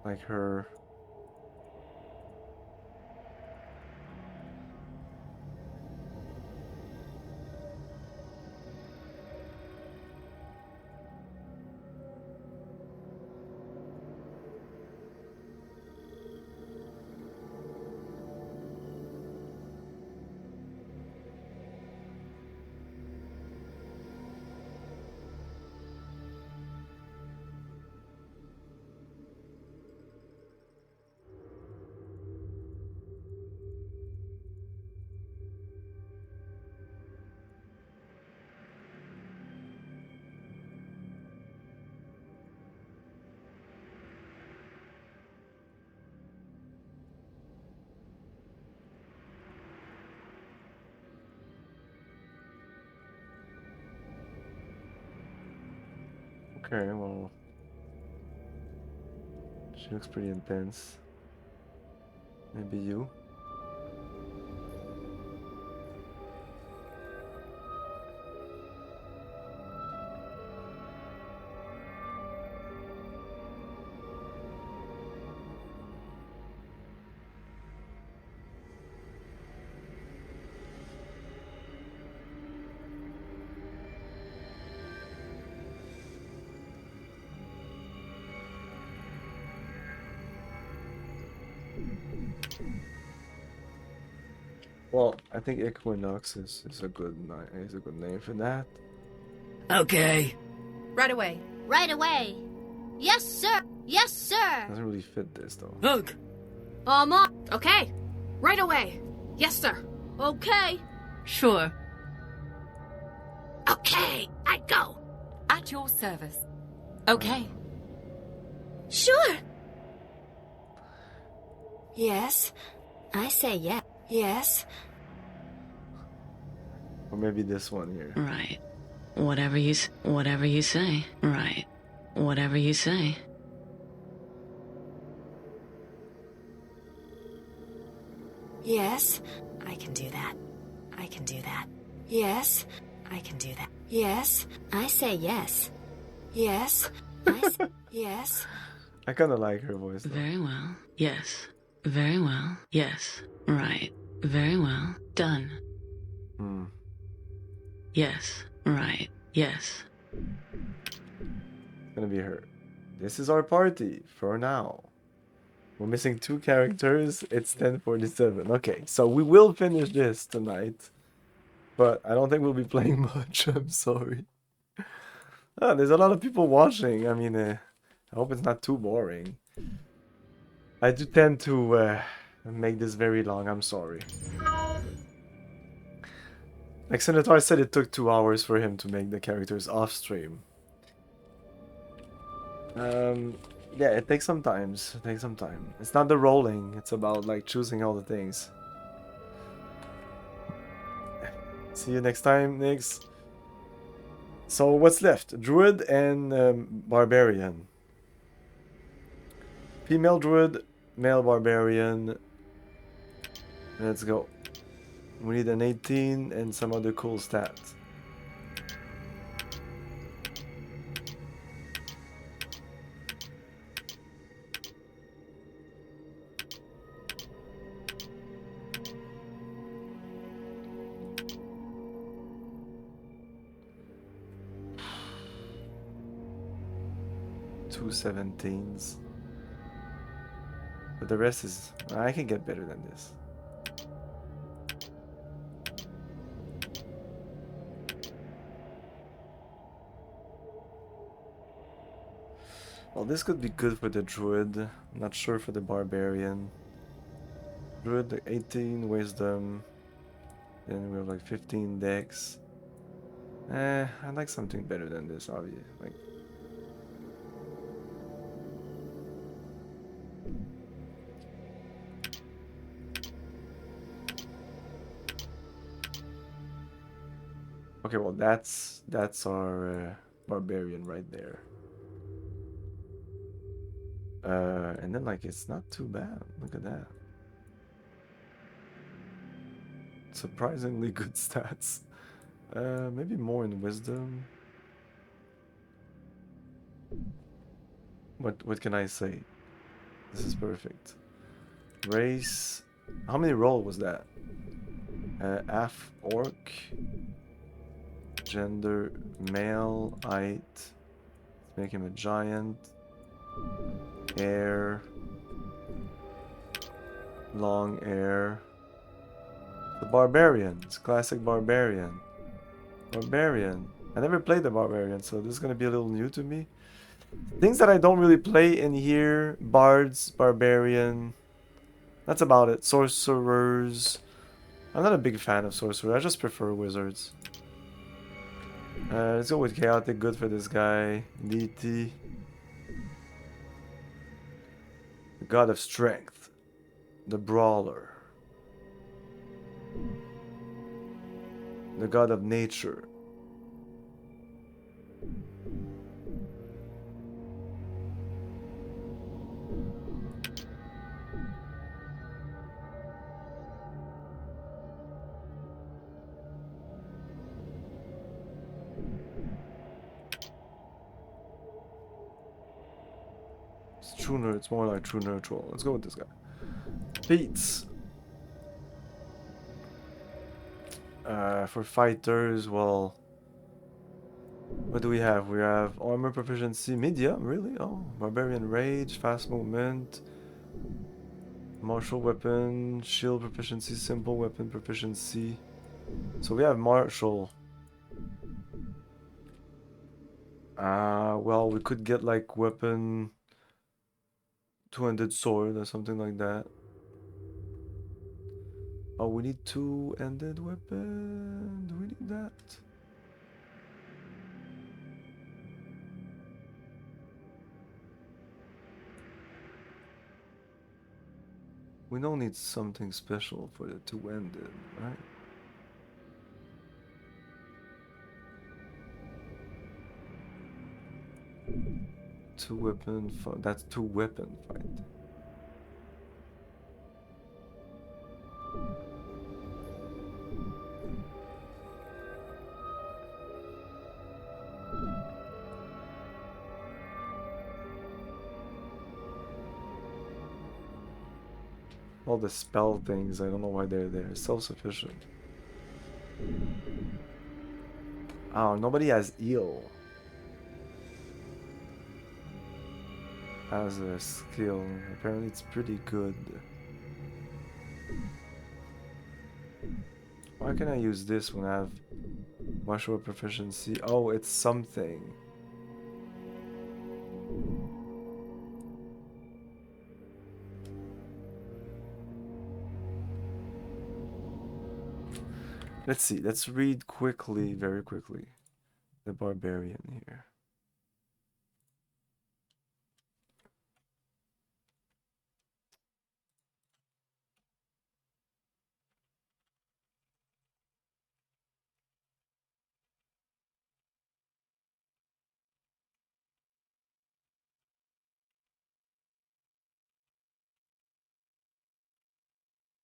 Like her. Okay, well. She looks pretty intense. Maybe you? Well, I think Equinox is a good name for that. Okay. Right away. Right away. Yes, sir. Yes, sir. Doesn't really fit this though. Hook. Okay. Right away. Yes, sir. Okay. Sure. Okay, I go. At your service. Okay. Sure. Yes. I say yes. Yes. Or maybe this one here. Right. Whatever you say. Right. Whatever you say. Yes. I can do that. I can do that. Yes. I can do that. Yes. I say yes. Yes. Yes. I kind of like her voice though. Very well. Yes. Very well. Yes. Right. Very well. Done. Yes. Right. Yes. It's gonna be her. This is our party for now. We're missing 2 characters. It's 10:47. Okay, so we will finish this tonight. But I don't think we'll be playing much. I'm sorry. There's a lot of people watching. I mean, I hope it's not too boring. I do tend to make this very long. I'm sorry. Like Senator said, it took 2 hours for him to make the characters off stream. Yeah, it takes some time. It takes some time. It's not the rolling. It's about like choosing all the things. See you next time, Nix. So what's left? Druid and Barbarian. Female Druid, male Barbarian. Let's go. We need an 18 and some other cool stats. Two 17s. But the rest is... I can get better than this. Well, this could be good for the druid. Not sure for the barbarian. Druid 18 wisdom. Then we have like 15 dex. I'd like something better than this, obviously. Like, okay, well that's our barbarian right there. And then like it's not too bad. Look at that. Surprisingly good stats. Maybe more in wisdom. What can I say? This is perfect. Race. How many roll was that? Af orc. Gender male. Height. Let's make him a giant. Air. Long air. The barbarian. It's classic barbarian. Barbarian. I never played the barbarian, so this is gonna be a little new to me. Things that I don't really play in here: bards, barbarian. That's about it. Sorcerers. I'm not a big fan of sorcerers. I just prefer wizards. Let's go with chaotic. Good for this guy. Deity. The god of strength. The brawler. The god of nature. It's true nerd. It's more like true neutral. Let's go with this guy. Feats. For fighters, well, what do we have? We have armor proficiency, medium, really? Oh, barbarian rage, fast movement, martial weapon, shield proficiency, simple weapon proficiency. So we have martial. Well, we could get like weapon, two-handed sword or something like that. Oh, we need two-handed weapon. Do we need that? We don't need something special for the two-handed, right? Two weapon fight. That's two weapon fight. All the spell things, I don't know why they're there. Self-sufficient. Oh, nobody has eel as a skill. Apparently it's pretty good. Why can I use this when I have martial proficiency? Oh, it's something. Let's see. Let's read quickly, very quickly, the barbarian here.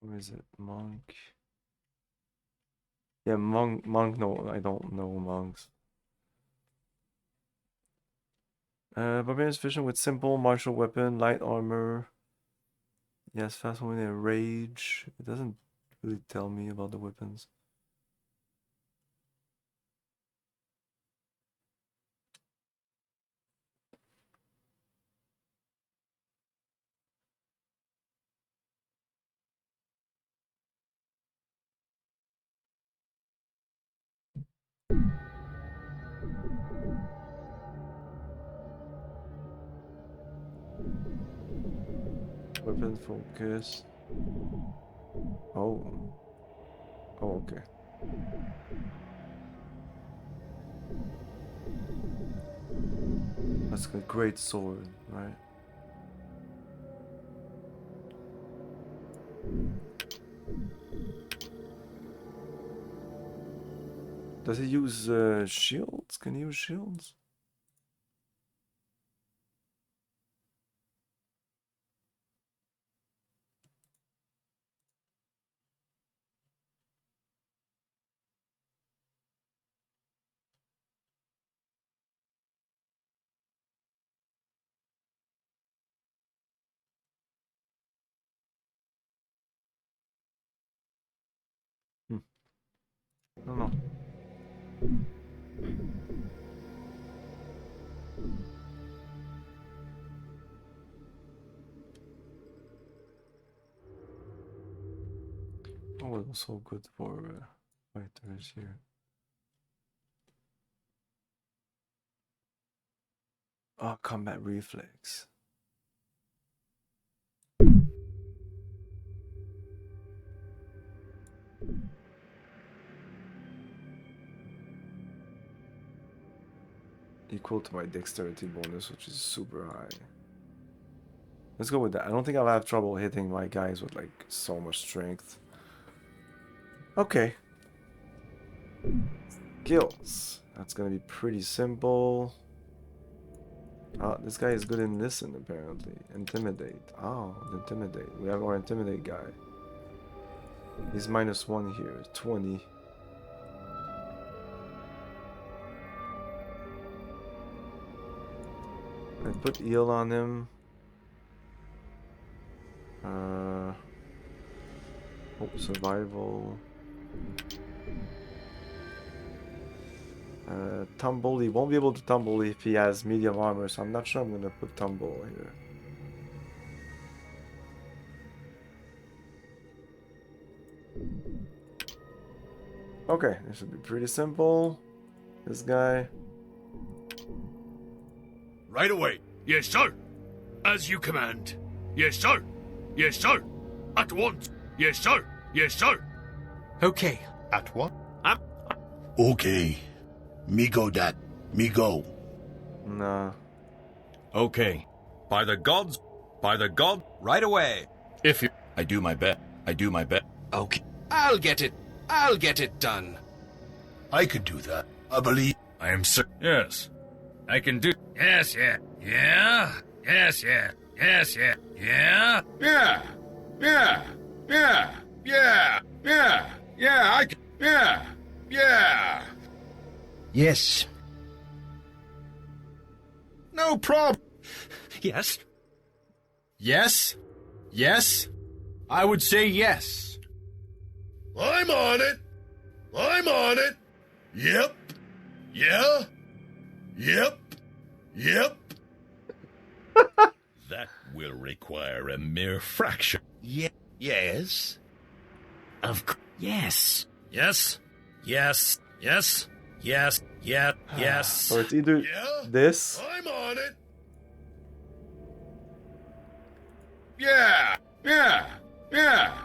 Where is it? Monk. Yeah, monk. No, I don't know monks. Barbarian is efficient with simple martial weapon, light armor. Yes, fast moving and rage. It doesn't really tell me about the weapons. Weapon focus. Oh. Oh, okay. That's a great sword, right? Does he use shields? Can he use shields? I don't know. Oh, it was so good for fighters here. Oh, combat reflex. Equal to my dexterity bonus, which is super high. Let's go with that. I don't think I'll have trouble hitting my guys with like so much strength. Okay. Skills. That's gonna be pretty simple. Oh, this guy is good in listen apparently. Intimidate. Oh, intimidate. We have our intimidate guy. He's -1 here. 20. I put heal on him. Survival. Tumble. He won't be able to tumble if he has medium armor, so I'm not sure I'm gonna put tumble here. Okay, this should be pretty simple. This guy. Right away. Yes, sir. As you command. Yes, sir. Yes, sir. At once. Yes, sir. Yes, sir. Okay. At what? Okay. Me go that. Me go. Nah. Okay. By the gods. By the god. Right away. If you... I do my best. I do my best. Okay. I'll get it. I'll get it done. I could do that. I believe. I am sir. Yes. I can do... Yes, yeah. Yeah? Yes, yeah. Yes, yeah. Yeah? Yeah. Yeah. Yeah. Yeah. Yeah. Yeah. I can. Yeah. Yeah. Yes. No problem. Yes. Yes. Yes. I would say yes. I'm on it. I'm on it. Yep. Yeah. Yep. Yep. That will require a mere fraction. Yes. Of course. Yes. Yes. Yes. Yes. Yes. Yeah. Yes. So it's either this. I'm on it. Yeah. Yeah. Yeah.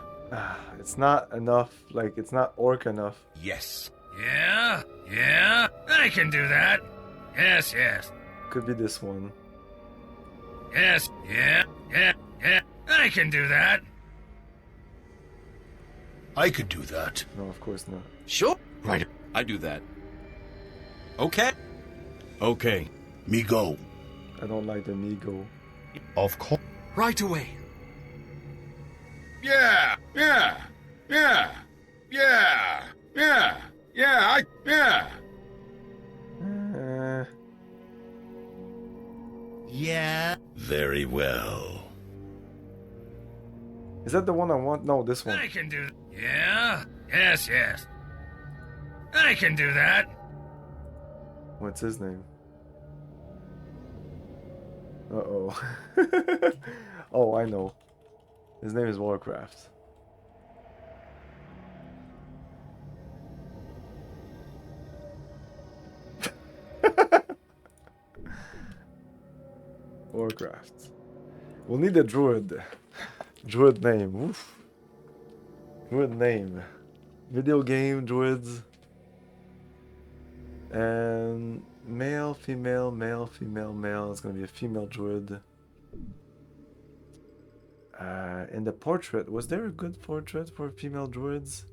It's not enough. Like, it's not orc enough. Yes. Yeah? Yeah? I can do that. Yes, yes. Could be this one. Yes, yeah, yeah, yeah. I can do that. I could do that. No, of course not. Sure. Right. I do that. Okay. Okay. Me go. I don't like the Migo. Of course. Right away. Yeah. Yeah. Yeah. Yeah. Yeah. Yeah. Yeah. Yeah. Very well. Is that the one I want? No, this one. I can do. Yeah. Yes, yes. I can do that. What's his name? Uh-oh. Oh, I know. His name is Warcraft. Warcraft. We'll need a druid. Druid name. Oof. Druid name. Video game druids. And male, female, male, female, male. It's gonna be a female druid. In the portrait, was there a good portrait for female druids?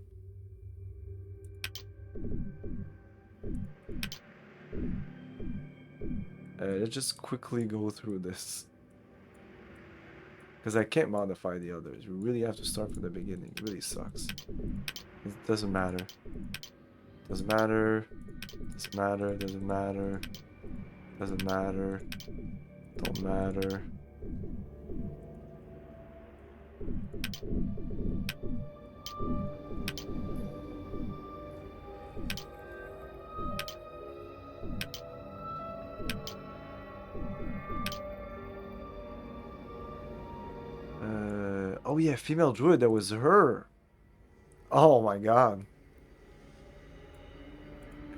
Let's just quickly go through this. Because I can't modify the others. You really have to start from the beginning. It really sucks. It doesn't matter. Doesn't matter. Doesn't matter. Doesn't matter. Doesn't matter. Don't matter. Oh yeah, female druid, that was her. Oh my god.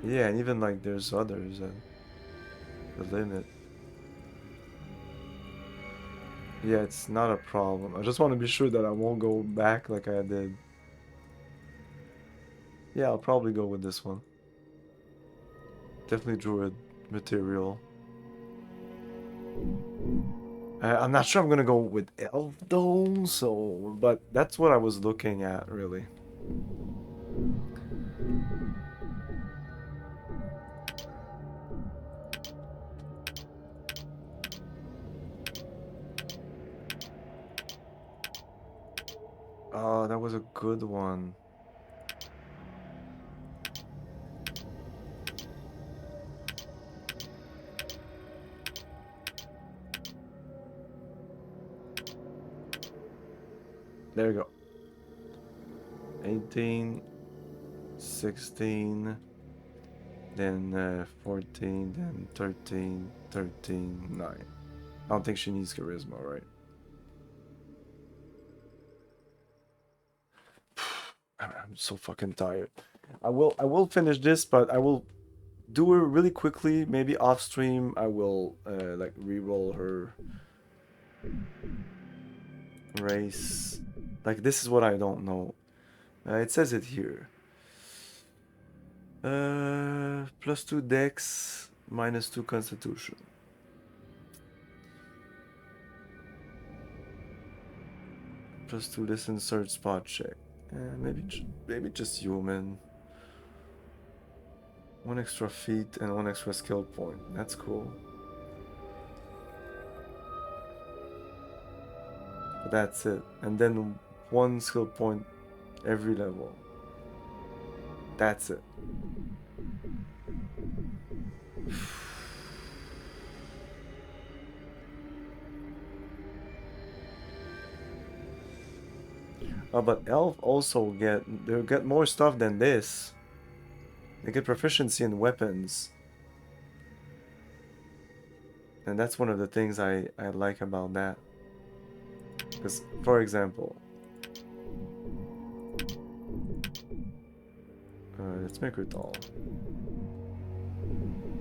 Yeah, and even like there's others. The limit. Yeah, it's not a problem. I just want to be sure that I won't go back like I did. Yeah, I'll probably go with this one. Definitely druid material. I'm not sure I'm gonna go with elf though, so but that's what I was looking at really. Oh, that was a good one. There you go. 18, 16, then 14, then 13, 13, 9. I don't think she needs charisma, right? I'm so fucking tired. I will finish this, but I will do it really quickly. Maybe off stream, I will like re-roll her race. Like this is what I don't know. It says it here. +2 dex, -2 constitution. +2 this insert spot check. Maybe just human. 1 extra feat and 1 extra skill point. That's cool. But that's it. And then 1 skill point every level. That's it. Oh, but elf also they'll get more stuff than this. They get proficiency in weapons. And that's one of the things I like about that. Because, for example, let's make her tall.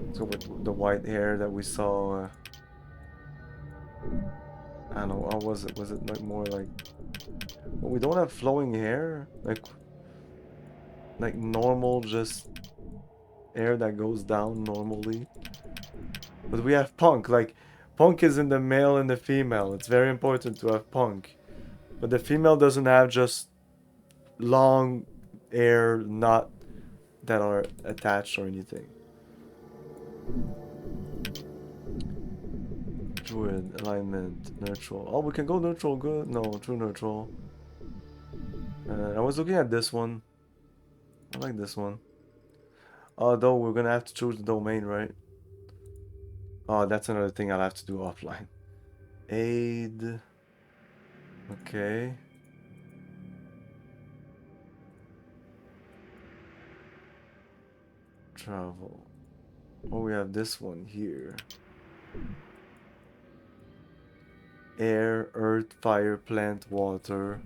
Let's go with the white hair that we saw. I don't know, how was it? Was it like more like... Well, we don't have flowing hair? Like normal, just hair that goes down normally. But we have punk. Like, punk is in the male and the female. It's very important to have punk. But the female doesn't have just long hair, not that are attached or anything. Druid, alignment, neutral. Oh, we can go neutral, good. No, true neutral. I was looking at this one. I like this one. Although we're gonna have to choose the domain, right? Oh, that's another thing I'll have to do offline. Aid. Okay. Travel. Oh, we have this one here. Air, earth, fire, plant, water.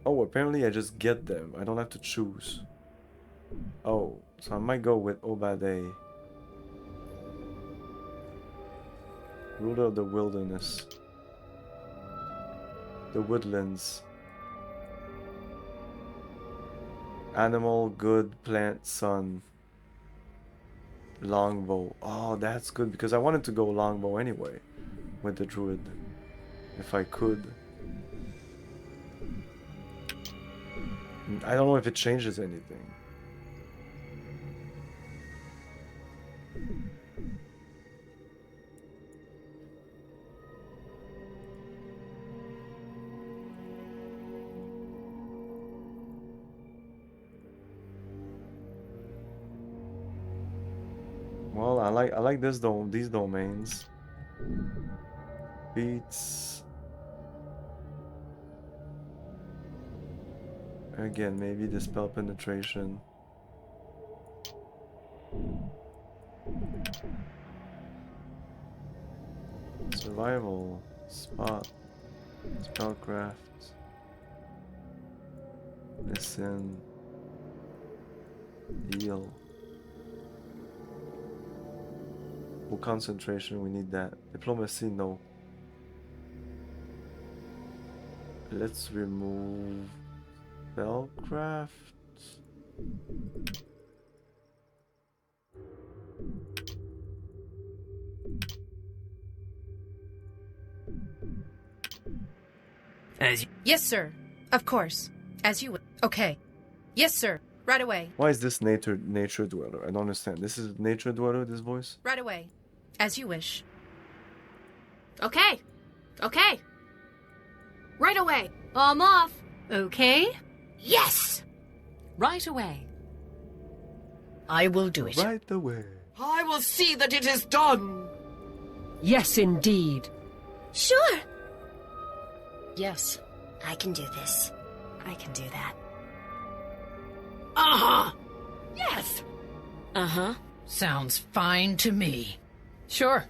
Oh, apparently I just get them. I don't have to choose. Oh, so I might go with Obade. Ruler of the wilderness. The woodlands. Animal, good, plant, sun. Longbow. Oh, that's good because I wanted to go longbow anyway with the druid. If I could. I don't know if it changes anything. Well, I like these domains. Beats. Again, maybe the spell penetration. Survival. Spot. Spellcraft. Listen. Heal. For concentration, we need that. Diplomacy, no. Let's remove spellcraft. Yes, sir. Of course. As you would. Okay. Yes, sir. Right away. Why is this nature dweller? I don't understand. This is nature dweller, this voice? Right away. As you wish. Okay. Okay. Right away. I'm off. Okay? Yes! Right away. I will do it. Right away. I will see that it is done. Yes, indeed. Sure. Yes. I can do this. I can do that. Uh-huh. Yes. Uh-huh. Sounds fine to me. Sure.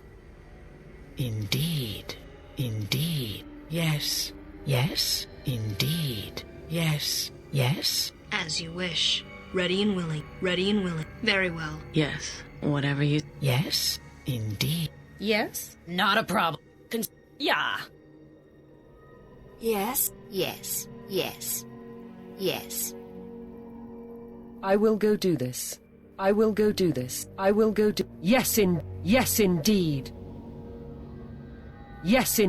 Indeed. Indeed. Yes. Yes. Indeed. Yes. Yes. As you wish. Ready and willing. Ready and willing. Very well. Yes. Whatever you... Yes. Indeed. Yes? Not a problem. Yeah. Yes, yes, yes, yes. I will go do this. I will go do this. I will go do... Yes, indeed. Yes,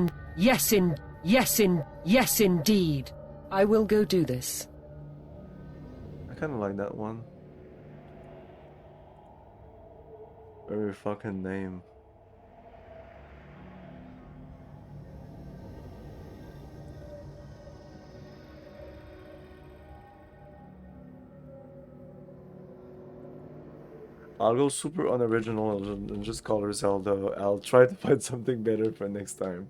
indeed. I will go do this. I kind of like that one. Very fucking name. I'll go super unoriginal and just call her Zelda. I'll try to find something better for next time.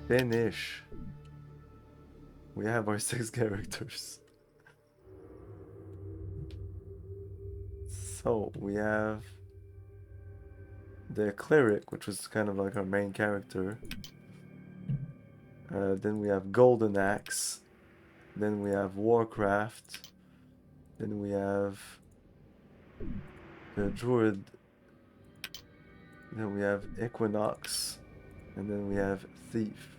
Finish. We have our 6 characters. So we have the cleric, which was kind of like our main character. Then we have Golden Axe. Then we have Warcraft. Then we have the Druid. Then we have Equinox. And then we have Thief.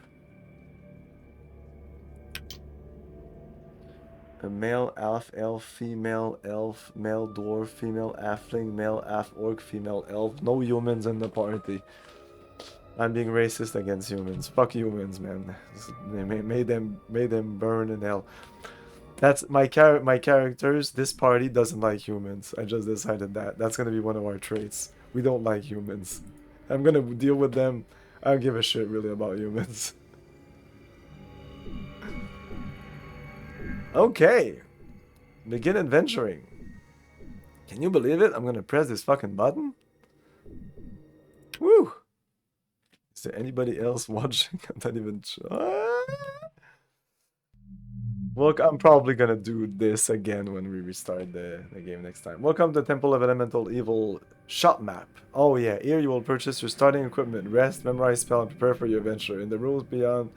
A male elf, female elf, male dwarf, female halfling, male half-orc, female elf. No humans in the party. I'm being racist against humans. Fuck humans, man. They made them burn in hell. That's my characters. This party doesn't like humans. I just decided that. That's gonna be one of our traits. We don't like humans. I'm gonna deal with them. I don't give a shit really about humans. Okay. Begin adventuring. Can you believe it? I'm gonna press this fucking button. Woo! Is there anybody else watching? I'm not even sure. Look, I'm probably gonna do this again when we restart the game next time. Welcome to Temple of Elemental Evil shop map. Oh yeah, here you will purchase your starting equipment, rest, memorize spell, and prepare for your adventure. In the rooms beyond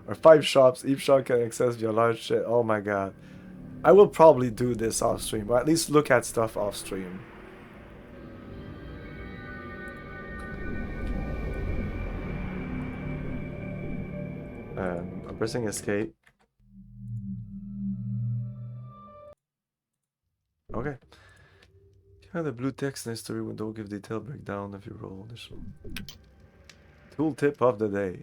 are 5 shops. Each shop can access via large shit. Oh my god. I will probably do this off stream, or at least look at stuff off stream. I'm pressing escape. Okay. Yeah, the blue text in the story window give detailed breakdown of your role. Tool tip of the day.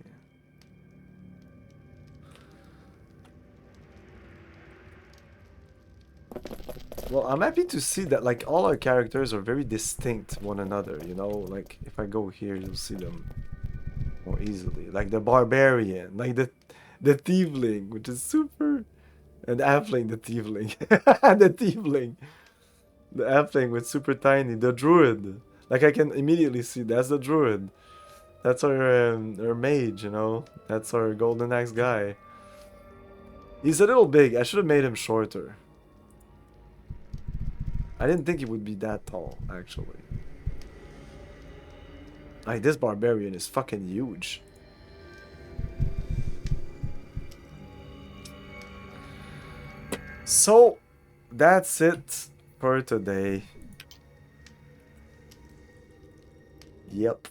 Well, I'm happy to see that like all our characters are very distinct one another, you know? Like if I go here, you'll see them more easily. Like the barbarian, like the tiefling, which is super, and the halfling, the tiefling, the tiefling, the halfling with super tiny, the druid. Like I can immediately see that's the druid. That's our mage, you know. That's our golden axe guy. He's a little big. I should have made him shorter. I didn't think he would be that tall, actually. Like, this barbarian is fucking huge. So, that's it for today. Yep.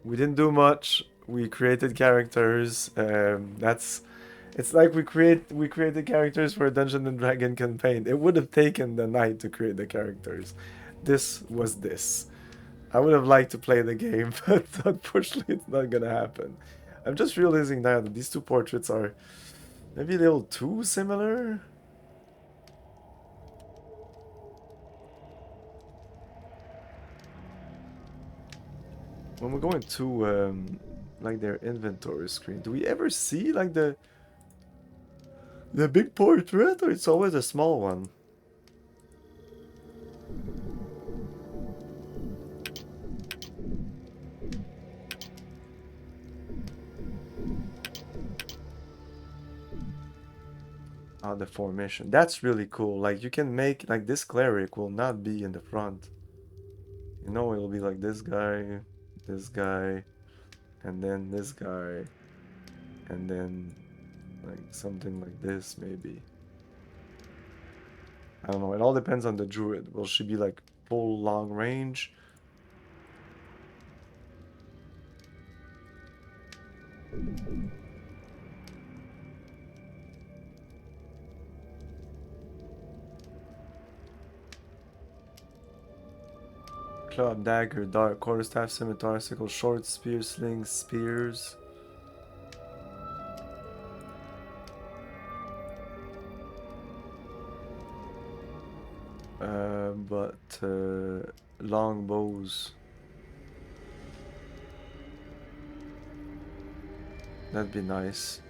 We didn't do much. We created characters. It's like we created characters for a Dungeons and Dragon campaign. It would have taken the night to create the characters. This was this. I would have liked to play the game, but unfortunately it's not gonna happen. I'm just realizing now that these two portraits are maybe a little too similar. When we're going to like their inventory screen, do we ever see like the big portrait, or it's always a small one? Ah, the formation. That's really cool. Like you can make like this cleric will not be in the front. You know, it'll be like this guy, and then this guy, and then like something like this maybe. I don't know. It all depends on the druid. Will she be like full long range? Club, dagger, dart, quarterstaff, scimitar, sickle, short, spear, slings, spears. But long bows. That'd be nice.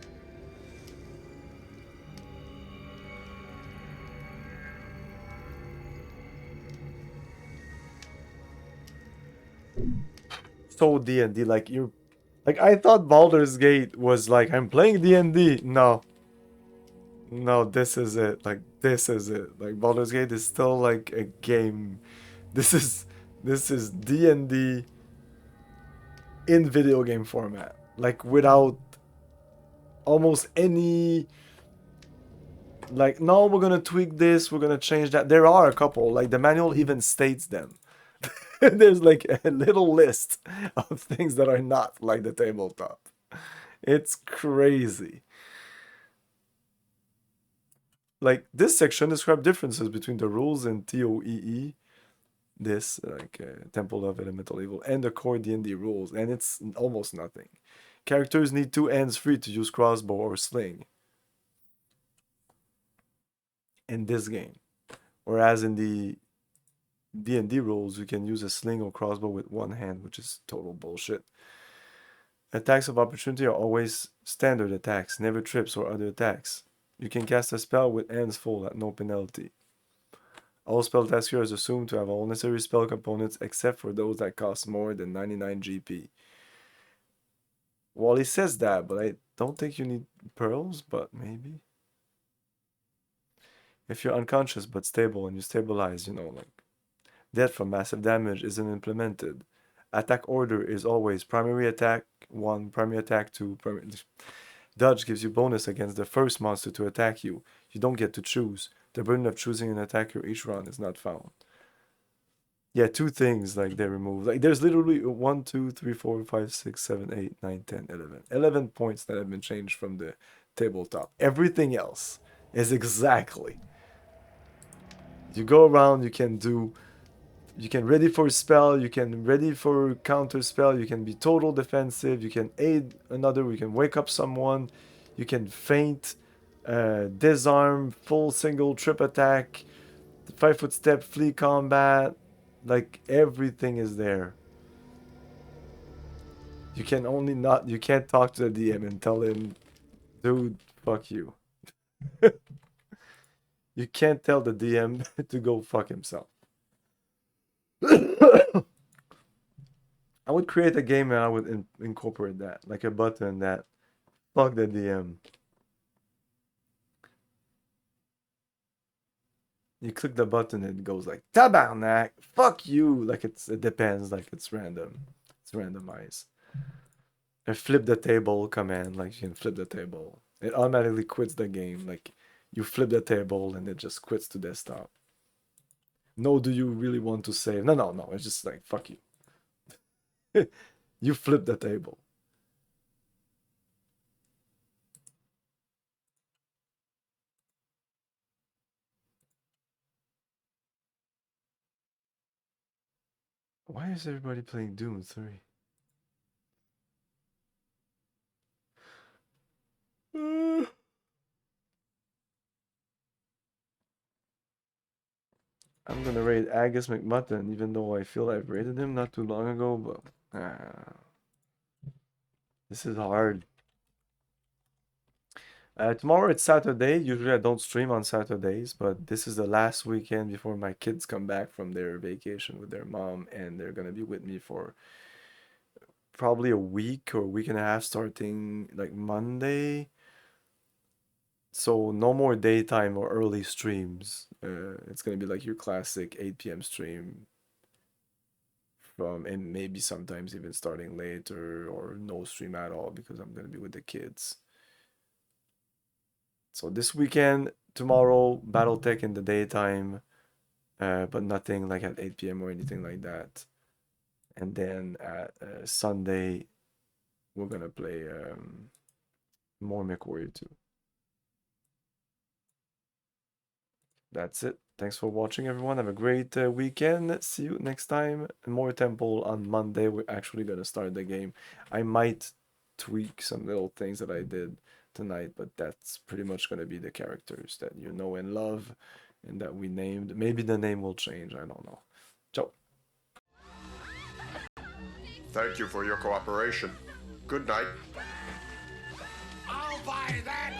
So D&D, like you're, like I thought Baldur's Gate was like I'm playing D&D. No, no, this is it. Like this is it. Like Baldur's Gate is still like a game. This is D&D in video game format. Like without almost any like no, we're gonna tweak this, we're gonna change that. There are a couple. Like the manual even states them. There's like a little list of things that are not like the tabletop. It's crazy. Like this section describes differences between the rules in TOEE, this like Temple of Elemental Evil, and the core D&D rules, and it's almost nothing. Characters need 2 hands free to use crossbow or sling in this game, whereas in the D&D rules you can use a sling or crossbow with 1 hand, which is total bullshit. Attacks of opportunity are always standard attacks, never trips or other attacks. You can cast a spell with hands full at no penalty. All spellcasters are assumed to have all necessary spell components except for those that cost more than 99 GP. Well, he says that, but I don't think you need pearls, but maybe. If you're unconscious but stable and you stabilize, you know, like death from massive damage isn't implemented. Attack order is always primary attack 1, primary attack 2, primary... Dodge gives you bonus against the first monster to attack you. You don't get to choose. The burden of choosing an attacker each round is not found. Yeah, two things like they removed. Like there's literally 1, 2, 3, 4, 5, 6, 7, 8, 9, 10, 11. 11 points that have been changed from the tabletop. Everything else is exactly. You go around, you can ready for a spell, you can ready for counter spell, you can be total defensive, you can aid another, you can wake up someone, you can feint, disarm, full single, trip attack, 5-foot step, flee combat, like everything is there. You can only not, you can't talk to the DM and tell him, dude, fuck you. You can't tell the DM to go fuck himself. I would create a game and I would incorporate that, like a button that fuck the DM. You click the button and it goes like tabarnak, fuck you, like it depends, like it's random, it's randomized. A flip the table command, like you can flip the table, it automatically quits the game, like you flip the table and it just quits to desktop. No, do you really want to save? No, it's just like fuck you. You flip the table. Why is everybody playing Doom 3? I'm gonna rate Agus McMutton, even though I feel I've rated him not too long ago, but this is hard. Tomorrow it's Saturday. Usually I don't stream on Saturdays, but this is the last weekend before my kids come back from their vacation with their mom, and they're gonna be with me for probably a week or a week and a half starting like Monday. So no more daytime or early streams. It's gonna be like your classic 8 p.m. stream from, and maybe sometimes even starting later or no stream at all because I'm gonna be with the kids. So this weekend, tomorrow, BattleTech in the daytime, but nothing like at 8 p.m. or anything like that. And then at Sunday, we're gonna play more MechWarrior 2. That's it. Thanks for watching, everyone. Have a great weekend. See you next time. More Temple on Monday. We're actually gonna start the game. I might tweak some little things that I did tonight, but that's pretty much gonna be the characters that you know and love and that we named. Maybe the name will change. I don't know. Ciao. Thank you for your cooperation. Good night. I'll buy that